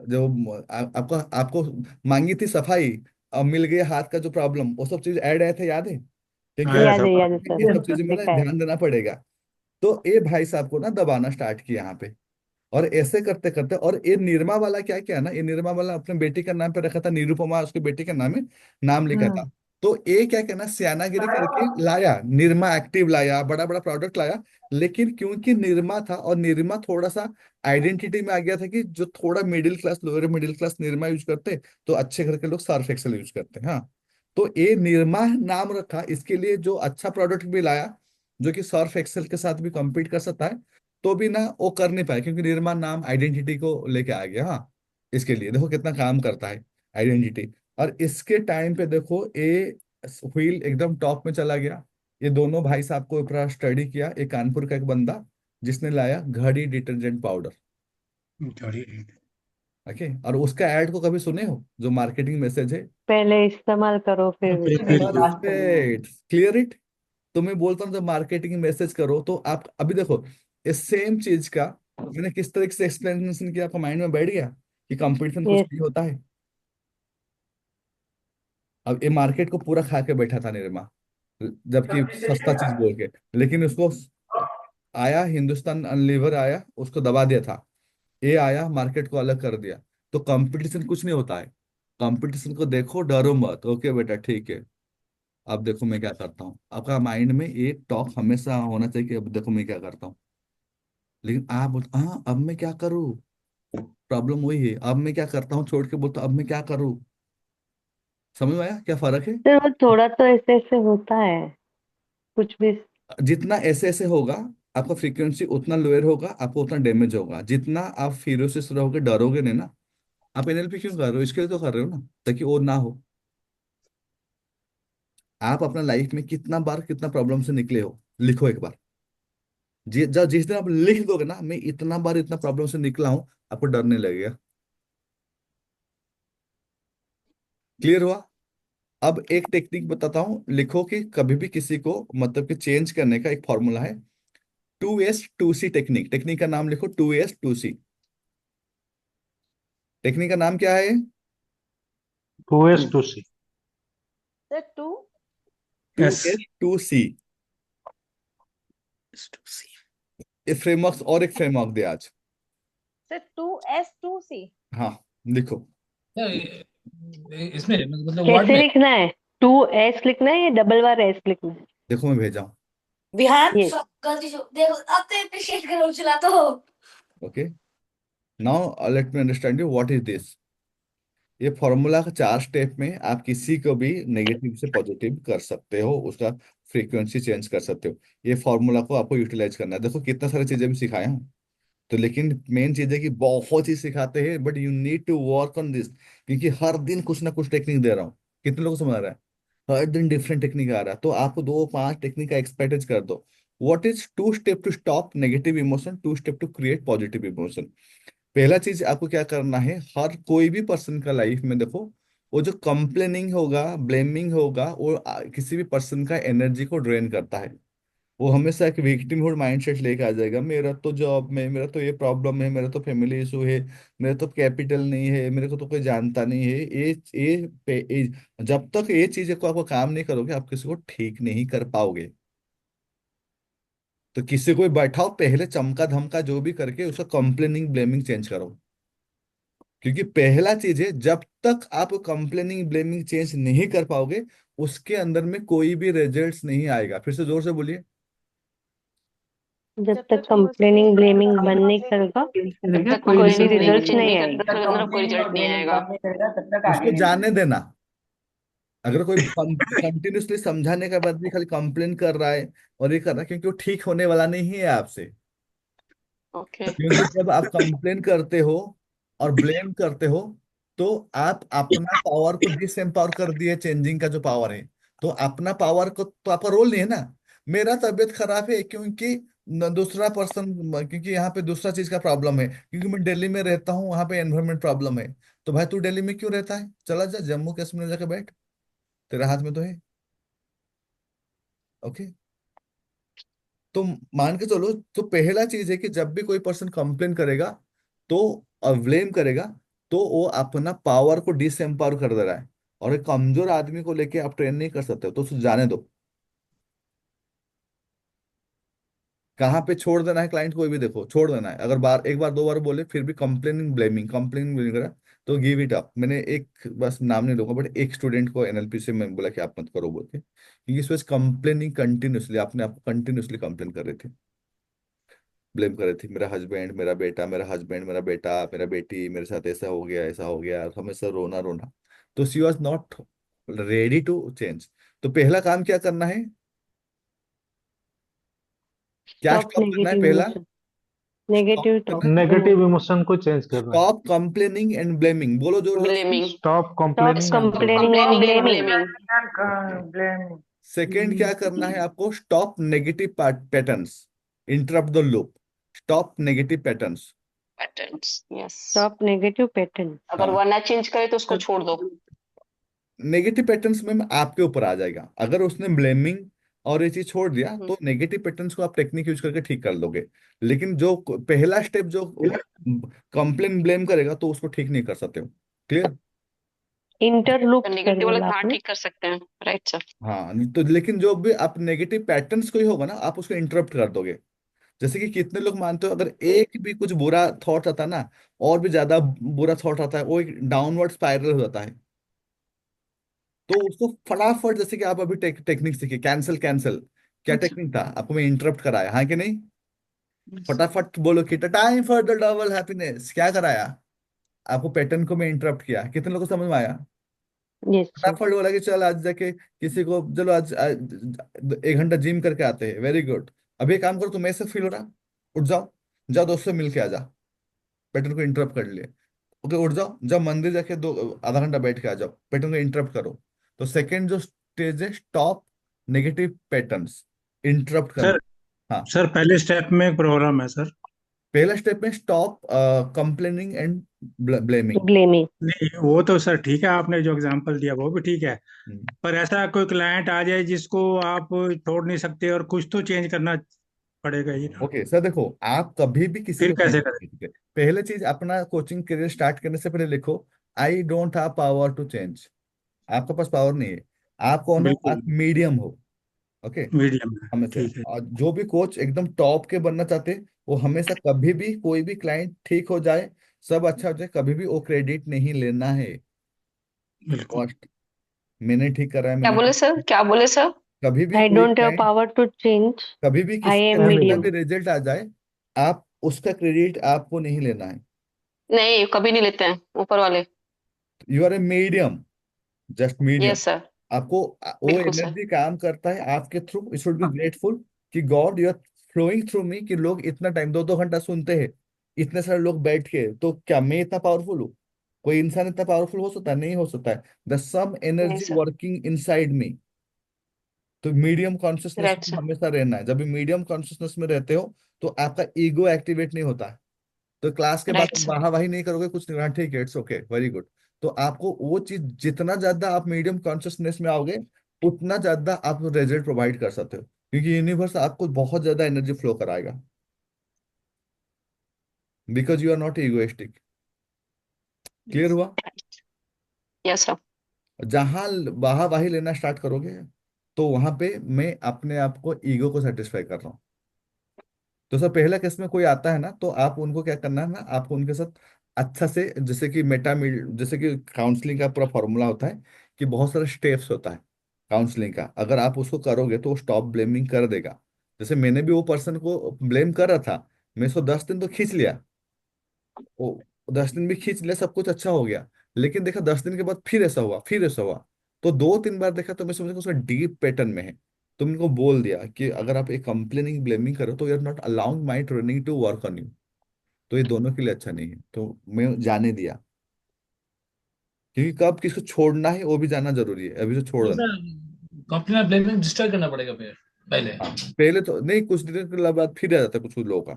जो आपको आपको मांगी थी सफाई, अब मिल गई हाथ का जो प्रॉब्लम, वो सब चीज ऐड आए थे, याद है? क्योंकि हाँ, याद सब है, याद है ये सर। सब चीजों में ना देखा है। ध्यान देना पड़ेगा। तो ये भाई साहब को ना दबाना स्टार्ट किया यहाँ पे। और ऐसे करते करते, और ये निरमा वाला क्या किया ना, ये निरमा वाला अपने बेटी का नाम पे रखा था, निरुपमा उसके बेटी का नाम है, नाम लिखा था। हाँ। तो ये क्या कहना, सियानागिरी करके लाया, निरमा एक्टिव लाया, बड़ा बड़ा प्रोडक्ट लाया। लेकिन क्योंकि निरमा था, और निरमा थोड़ा सा आइडेंटिटी में आ गया था कि जो थोड़ा middle class, lower middle class Nirma use करते, तो अच्छे घर के लोग सर्फ एक्सेल यूज करते हैं हाँ। तो ये निरमा नाम रखा इसके लिए, जो अच्छा प्रोडक्ट भी लाया, जो कि सर्फ एक्सेल के साथ भी compete कर सकता है, तो भी ना वो कर नहीं पाए, क्योंकि निर्माण नाम आइडेंटिटी को लेके आ गया हाँ। इसके लिए देखो कितना काम करता है आइडेंटिटी। और इसके टाइम पे देखो ये व्हील एकदम टॉप में चला गया। ये दोनों भाई साहब को ऊपर स्टडी किया, एक कानपुर का एक बंदा जिसने लाया घड़ी डिटर्जेंट पाउडर। थोड़ी। ओके, और उसका ऐड को कभी सुने हो, जो मार्केटिंग मैसेज है? पहले इस्तेमाल करो फिर फिर बेचो। यूज। Perfect, clear it. तो मैं बोलता हूँ जब मार्केटिंग मैसेज करो, तो आप अभी देखो, इस सेम चीज का मैंने किस तरीके से एक्सप्लेनेशन किया, आपका माइंड में बैठ गया कि कंपटीशन कुछ यस। नहीं होता है। अब ये मार्केट को पूरा खा के बैठा था निरमा, जबकि सस्ता चीज बोल के। लेकिन उसको आया हिंदुस्तान अनलीवर आया, उसको दबा दिया था। ये आया, मार्केट को अलग कर दिया। तो कंपटीशन कुछ नहीं होता है। कंपटीशन को देखो, डरो मत, ओके बेटा ठीक है। अब देखो मैं क्या करता हूँ, आपका माइंड में एक टॉक हमेशा होना चाहिए कि अब देखो मैं क्या करता हूँ। लेकिन आप बोलते हाँ अब मैं क्या करूँ, प्रॉब्लम वही है, अब मैं क्या करता हूँ छोड़ के बोलता हूँ अब मैं क्या करूँ। समझ में आया क्या फर्क है? सर वो थोड़ा तो ऐसे ऐसे होता है कुछ भी। जितना ऐसे ऐसे होगा, आपका फ्रीक्वेंसी उतना लोअर होगा, आपको उतना डैमेज होगा। जितना आप फिरोसिस रहोगे, डरोगे नहीं ना। आप एनएलपी क्यों कर रहे हो? इसके लिए तो कर रहे हो ना, ताकि वो ना हो। आप अपना लाइफ में कितना बार कितना प्रॉब्लम से निकले हो, लिखो एक बार। जिस दिन आप लिख दोगे ना, मैं इतना बार इतना प्रॉब्लम से निकला हूं, आपको डर नहीं लगेगा। क्लियर हुआ? अब एक टेक्निक बताता हूँ, लिखो कि कभी भी किसी को मतलब कि चेंज करने का एक फॉर्मूला है, 2S2C टेक्निक। टेक्निक का नाम लिखो, 2S2C। टेक्निक का नाम क्या है? 2S2C। Sir two. Two yes. S two C ये फ्रेमवर्क, और एक फ्रेमवर्क दे आज। Sir 2S2C। हाँ, लिखो। इसमें मतलब वर्ड कैसे में। लिखना है? 2S लिखना है या डबल बार S लिखना है? देखो मैं भेजा हूँ। विहान ये गलती से देखो, अब तो अप्रिशिएट करो चला तो। Okay, now let me understand you what is this. ये फॉर्मूला का 4 स्टेप में आप किसी को भी नेगेटिव से पॉजिटिव कर सकते हो, उसका फ्रीक्वेंसी चेंज कर सकते हो। ये फॉर्मूला को आपको यूटिलाइज करना है। देखो कितना सारी चीजें भी सिखाए हैं। तो लेकिन मेन चीज है कि बहुत ही सिखाते हैं, but you need to work on this. क्योंकि हर दिन कुछ ना कुछ टेक्निक दे रहा हूँ। कितने लोगों को समझ आ रहा है? हर दिन डिफरेंट टेक्निक आ रहा है, तो आपको 2-5 टेक्निक का एक्सपर्टाइज कर दो। What is 2 step to stop negative emotion, 2 step to create positive emotion. पहला चीज आपको क्या करना है, हर कोई भी पर्सन का लाइफ में देखो, वो जो कंप्लेनिंग होगा, ब्लेमिंग होगा, वो किसी भी पर्सन का एनर्जी को ड्रेन करता है। वो हमेशा एक विक्टिमहुड माइंडसेट लेके आ जाएगा, मेरा तो जॉब में, मेरा तो ये प्रॉब्लम है, मेरा तो फैमिली इशू है, मेरा तो कैपिटल नहीं है, मेरे को तो कोई जानता नहीं है। जब तक ये चीजें को आपको काम नहीं करोगे, आप किसी को ठीक नहीं कर पाओगे। तो किसी को भी बैठाओ, पहले चमका धमका जो भी करके उसका कंप्लेनिंग ब्लेमिंग चेंज करो। क्योंकि पहला चीज है, जब तक आप कंप्लेनिंग ब्लेमिंग चेंज नहीं कर पाओगे, उसके अंदर में कोई भी रिजल्ट्स नहीं आएगा। फिर से जोर से बोलिए। जब तक कंप्लेनिंग ब्लेमिंग बंद नहीं करेगा तब तक कोई भी कंप्लेनिंग रिजल्ट चेंज नहीं नहीं आएगा। करता, मतलब कोई कंप्लेनिंग और रिजल्ट नहीं ब्लेमिंग आएगा। बंद नहीं करेगा तब तक आगे उसको नहीं जाने बढ़ेगा। देना। अगर कोई कंटिन्यूसली समझाने के बाद भी खाली कंप्लेन कर रहा है और ये कर रहा है, क्योंकि वो ठीक होने वाला नहीं है आपसे। ओके। क्योंकि जब आप कंप्लेन करते हो और ब्लेम करते हो, तो आप अपना पावर को डिसएम्पावर कर दिए, चेंजिंग का जो पावर है। तो अपना पावर को तो आपका रोल नहीं है ना। मेरा तबीयत खराब है क्योंकि दूसरा पर्सन, क्योंकि यहाँ पे दूसरा चीज का प्रॉब्लम है, क्योंकि मैं दिल्ली में रहता हूँ, वहां पे एनवायरमेंट प्रॉब्लम है। तो भाई तू दिल्ली में क्यों रहता है, चला जा जम्मू कश्मीर में जाके बैठ, तेरा हाथ में तो है। ओके। तो मान के चलो, तो पहला चीज है कि जब भी कोई पर्सन कंप्लेन करेगा, तो और ब्लेम करेगा, तो वो अपना पावर को डिसएम्पावर कर दे रहा है। और एक कमजोर आदमी को लेके आप ट्रेन नहीं कर सकते हो, तो उसे जाने दो। कहाँ पे छोड़ देना है क्लाइंट, कोई भी देखो छोड़ देना है। अगर बार एक बार दो बार बोले फिर भी कंप्लेनिंग ब्लेमिंग करा, तो गिव इट अप। मैंने एक, बस नाम नहीं लूंगा, बट एक स्टूडेंट को एनएलपी से मैं बोला कि आप मत करो बोल के, क्योंकि इस वजह कंप्लेनिंग कंटिन्यूसली, अपने आप कंटिन्यूसली कंप्लेन कर रहे थे, ब्लेम कर रही थी, मेरा हस्बैंड, मेरा बेटा, मेरा हस्बैंड, मेरा बेटा, मेरा बेटी, मेरे साथ ऐसा हो गया, ऐसा हो गया, हमेशा रोना रोना। तो she was not ready to change. तो पहला काम क्या करना है, क्या स्टॉप स्टॉप करना है नेगेटिव पहला, इमोशन, स्टॉप नेगेटिव करना है, नेगेटिव इमोशन को चेंज करना है। स्टॉप कंप्लेनिंग एंड ब्लेमिंग, बोलो जोर जोर से। Blaming. Stop stop complaining and blaming. Complaining and complaining and blaming. Blaming. Blaming. Second क्या करना है आपको, stop negative patterns, interrupt the loop, stop negative patterns. Patterns, yes. Stop negative pattern. अगर हाँ, वरना चेंज करे तो उसको छोड़ दो। नेगेटिव पैटर्न्स में आपके ऊपर आ जाएगा। अगर उसने ब्लेमिंग और ये चीज छोड़ दिया, हम्म। तो नेगेटिव पैटर्न्स को आप टेक्निक यूज करके ठीक कर लोगे। लेकिन जो पहला स्टेप, जो कंप्लेन ब्लेम करेगा, तो उसको ठीक नहीं कर सकते हो। क्लियर। इंटरलूप तो सर नेगेटिव वाला बोला हाँ आपने। ठीक कर सकते हैं, राइट सर। हाँ, तो लेकिन जो भी आप नेगेटिव पैटर्न्स कोई होगा ना, आप उसको इंटरप्ट कर दोगे। जैसे कि कितने लोग मानते हो, अगर एक भी कुछ बुरा थॉट आता है ना, और भी ज्यादा बुरा थॉट आता है, वो एक डाउनवर्ड स्पाइरल हो जाता है। तो उसको फटाफट, जैसे कि आप अभी टेक्निक सीखी, कैंसल कैंसल, क्या टेक्निक था आपको, मैं इंटरप्ट कराया, हाँ कि नहीं। फटाफट बोलो कि time for the double happiness, क्या कराया आपको, पैटर्न को मैं इंटरप्ट किया। कितने लोगों को समझ में आया। Yes sir. फटाफट बोला कि चल आज जाके किसी को, चलो आज 1 घंटा जिम करके आते हैं, वेरी गुड। अभी एक काम करो, तुम्हें ऐसे फील हो रहा, उठ जाओ, जाओ दोस्तों से मिल के आ जा, पैटर्न को इंटरप्ट कर लिए। ओके, उठ जाओ, जब मंदिर जाके दो आधा घंटा बैठ के आ जाओ, पैटर्न को इंटरप्ट करो। तो सेकंड जो स्टेज है, स्टॉप नेगेटिव पैटर्न्स, इंटरप्ट करना। सर हाँ, सर पहले स्टेप में एक प्रॉब्लम है सर। पहला स्टेप में stop complaining and blaming. Blaming. नहीं वो तो सर ठीक है, आपने जो एग्जांपल दिया वो भी ठीक है। पर ऐसा कोई क्लाइंट आ जाए जिसको आप छोड़ नहीं सकते और कुछ तो चेंज करना पड़ेगा ही ना। ओके सर, देखो आप कभी भी किसी फिर को कैसे चेंज करें? कर सकते। पहले चीज, अपना कोचिंग करियर स्टार्ट करने से पहले लिखो, I don't have power to change. आपके पास पावर नहीं है। आप कौन हो, बिल्कुल। आप मीडियम हो। ओके। मीडियम है, हमें से, ठीक है। और जो भी कोच एकदम टॉप के बनना चाहते, वो हमेशा कभी भी, कोई भी क्लाइंट ठीक हो जाए, सब अच्छा हो जाए, कभी भी वो क्रेडिट नहीं लेना है। बिल्कुल। फर्स्ट, मैंने ठीक करा है, क्या मैंने बोले ठीक, सर, क्या बोले सर? कभी भी आई कोई don't have client, power to change. कभी भी आई किसी एम का कितना मीडियम। भी रिजल्ट आ जाए, आप उसका क्रेडिट आपको नहीं लेना है। नहीं, कभी नहीं लेते हैं ऊपर वाले। You are a medium, just medium. Yes sir. आपको वो बिल्कुल सर। एनर्जी काम करता है आपके through, you should be grateful कि God you are flowing through me, कि लोग इतना टाइम, 2 2 घंटा सुनते हैं, इतने सारे लोग बैठ के, तो क्या मैं इतना पावरफुल हूँ। कोई इंसान इतना पावरफुल हो सकता है, नहीं हो सकता है। द सम नहीं energy sir. Working inside me, तो मीडियम कॉन्शियसनेस राइट में सर। हमेशा रहना है। जब भी मीडियम कॉन्शियसनेस में रहते हो तो आपका ईगो एक्टिवेट नहीं होता है। तो क्लास के बाद राइट तुम सर। वाहावाही नहीं करोगे, कुछ नहीं, हाँ ठीक है, इट्स ओके, वेरी गुड। तो आपको वो चीज, जितना ज्यादा आप मीडियम कॉन्शियसनेस में आओगे उतना ज्यादा आप रिजल्ट प्रोवाइड कर सकते हो, क्योंकि यूनिवर्स आपको बहुत ज्यादा एनर्जी फ्लो कराएगा, because you are not egoistic. Clear हुआ? Yes sir. जहां वाहावाही लेना स्टार्ट करोगे तो वहां पे मैं अपने आप को, ईगो को सेटिस्फाई कर रहा हूँ। तो सर पहला केस में कोई आता है ना, तो आप उनको क्या करना है ना, आपको उनके साथ अच्छा से, जैसे कि जैसे कि काउंसलिंग का पूरा फॉर्मूला होता है कि बहुत सारे स्टेप्स होता है काउंसलिंग का। अगर आप उसको करोगे तो वो स्टॉप ब्लेमिंग कर देगा। जैसे मैंने भी वो पर्सन को ब्लेम कर रहा था, मैं इसको 10 दिन तो खींच लिया, वो 10 दिन भी खींच लिया, सब कुछ अच्छा हो गया। लेकिन देखा 10 दिन के बाद फिर ऐसा हुआ, फिर ऐसा हुआ। तो 2-3 बार देखा तो मैं समझा कि उसका डीप पैटर्न में है। तो मैंने उनको बोल दिया कि अगर आप एक कंप्लेनिंग ब्लेमिंग करो तो you are not allowing my training to work on you. तो ये दोनों के लिए अच्छा नहीं है, तो मैं जाने दिया। क्योंकि कब किसको छोड़ना है वो भी जानना जरूरी है, अभी तो छोड़ देना। कंपनी में ब्लेमिंग डिस्ट्रॉय करना पड़ेगा फिर पहले। हाँ, पहले तो नहीं, कुछ दिन के बाद फिर आ जाता है कुछ कुछ लोगों का,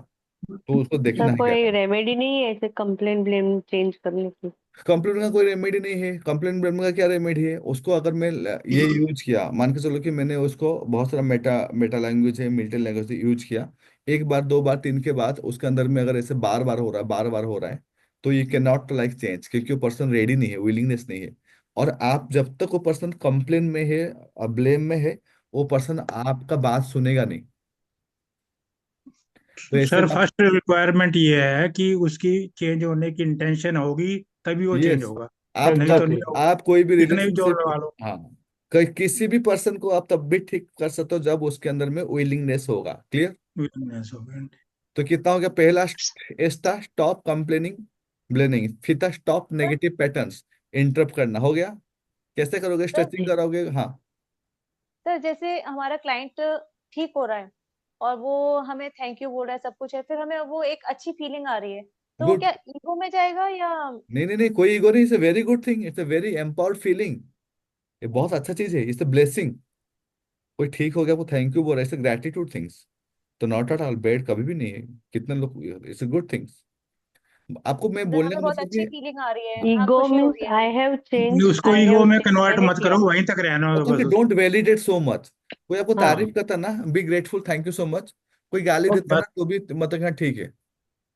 तो उसको सर देखना है क्या कोई करना। रेमेडी नहीं है ऐसे कंप्लेन ब्लेम चेंज करने की? कंप्लेंट का कोई रेमेडी नहीं है। कंप्लेंट ब्लेम का क्या रेमेडी है? उसको अगर मैं ये यूज किया, मान के चलो कि मैंने उसको बहुत सारा मेटा मेटा लैंग्वेज है, मिल्टन लैंग्वेज यूज किया, एक बार, दो बार, तीन के बाद उसके अंदर में अगर ऐसे बार बार हो रहा है, बार बार हो रहा है, तो you can not like change, क्योंकि वो पर्सन रेडी नहीं है, विलिंगनेस नहीं है। और आप जब तक वो पर्सन कंप्लेन में है, ब्लेम में है, वो पर्सन आपका बात सुनेगा नहीं। तो ऐसे सर में फर्स्ट रिक्वायरमेंट ये है कि उसकी चेंज होने की इंटेंशन होगी तभी वो चेंज यस, होगा, आप नहीं तो तब, नहीं होगा। आप कोई भी कितने भी जोर रिलेशनशिप, लगा लो। हाँ, किसी भी पर्सन को आप तब भी ठीक कर सकते हो जब उसके अंदर में विलिंगनेस होगा। क्लियर? weakness होगा। तो कितना हो गया? पहला एस था स्टॉप कंप्लेनिंग ब्लेमिंग, फिर था stop sir negative patterns, interrupt करना, हो गया। कैसे करोगे? सर स्ट्रेचिंग करोगे, हाँ। सर जैसे हमारा क्लाइंट ठीक हो रहा है और वो हमें थैंक यू बोल रहा है, सब कुछ है, फिर हमें वो एक अच्छी फीलिंग आ रही है, तो वो गुड। क्या ईगो में जाएगा या? नहीं नहीं नहीं, कोई ईगो नहीं, it's a very good thing, it's a very empowered feeling. ये बहुत अच्छा चीज है, इट्स अ ब्लेसिंग। कोई ठीक हो गया, वो थैंक यू बोल रहा है, इट्स ग्रेटिट्यूड थिंग्स। तो नॉट एट ऑल बैड, कभी भी नहीं है। कितने लोग, इट्स अ गुड थिंग्स। आपको मैं सर बोलने हमें का बहुत मतलब अच्छी कि, फीलिंग आ रही है, हाँ ईगो खुशी हो मीन्स रही है हमें। आई हैव चेंज, उसको आई ईगो हैव में चेंज, कन्वर्ट मैंने मत किया। करो, वहीं तक रहना है मतलब कि बस। Don't validate so much. कोई आपको हाँ तारीफ करता ना, be grateful, thank you so much. कोई गाली वो देता ना, तो भी मतलब हाँ ठीक है,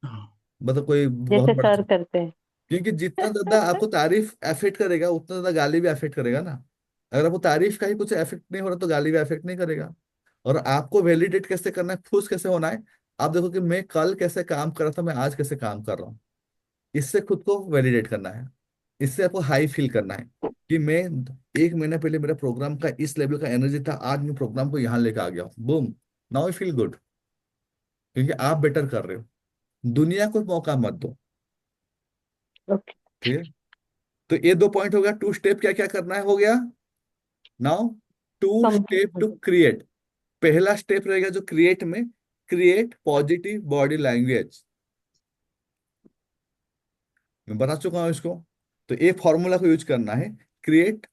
हाँ। मतलब कोई बहुत जैसे बड़ा सर चीज। करते हैं। क्योंकि जितना ज्यादा आपको तारीफ अफेक्ट करेगा उतना ज्यादा गाली भी अफेक्ट करेगा ना। अगर आपको तारीफ का ही कुछ अफेक्ट नहीं हो रहा तो गाली भी अफेक्ट नहीं करेगा। और आपको वैलिडेट कैसे करना है, खुश कैसे होना है, आप देखो कि मैं कल कैसे काम कर रहा था, मैं आज कैसे काम कर रहा हूँ, इससे खुद को वैलिडेट करना है। इससे आपको हाई फील करना है कि मैं 1 महीना पहले मेरा प्रोग्राम का इस लेवल का एनर्जी था, आज मैं प्रोग्राम को यहाँ लेकर आ गया हूँ, boom, now I feel good, क्योंकि आप बेटर कर रहे हो। दुनिया को मौका मत दो। ओके। क्लियर? तो ये 2 पॉइंट हो गया। 2 स्टेप क्या क्या करना है, हो गया। Now two step to complete. Create. पहला स्टेप रहेगा जो क्रिएट में, क्रिएट पॉजिटिव बॉडी लैंग्वेज। मैं बता चुका हूं इसको। तो ये फॉर्मूला को यूज करना है, क्रिएट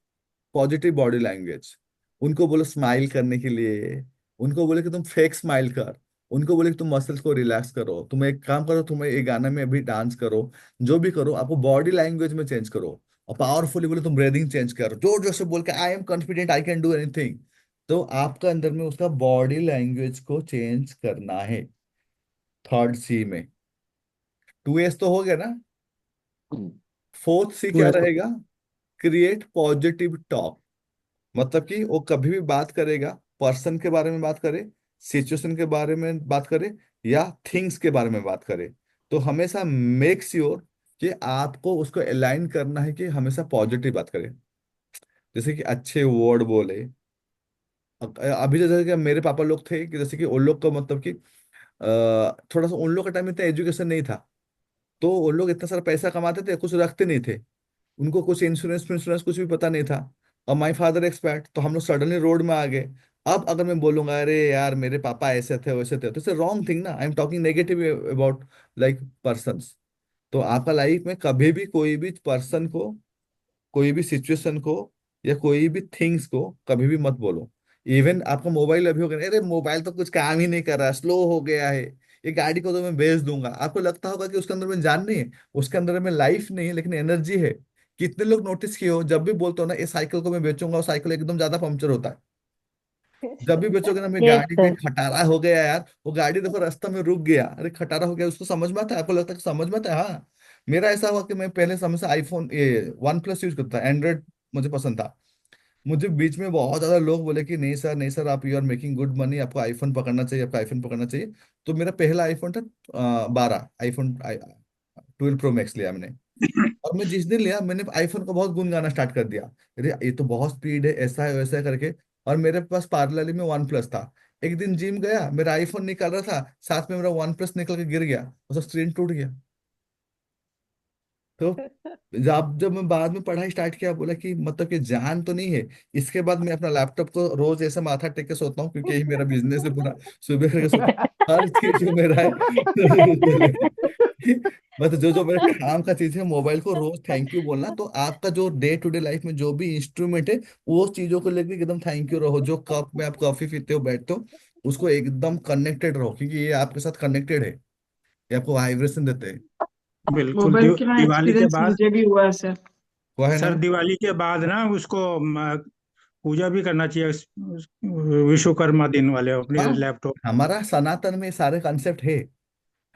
पॉजिटिव बॉडी लैंग्वेज। उनको बोलो स्माइल करने के लिए, उनको बोले कि तुम फेक स्माइल कर, उनको बोले कि तुम मसल्स को रिलैक्स करो, तुम एक काम करो, तुम एक गाना में अभी डांस करो, जो भी करो आपको बॉडी लैंग्वेज में चेंज करो। और पावरफुली बोले तुम ब्रीदिंग चेंज करो, जोर जोर से बोल के I am confident, I can do anything. तो आपका अंदर में उसका बॉडी लैंग्वेज को चेंज करना है। थर्ड सी में 2 एस तो हो गया ना। फोर्थ सी तो क्या ऐसा रहेगा? Create positive talk. मतलब कि वो कभी भी बात करेगा, पर्सन के बारे में बात करे, सिचुएशन के बारे में बात करे, या थिंग्स के बारे में बात करे, तो हमेशा मेक श्योर कि आपको उसको अलाइन करना है कि हमेशा पॉजिटिव बात करे। जैसे कि अच्छे वर्ड बोले। अभी जैसे कि मेरे पापा लोग थे कि जैसे कि उन लोग का मतलब कि थोड़ा सा उन लोग का टाइम इतना एजुकेशन नहीं था, तो उन लोग इतना सारा पैसा कमाते थे, कुछ रखते नहीं थे, उनको कुछ इंश्योरेंस इंश्योरेंस कुछ भी पता नहीं था। और माय फादर एक्सपर्ट, तो हम लोग सडनली रोड में आ गए। अब अगर मैं बोलूंगा अरे यार मेरे पापा ऐसे थे वैसे थे, तो इट्स रॉन्ग थिंग ना, I am talking negative about like persons. तो आपका लाइफ में कभी भी कोई भी पर्सन को, कोई भी सिचुएशन को, या कोई भी थिंग्स को कभी भी मत बोलो। इवन आपका मोबाइल अभी हो गया, अरे मोबाइल तो कुछ काम ही नहीं कर रहा, स्लो हो गया है, ये गाड़ी को तो मैं बेच दूंगा। आपको लगता होगा कि उसके अंदर में जान नहीं है, उसके अंदर में लाइफ नहीं है, लेकिन एनर्जी है। कितने लोग नोटिस किए हो, जब भी बोलते हो ना ये साइकिल को मैं बेचूंगा, वो साइकिल एकदम ज्यादा पंक्चर होता है। जब भी बेचोगे ना, मैं यस गाड़ी पे सर। खटारा हो गया यार, वो गाड़ी देखो रास्ता में रुक गया, अरे खटारा हो गया, उसको समझ में आता है? आपको लगता है कि समझ में आता है? हाँ। मेरा ऐसा हुआ कि मैं पहले समय से आईफोन, ये वन प्लस यूज करता, एंड्रॉइड मुझे पसंद था। मुझे बीच में बहुत ज्यादा लोग बोले कि नहीं सर, नहीं सर, आप you are making good money, आपको आईफोन पकड़ना चाहिए, आपको आईफोन पकड़ना चाहिए। तो मेरा पहला आईफोन था 12, आईफोन 12 प्रो मैक्स लिया मैंने। और मैं जिस दिन लिया, मैंने आईफोन को बहुत गुन गाना स्टार्ट कर दिया, अरे ये तो बहुत स्पीड है, ऐसा है वैसा है करके। और मेरे पास पार्लर में वन प्लस था। एक दिन जिम गया, मेरा आईफोन निकल रहा था, साथ में मेरा वन प्लस निकल के गिर गया, उसका स्क्रीन टूट गया। तो जब मैं बाद में पढ़ाई स्टार्ट किया, बोला कि मतलब कि जान तो नहीं है। इसके बाद मैं अपना लैपटॉप को रोज ऐसे माथा टेक के सोता हूँ, क्योंकि यही मेरा बिजनेस है पूरा। सुबह करके सोता हूँ, हर चीज जो मेरा है मतलब जो जो मेरे काम का चीज है, मोबाइल को रोज थैंक यू बोलना। तो आपका जो डे टू डे लाइफ में जो भी इंस्ट्रूमेंट है, वो चीजों को लेकर एकदम थैंक यू रहो। जो कप में आप कॉफी पीते हो, बैठते हो, उसको एकदम कनेक्टेड रहो, क्योंकि ये आपके साथ कनेक्टेड है, ये आपको वाइब्रेशन देते हैं। बिल्कुल। मोबाइल के ना दिवाली के एक्सपीरियंस बाद, मुझे भी हुआ है सर। हुआ है ना सर मैम? दिवाली के बाद ना उसको पूजा भी करना चाहिए विश्वकर्मा दिन वाले अपने हाँ, लैपटॉप। हमारा सनातन में सारे कॉन्सेप्ट है,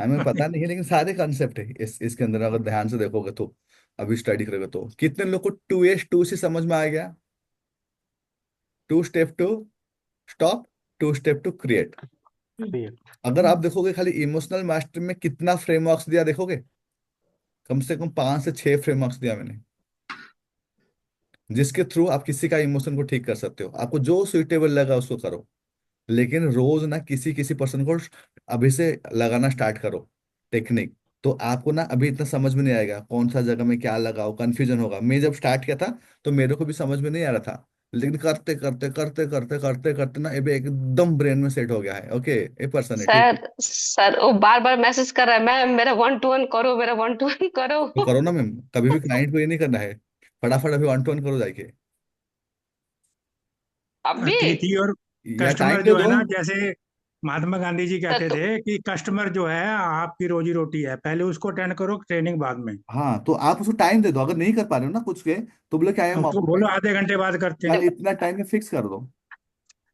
हमें पता नहीं है, लेकिन सारे कॉन्सेप्ट है इसके अंदर, अगर ध्यान से देखोगे तो, अभी स्टडी करोगे तो। कितने लोग को 2S 2 से समझ में आ गया? 2 step to stop, 2 step to create. अगर आप देखोगे खाली इमोशनल मास्टरी में कितना फ्रेमवर्क्स दिया, देखोगे कम से कम 5 से 6 फ्रेमवर्क्स दिया मैंने, जिसके थ्रू आप किसी का इमोशन को ठीक कर सकते हो। आपको जो सुइटेबल लगा उसको करो, लेकिन रोज ना किसी किसी पर्सन को अभी से लगाना स्टार्ट करो टेक्निक। तो आपको ना अभी इतना समझ में नहीं आएगा कौन सा जगह में क्या लगाओ, कंफ्यूजन होगा। मैं जब स्टार्ट किया था, तो मेरे को भी समझ में नहीं आ रहा था, लेकिन करते करते करते करते करते करते ना अभी एकदम ब्रेन में सेट हो गया है। ओके, ए पर्सन है, ठीक है। सर वो बार बार मैसेज कर रहा है, मैम मेरा 1 to 1 करो, मेरा 1 to 1 करो। तो करो ना मैम, कभी भी क्लाइंट को ये नहीं करना है, फटाफट अभी 1 to 1 करो जाके, अभी अतिथि और या कस्टमर टाइम दे जो है दो। ना, जैसे महात्मा गांधी जी सर कहते तो थे कि कस्टमर जो है आपकी रोजी रोटी है, पहले उसको अटेंड करो, ट्रेनिंग बाद में। हाँ, तो आप उसको टाइम दे दो, अगर नहीं कर पा रहे हो ना कुछ के, तो बोले क्या, अब तो बोलो आधे घंटे बाद करते हैं। यार इतना टाइम में फिक्स कर दो।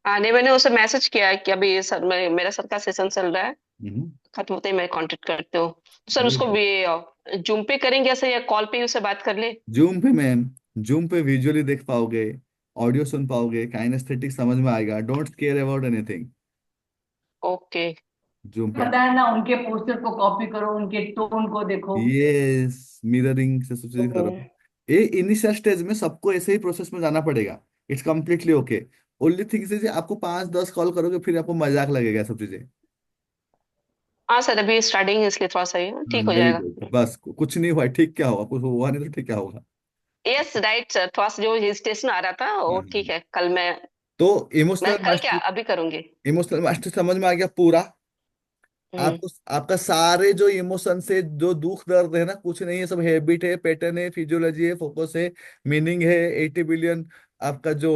नहीं, मैंने उसे मैसेज किया है कि अभी सर मेरा सर का सेशन चल रहा है, हम्म, खत्म होते ही मैं कांटेक्ट करती हूँ। तो सर उसको बिल्कुल। भी जूम पे करेंगे ऐसे, या कॉल पे ही उससे बात कर ले? जूम पे मैम, जूम पे विजुअली देख पाओगे, ऑडियो सुन पाओगे, काइनेस्थेटिक समझ में आएगा, don't care about anything. Okay. Zoom पे बताया ना, उनके पोस्टर को कॉपी करो, उनके टोन को देखो। ये मिररिंग से सब चीजें करो। ये इनिशियल स्टेज में सबको ऐसे ही प्रोसेस में जाना पड़ेगा, it's completely okay. Only thing is आपको 5-10 कॉल करोगे, फिर आपको मजाक लगेगा सब चीजें। हाँ सर, अभी स्टार्टिंग इसलिए थोड़ा सा ही ठीक हो वेरी जाएगा। गुड, बस कुछ नहीं हुआ, ठीक क्या होगा, कुछ हुआ नहीं तो ठीक क्या होगा। यस राइट सर, थोड़ा सा जो हेजिटेशन आ रहा था वो ठीक हाँ। है। कल तो मैं इमोशनल कल क्या मास्टरी, अभी करूंगी। इमोशनल मास्टरी समझ में आ गया पूरा। हम्म। आपको आपका सारे जो इमोशन से जो दुख दर्द है ना, कुछ नहीं है, सब हैबिट है, पैटर्न है, फिजियोलॉजी है, फोकस है, मीनिंग है। 80 बिलियन आपका जो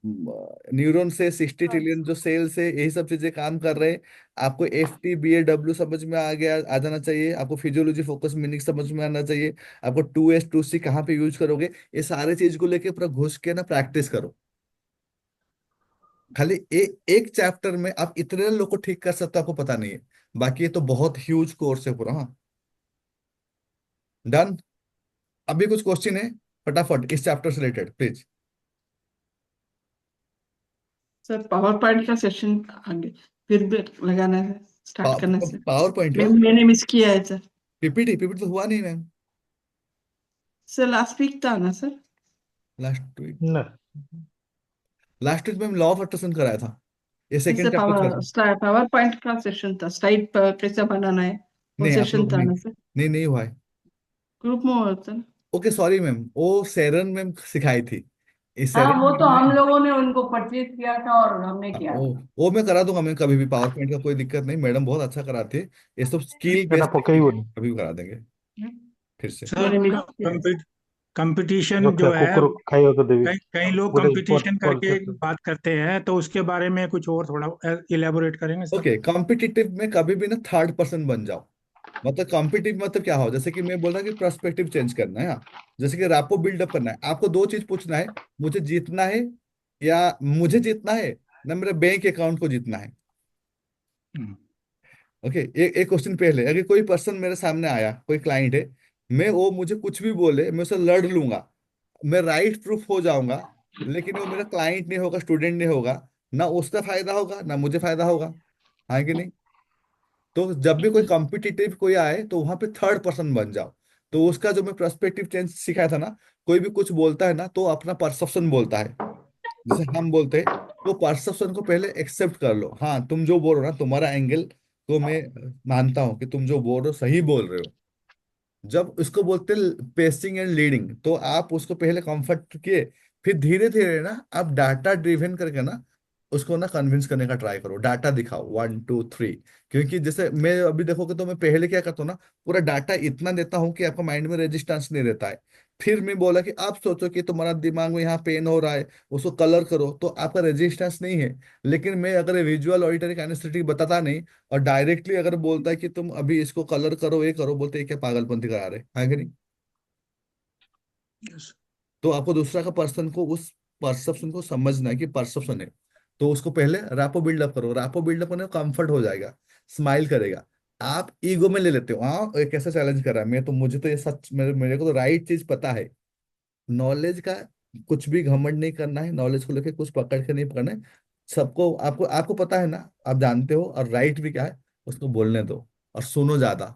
न्यूरॉन से 60 ट्रिलियन जो सेल्स है, यही सब चीजें काम कर रहे हैं। आपको FTBAW समझ में आ गया, आ जाना चाहिए। आपको फिजियोलॉजी, फोकस, मीनिंग समझ में आना चाहिए। आपको 2S 2C कहाँ पे यूज करोगे, ये सारे चीज को लेके पूरा घुस के ना प्रैक्टिस करो। खाली एक चैप्टर में आप इतने लोग को ठीक कर सकते हो, आपको पता नहीं है। बाकी ये तो बहुत ह्यूज कोर्स है पूरा। हाँ, डन। अभी कुछ क्वेश्चन है फटाफट इस चैप्टर से related, please. Sir power point का सेशन आगे फिर भी लगाना है, स्टार्ट करना है सर। पावर पॉइंट का मैंने मिस किया है सर। PPT PPT तो हुआ नहीं मैम, सर लास्ट वीक था ना सर? Last week. न लास्ट वीक में लॉ ऑफ अट्रैक्शन कराया था, ये नहीं सेकंड सर, चैप्टर चल रहा है। पावर पॉइंट का सेशन था, स्लाइड पर कैसे बनाना है वो नहीं आप सेशन लोग था नहीं, ना सर? नहीं नहीं हुआ है। ग्रुप में हुआ था ना? ओके सॉरी मैम, वो सेरन मैम सिखाई थी, इस हाँ, सेरन वो तो मैम हम ने। लोगों ने उनको परचेज किया था और हमने हाँ, किया था। वो मैं करा दूंगा, मैं कभी भी पावर पॉइंट का कोई दिक्कत नहीं, मैडम बहुत अच्छा कराती है। ये सब skill era based poco technique है, bueno. कभी भी करा देंगे फिर से। सर मैंने मिस किया है। कंपटीशन जो जो है, कुकुर खाइयो को देवी कई कई लोग व्हाट इज कंपटीशन व्हाट करके बात करते हैं, तो उसके बारे में कुछ और थोड़ा इलेबोरेट करेंगे सर? ओके, कॉम्पिटिटिव में कभी भी ना थर्ड पर्सन बन जाओ। मतलब कॉम्पिटिटिव मतलब क्या हो, जैसे कि मैं बोल रहा कि पर्सपेक्टिव चेंज करना है। हाँ, जैसे कि रैपो बिल्डअप करना है, आपको दो चीज पूछना है, मुझे जीतना है या मुझे जीतना है ना मेरे बैंक अकाउंट को जीतना है। ओके, एक क्वेश्चन पहले, अगर कोई पर्सन मेरे सामने आया, कोई क्लाइंट है, मैं वो मुझे कुछ भी बोले मैं उससे लड़ लूंगा, मैं राइट प्रूफ हो जाऊंगा, लेकिन वो मेरा क्लाइंट नहीं होगा, स्टूडेंट नहीं होगा, ना उसका फायदा होगा ना मुझे फायदा होगा। हाँ कि नहीं? तो जब भी कोई कॉम्पिटिटिव कोई आए तो वहां पे थर्ड पर्सन बन जाओ। तो उसका जो मैं पर्सपेक्टिव चेंज सिखाया था ना, कोई भी कुछ बोलता है ना तो अपना परसेप्शन बोलता है। जैसे हम बोलते हैं, तो परसेप्शन को पहले एक्सेप्ट कर लो। हाँ, तुम जो बोल रहे हो ना, तुम्हारा एंगल तो मैं मानता हूँ कि तुम जो बोल रहे हो सही बोल रहे हो। जब उसको बोलते हैं पेसिंग एंड लीडिंग, तो आप उसको पहले कंफर्ट किए, फिर धीरे धीरे ना आप डाटा ड्रिवन करके ना उसको ना कन्विंस करने का ट्राई करो, डाटा दिखाओ 1 2 3। क्योंकि जैसे मैं अभी देखोगे तो मैं पहले क्या करता हूँ ना, पूरा डाटा इतना देता हूँ कि आपका माइंड में रेजिस्टेंस नहीं रहता है। फिर मैं बोला कि आप सोचो कि तुम्हारा दिमाग में यहाँ पेन हो रहा है, उसको कलर करो, तो आपका रेजिस्टेंस नहीं है। लेकिन मैं अगर विजुअल ऑडिटरी काइनेस्थेटिक बताता नहीं, और डायरेक्टली अगर बोलता है कि तुम अभी इसको कलर करो, ये करो, बोलते हैं क्या पागलपंथी करा रहे हैं, है कि नहीं? तो आपको दूसरा का पर्सन को उस परसेप्शन को समझना है कि परसेप्शन है। तो उसको पहले रैपो बिल्डअप करो, रैपो बिल्डअप करने कंफर्ट हो जाएगा, स्माइल करेगा। आप ईगो में ले लेते हो, हाँ ये कैसे चैलेंज कर रहा है, मैं तो, मुझे तो ये सच, मेरे को तो राइट चीज पता है। नॉलेज का कुछ भी घमंड नहीं करना है, नॉलेज को लेके कुछ पकड़ के नहीं पकड़ना है। सबको, आपको आपको पता है ना, आप जानते हो, और राइट भी क्या है उसको बोलने दो, और सुनो ज्यादा।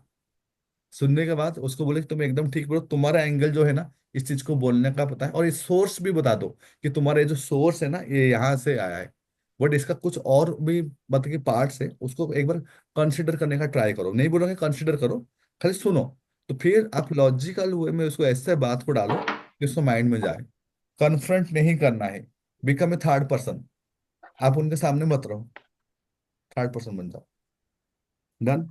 सुनने के बाद उसको बोले कि तुम एकदम ठीक बोलो, तुम्हारा एंगल जो है ना इस चीज को बोलने का पता है, और इस सोर्स भी बता दो कि तुम्हारा ये जो सोर्स है ना ये यहाँ से आया है। बट इसका कुछ और भी मतलब कि पार्ट्स है, उसको एक बार कंसिडर करने का ट्राई करो, नहीं बोलोगे कंसिडर करो, खाली सुनो। तो फिर आप लॉजिकल वे में उसको ऐसे बात को डालो कि उसको माइंड में जाए। कन्फ्रंट नहीं करना है, बिकम ए थर्ड पर्सन। आप उनके सामने मत रहो, थर्ड पर्सन बन जाओ। Done?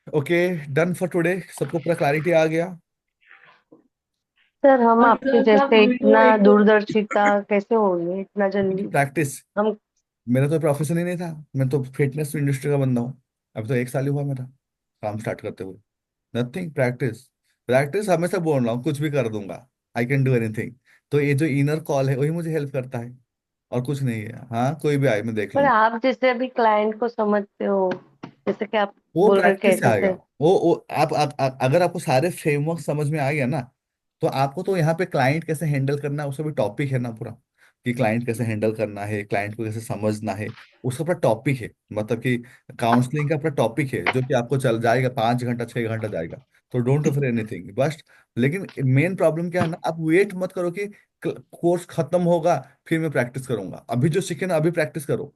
Okay, done for today. सबको पूरा क्लैरिटी आ गया? सर हम और आपके सर जैसे वीडियो इतना एक दूरदर्शिता कैसे होंगे इतना उनकी जल्दी? प्रैक्टिस। हम मेरा तो प्रोफेशन ही नहीं था, मैं तो फिटनेस इंडस्ट्री का बंदा हूँ। अब तो 1 साल ही हुआ मेरा काम स्टार्ट करते हुए। Nothing, practice. प्रैक्टिस हमेशा बोल रहा हूँ, कुछ भी कर दूंगा, आई कैन डू एनीथिंग। तो ये जो इनर कॉल है वही मुझे हेल्प करता है, और कुछ नहीं है। हाँ, कोई भी आए मैं देख पर लूंगा। आप जैसे अभी क्लाइंट को समझते हो, जैसे कि आप वो बोल रहे हो प्रैक्टिस से कैसे आएगा। से। वो अगर आपको सारे फ्रेमवर्क समझ में आ गया ना, तो आपको तो यहाँ पे क्लाइंट कैसे हैंडल करना है उसका भी टॉपिक है ना पूरा, कि क्लाइंट कैसे हैंडल करना है, क्लाइंट को कैसे समझना है, उसका पूरा टॉपिक है। मतलब कि काउंसलिंग का पूरा टॉपिक है, जो कि आपको चल जाएगा 5 घंटा 6 घंटा जाएगा। तो डोंट फॉर एनीथिंग बस। लेकिन मेन प्रॉब्लम क्या है ना, आप वेट मत करो कि कोर्स खत्म होगा फिर मैं प्रैक्टिस करूंगा। अभी जो सीखे ना अभी प्रैक्टिस करो,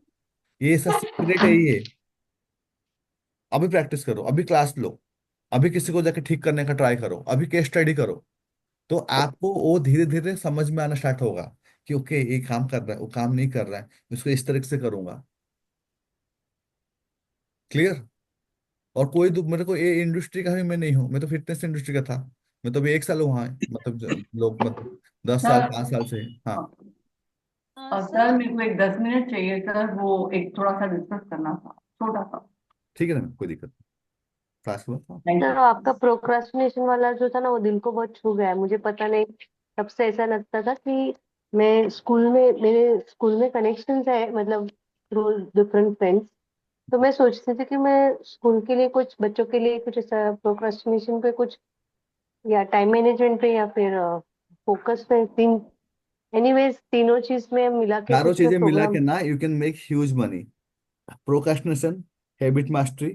ये सब सीक्रेट है ये। अभी प्रैक्टिस करो, अभी क्लास लो, अभी किसी को जाके ठीक करने का ट्राई करो, अभी केस स्टडी करो। तो आपको वो धीरे धीरे समझ में आना स्टार्ट होगा कि ओके ये काम कर रहा है, वो काम नहीं कर रहा है, मैं इसको इस तरीके से करूंगा। क्लियर? और कोई मेरे को ये इंडस्ट्री का भी मैं नहीं हूँ, मैं तो फिटनेस इंडस्ट्री का था। मैं तो अभी 1 साल वहां है, मतलब लोग मतलब 10 साल सर 5 साल से। हाँ, और सर, सर मेरे को एक 10 मिनट चाहिए सर, वो एक थोड़ा सा डिस्कस करना था, छोटा सा। ठीक है ना, कोई दिक्कत नहीं। क्लास हुआ। Thank sir you. आपका प्रोक्रास्टिनेशन वाला जो था ना वो दिल को बहुत छू गया है। मुझे पता नहीं, तब से ऐसा लगता था कि मैं स्कूल में, मेरे स्कूल में कनेक्शंस है, मतलब थ्रू डिफरेंट फ्रेंड्स। तो मैं सोचती थी कि मैं स्कूल के लिए कुछ, बच्चों के लिए कुछ ऐसा प्रोक्रास्टिनेशन पे कुछ, या टाइम मैनेजमेंट पे, या फिर फोकस पे, तीन, एनीवेज तीनों चीज में मिला के चारों कुछ मैं चीजें मिला के प्रोग्राम। ना you can make huge money. Procrastination, habit mastery,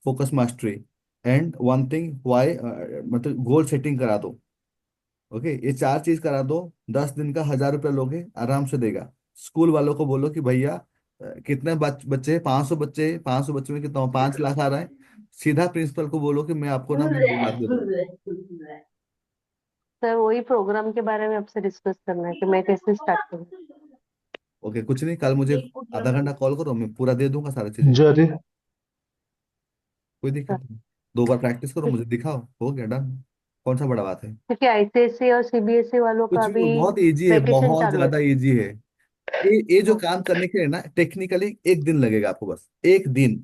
focus mastery, and one thing why, मतलब गोल सेटिंग करा दो। ओके, ये 4 चीज करा दो। 10 दिन का 1,000 रुपया लोगे आराम से देगा। स्कूल वालों को बोलो कि भैया कितने बच्चे हैं, 500 बच्चे हैं, 500 बच्चे में कितना 5 लाख आ रहा है। सीधा प्रिंसिपल को बोलो कि मैं आपको ना मैं 2 लाख दे दूंगा। सर वही प्रोग्राम के बारे में आपसे डिस्कस करना है कि मैं कैसे स्टार्ट करूँ। ओके, कुछ नहीं, कल मुझे आधा घंटा कॉल करो, मैं पूरा दे दूंगा सारी चीजें। जरी कोई दिक्कत नहीं। 2 बार प्रैक्टिस करो, मुझे दिखाओ, हो गया, डन। कौन सा बड़ा बात है? क्योंकि आईसीएसई और सीबीएसई वालों कुछ का भी, भी बहुत इजी है, वैकेशन बहुत चालू है। ज्यादा इजी है। ये जो काम करने के लिए ना, टेक्निकली 1 दिन लगेगा आपको, बस 1 दिन,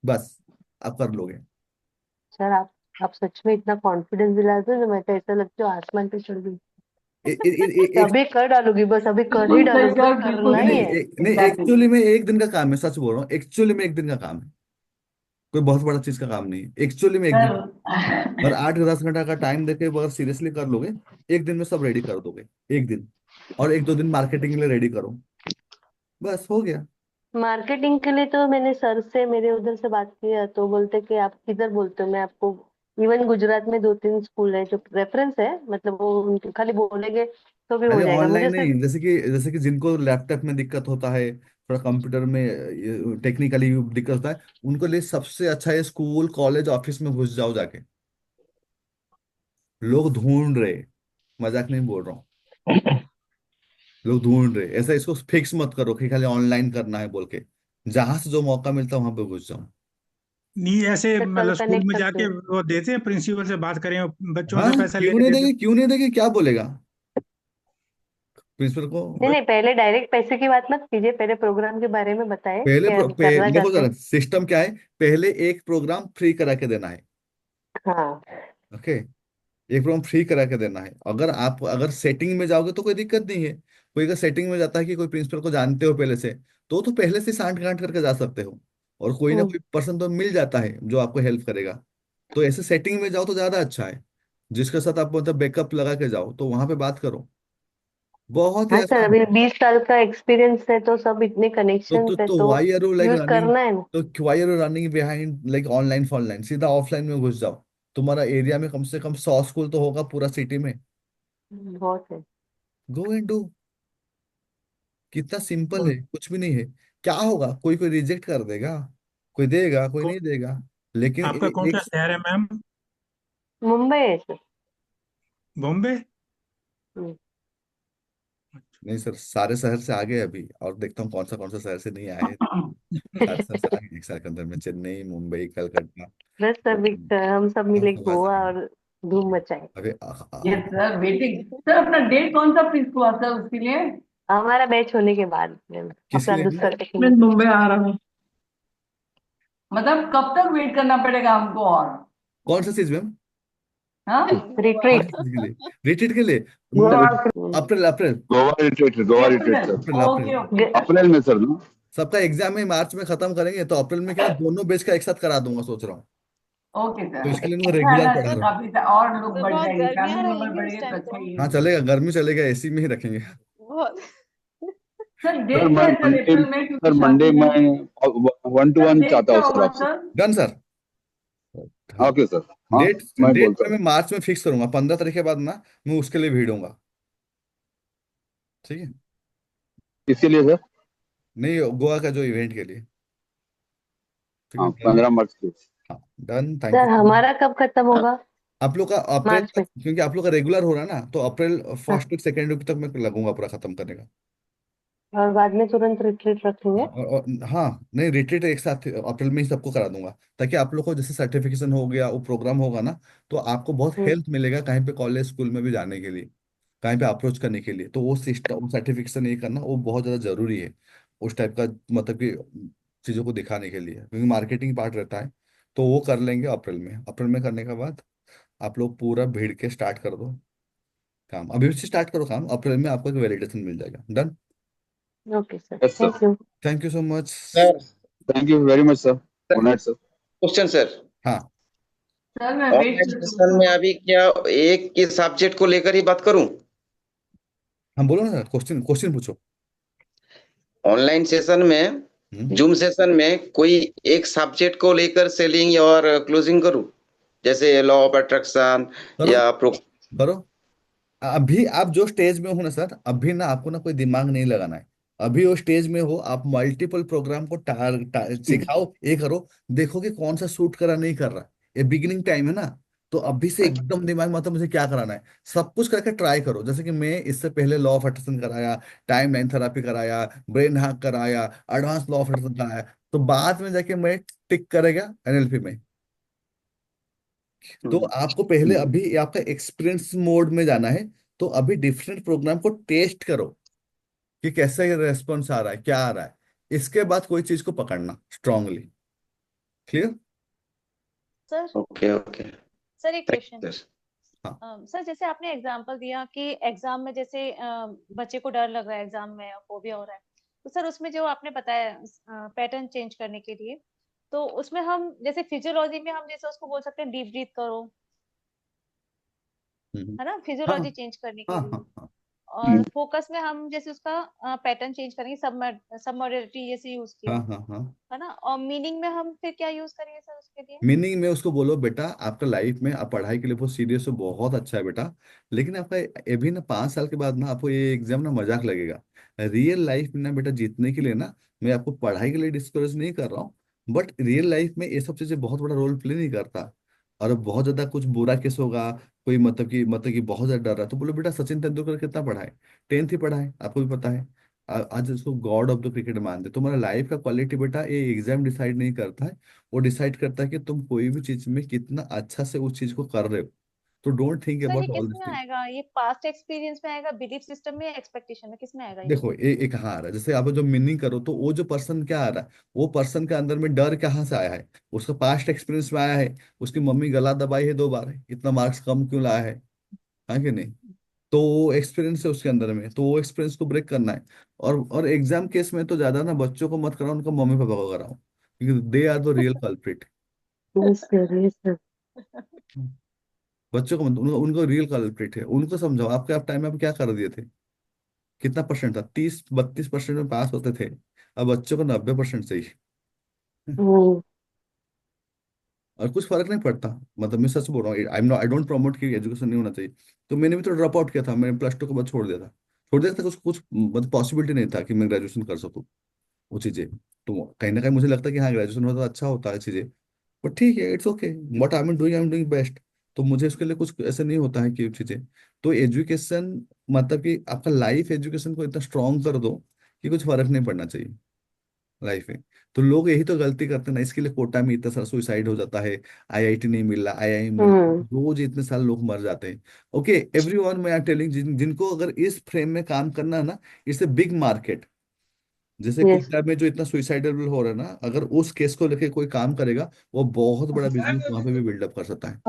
बस आप कर लोगे। सर आप सच में इतना कॉन्फिडेंस दिलाते हो, मैं तो ऐसा लगता है आसमान पे चढ़ गई। एक अभी कर डालूंगी, बस अभी कर ही बिल्कुल सही डालूंगी, बस सर, बिल्कुल करना नहीं ही नहीं सही। है। नहीं, एग्जैक्टली। एक्चुअली में 1 दिन का काम है, सच बोल रहा हूँ, एक्चुअली में 1 दिन का काम है। कोई बहुत बड़ा चीज का काम नहीं है, एक्चुअली में 1 दिन। और सर 8 10 घंटा का टाइम देके अगर सीरियसली कर लोगे, 1 दिन में सब रेडी कर दोगे, 1 दिन। और 1 2 दिन मार्केटिंग के लिए रेडी करो, बस हो गया। मार्केटिंग के लिए तो मैंने सर से, मेरे उधर से बात किया तो बोलते कि आप किधर बोलते हो, मैं आपको इवन गुजरात में 2 3 स्कूल है जो रेफरेंस है, मतलब वो उनके खाली बोलेंगे तो भी हो अरे जाएगा, मुझे ऑनलाइन सिर्फ। नहीं, जैसे कि जिनको लैपटॉप में दिक्कत होता है, थोड़ा कंप्यूटर में टेक्निकली दिक्कत होता है, उनको लिए सबसे अच्छा है स्कूल कॉलेज ऑफिस में घुस जाओ जाके। लोग ढूंढ रहे, मजाक नहीं बोल रहा हूँ, लोग ढूंढ रहे। ऐसा इसको फिक्स मत करो कि खाली ऑनलाइन करना है बोल के। जहां से जो मौका मिलता है वहां पे घुस जाओ। नहीं ऐसे फिर कल मतलब स्कूल कनेक्ट में करते जाके हैं। वो देते हैं, प्रिंसिपल से बात करें, बच्चों हाँ, से पैसा ले क्यों नहीं लेते देंगे, क्यों नहीं देंगे, क्या बोलेगा प्रिंसिपल को? नहीं नहीं, पहले डायरेक्ट पैसे की बात मत कीजिए, पहले प्रोग्राम के बारे में बताएं पहले कि हम करना देखो चाहते जरा हैं। सिस्टम क्या है। पहले एक प्रोग्राम फ्री करा के देना है। हाँ। ओके, एक प्रोग्राम फ्री करा के देना है। अगर सेटिंग में जाओगे तो कोई दिक्कत नहीं है। कोई अगर सेटिंग में जाता है कि कोई प्रिंसिपल को जानते हो पहले से, तो पहले से सांठ गांठ करके जा सकते हो। और कोई ना हम्म। कोई पर्सन तो मिल जाता है जो आपको हेल्प करेगा। तो ऐसे सेटिंग में जाओ तो ज्यादा अच्छा है। जिसके साथ आप मतलब बैकअप लगा के जाओ, तो वहां पे बात करो। बहुत ही हाँ सर, आसान अभी है। 20 साल का एक्सपीरियंस है तो सब इतने कनेक्शन है तो तो why are you like use running? करना है ना। तो why are you running behind like online फॉनलाइन? सीधा ऑफलाइन में घुस जाओ। तुम्हारा एरिया में कम से कम 100 स्कूल तो होगा पूरा सिटी में। बहुत है। Go and do. कितना सिंपल हम्म। है, कुछ भी नहीं है। क्या होगा, कोई कोई रिजेक्ट कर देगा, कोई देगा, कोई को, नहीं देगा। लेकिन आपका कौन सा एक, शहर है मैम? मुंबई है सर। बॉम्बे? हम्म। नहीं सर, सारे शहर से आगे अभी, और देखता हूँ कौन सा शहर से नहीं आए हैं। सारे शहर से आगे 1 साल के अंदर में, चेन्नई, मुंबई, कलकत्ता, बस अभी हम सब मिले सब आ गोवा जाएंगे। और धूम मचाए। अभी यस सर, वेटिंग। सर अपना डेट कौन सा फिक्स हुआ सर उसके लिए? हमारा बैच होने के बाद किसके अपना लिए दूसरा मैं टेक्निक। मुंबई आ रहा हूँ। मतलब कब तक वेट करना पड़ेगा हमको और? कौन सा चीज मैम? हाँ। कौन रिट्रीट। सी चीज के लिए? रिट्रीट के लिए? Sir April, April, Goa retreat April. Sir. April. Okay okay sir. April में सर ना? सबका एग्जाम में मार्च में खत्म करेंगे, तो अप्रैल में क्या है, दोनों बैच का एक साथ करा दूंगा सोच रहा हूँ। ओके तो सर, इसके लिए मैं अच्छा है रेगुलर ना पढ़ा सर, रहा हूँ। काफी और लोग सर बढ़ बहुत जाएंगे, गर्मियां फैमिली मेंबर रहेंगी उस बढ़ेंगे तो टाइम अच्छा तो, ही हाँ है। चलेगा, गर्मी चलेगा, एसी में ही रखेंगे। बहुत। सर सर डेट क्या मैं है सर मंडे अप्रैल में, सर क्योंकि मंडे शादी है। में 1 to 1 सर डेट चाहता क्या हूँ सर होगा आपसे। Sir? Done sir. Okay sir. हाँ, डेट मैं डेट बोलता में हूँ। मैं मार्च में फिक्स करूंगा, 15 तारीख के बाद ना मैं उसके लिए भीड़ूंगा। ठीक है। किसके लिए सर? नहीं, गोवा का जो इवेंट के लिए। ठीक है, हाँ, डन। 15 मार्च को। हाँ, डन, थैंक सर यू। हमारा कब खत्म होगा? आप लोग का अप्रैल मार्च तक, में। क्योंकि आप लोग का रेगुलर हो रहा है ना, तो अप्रैल हाँ, फर्स्ट वीक सेकेंड वीक तक मैं लगूंगा पूरा खत्म करने का। और बाद में तुरंत रिट्रीट रखेंगे। हाँ नहीं, रिट्रीट एक साथ अप्रैल में ही सबको करा दूंगा, ताकि आप लोग को जैसे सर्टिफिकेशन हो गया, वो प्रोग्राम होगा ना, तो आपको बहुत हम्म। हेल्प मिलेगा कहीं पे कॉलेज स्कूल में भी जाने के लिए, कहीं पे अप्रोच करने के लिए। तो वो सिस्टम सर्टिफिकेशन ये करना वो बहुत ज़्यादा जरूरी है, उस टाइप का, मतलब कि चीज़ों को दिखाने के लिए, क्योंकि मार्केटिंग पार्ट रहता है। तो वो कर लेंगे अप्रैल में। अप्रैल में करने के बाद आप लोग पूरा भीड़ के स्टार्ट कर दो काम, अभी से स्टार्ट करो काम, अप्रैल में आपको एक वैलिडेशन मिल जाएगा। Done. Okay sir, yes sir. Thank you. Thank you so much. Sir, thank you very much sir. Good night sir. Question sir. हाँ, सर मैं वेट ऑनलाइन कर रही सेशन में हूँ। अभी क्या एक ही सब्जेक्ट को लेकर ही बात करूं? हम बोलो ना, क्वेश्चन क्वेश्चन पूछो। ऑनलाइन सेशन में, हम्म, जूम सेशन में कोई एक सब्जेक्ट को लेकर सेलिंग और क्लोजिंग करूं, जैसे लॉ ऑफ अट्रैक्शन करो, या प्रो। करो। अभी आप जो स्टेज में हो ना सर, अभी ना आपको ना कोई दिमाग नहीं लगाना है। अभी वो स्टेज में हो, आप मल्टीपल प्रोग्राम को सिखाओ, ये करो, देखो कि कौन सा सूट करा नहीं कर रहा। ये बिगिनिंग टाइम है ना, तो अभी से एकदम दिमाग मतलब मुझे क्या कराना है, सब कुछ करके ट्राई करो। जैसे कि मैं इससे पहले लॉ ऑफ अट्रैक्शन कराया, टाइम लाइन थेरापी कराया, ब्रेन हैक कराया, एडवांस लॉ ऑफ अट्रैक्शन कराया, तो बाद में जाके मैं टिक करेगा एनएलपी में। तो आपको पहले अभी आपका एक्सपीरियंस मोड में जाना है। तो अभी डिफरेंट प्रोग्राम को टेस्ट करो कि कैसा रेस्पॉन्स आ रहा है, क्या आ रहा है। इसके बाद कोई चीज को पकड़ना strongly. Clear? Sir okay okay sir एक क्वेश्चन। सर। हाँ सर जैसे आपने एग्जांपल दिया कि एग्जाम में जैसे बच्चे को डर लग रहा है, एग्जाम में फोबिया हो रहा है, तो सर उसमें जो आपने बताया पैटर्न चेंज करने के लिए, तो उसमें हम जैसे फिजियोलॉजी में हम जैसे उसको बोल सकते हैं डीप ब्रीथ करो, है ना, हाँ फिजियोलॉजी चेंज करने के हाँ लिए। हाँ हाँ और फोकस में हम जैसे उसका पैटर्न चेंज करेंगे, सबमोडलिटी जैसे यूज हाँ किया, हाँ हाँ। है ना। और मीनिंग में हम फिर क्या यूज करेंगे सर उसके लिए? मीनिंग में उसको बोलो बेटा आपका लाइफ में आप पढ़ाई के लिए बहुत सीरियस हो, बहुत अच्छा है बेटा, लेकिन आपका अभी ना 5 साल के बाद ना आपको ये एग्जाम ना मजाक लगेगा। रियल लाइफ में ना बेटा जीतने के लिए ना, मैं आपको पढ़ाई के लिए डिस्करेज नहीं कर रहा हूँ, बट रियल लाइफ में ये सब चीजें बहुत बड़ा रोल प्ले नहीं करता। और अब बहुत ज्यादा कुछ बुरा केस होगा, कोई मतलब कि बहुत ज्यादा डर रहा है, तो बोलो बेटा सचिन तेंदुलकर कितना पढ़ा है, 10th ही पढ़ा है, आपको भी पता है। आज उसको गॉड ऑफ द क्रिकेट मानते। तुम्हारा लाइफ का क्वालिटी बेटा ये एग्जाम डिसाइड नहीं करता है, वो डिसाइड करता है कि तुम कोई भी चीज में कितना अच्छा से उस चीज को कर रहे हो। तो डोंट थिंक सर ये अबाउट किस ऑल में दिस थिंग। आएगा, ये पास्ट एक्सपीरियंस में आएगा, बिलीफ सिस्टम में, एक्सपेक्टेशन में, किस में आएगा ये? देखो ये कहाँ आ रहा है, जैसे आप जो मीनिंग करो तो वो जो पर्सन क्या आ रहा है, वो पर्सन के अंदर में डर कहाँ से आया है, उसका पास्ट एक्सपीरियंस में आया है, उसकी मम्मी गला दबाई है 2 बार, इतना मार्क्स कम क्यों लाया है कि नहीं। तो वो एक्सपीरियंस है उसके अंदर में, तो वो एक्सपीरियंस को ब्रेक करना है। और एग्जाम केस में तो ज्यादा ना बच्चों को मत कराओ, उनका मम्मी पापा को कराओ, क्योंकि they are the real culprit. Yes sir, yes sir. बच्चों को मत, उनको रियल कल्प्रिट है, उनको समझाओ। आपके आप टाइम में आप क्या कर दिए थे, कितना परसेंट था, 30-32% में पास होते थे, अब बच्चों को 90% चाहिए। हम्म, और कुछ फर्क नहीं पड़ता। मतलब मैं सच बोल रहा हूँ, आई डोंट प्रमोट कि एजुकेशन नहीं होना चाहिए। तो मैंने भी तो ड्रॉप आउट किया था, मैंने +2 के बाद छोड़ दिया था, कुछ मतलब पॉसिबिलिटी नहीं था कि मैं ग्रेजुएशन कर सकूँ वो चीजें। तो कहीं ना कहीं मुझे लगता है कि हाँ ग्रेजुएशन होता तो अच्छा होता है चीजें। बट ठीक है, it's okay, what I am doing best. तो मुझे उसके लिए कुछ ऐसा नहीं होता है कि चीजें। तो एजुकेशन मतलब कि आपका लाइफ एजुकेशन को इतना स्ट्रांग कर दो कि कुछ फर्क नहीं पड़ना चाहिए लाइफ में। तो लोग यही तो गलती करते हैं ना, इसके लिए कोटा में इतना सारा सुसाइड हो जाता है, आईआईटी नहीं मिल रहा, आईआईएम मिल हम्म, रहा, रोज इतने सारे लोग मर जाते हैं। ओके एवरीवन, मैं आर टेलिंग, जिनको अगर इस फ्रेम में काम करना है ना, इट्स ए बिग मार्केट। जैसे यस। कोटा में जो इतना सुइसाइडल हो रहा है ना, अगर उस केस को लेके कोई काम करेगा, वो बहुत बड़ा बिजनेस वहां पे भी बिल्डअप कर सकता है।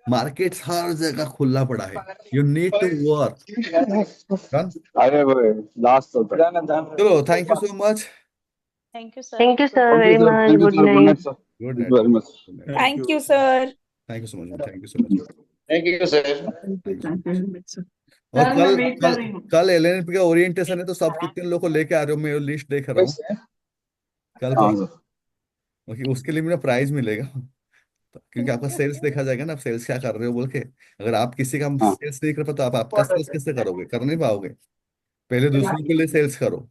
मार्केट हर जगह खुला पड़ा है, you need to work. Done. अरे भाई लास्ट होता है। चलो thank you so much. Thank you sir. Thank you sir okay very sir, much, thank you good sir, good night night. Sir, good thank night. You very much. Thank thank you. You sir. Thank you so much, thank you so much. Thank you sir. Thank you. Thank you sir. और sir मैं कल wait कर कल रही हूँ। कल LNP का orientation है, तो सब कितने लोग को लेके आ रहे हो, मैं लिस्ट देख रहा हूँ कल हाँ को। सर। क्योंकि उसके लिए मेरा प्राइज मिलेगा। तो क्योंकि आपका सेल्स देखा जाएगा ना, आप सेल्स क्या कर रहे हो बोल के। अगर आप किसी का हाँ सेल्स नहीं कर पाते तो आप आपका सेल्स कैसे करोगे, कर नहीं पाओगे। पहले दूसरों के लिए सेल्स करो,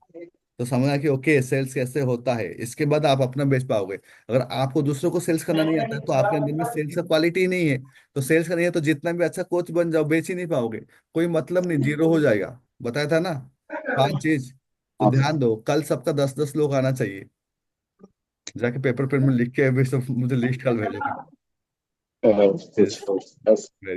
तो समझना कि ओके सेल्स कैसे होता है, इसके बाद आप अपना बेच पाओगे। अगर आपको दूसरों को सेल्स करना नहीं आता है, तो आपके अंदर में सेल्स का क्वालिटी ही नहीं है। तो सेल्स का नहीं है तो जितना भी अच्छा कोच बन जाओ, बेच ही नहीं पाओगे। कोई मतलब नहीं, जीरो हो जाएगा। बताया था ना 5 चीज। तो हाँ ध्यान दो, कल सबका 10-10 लोग आना चाहिए। जाके पेपर पेन में लिख के अभी सब मुझे लिस्ट कल भेजोगे। सर। Yes. यस। Very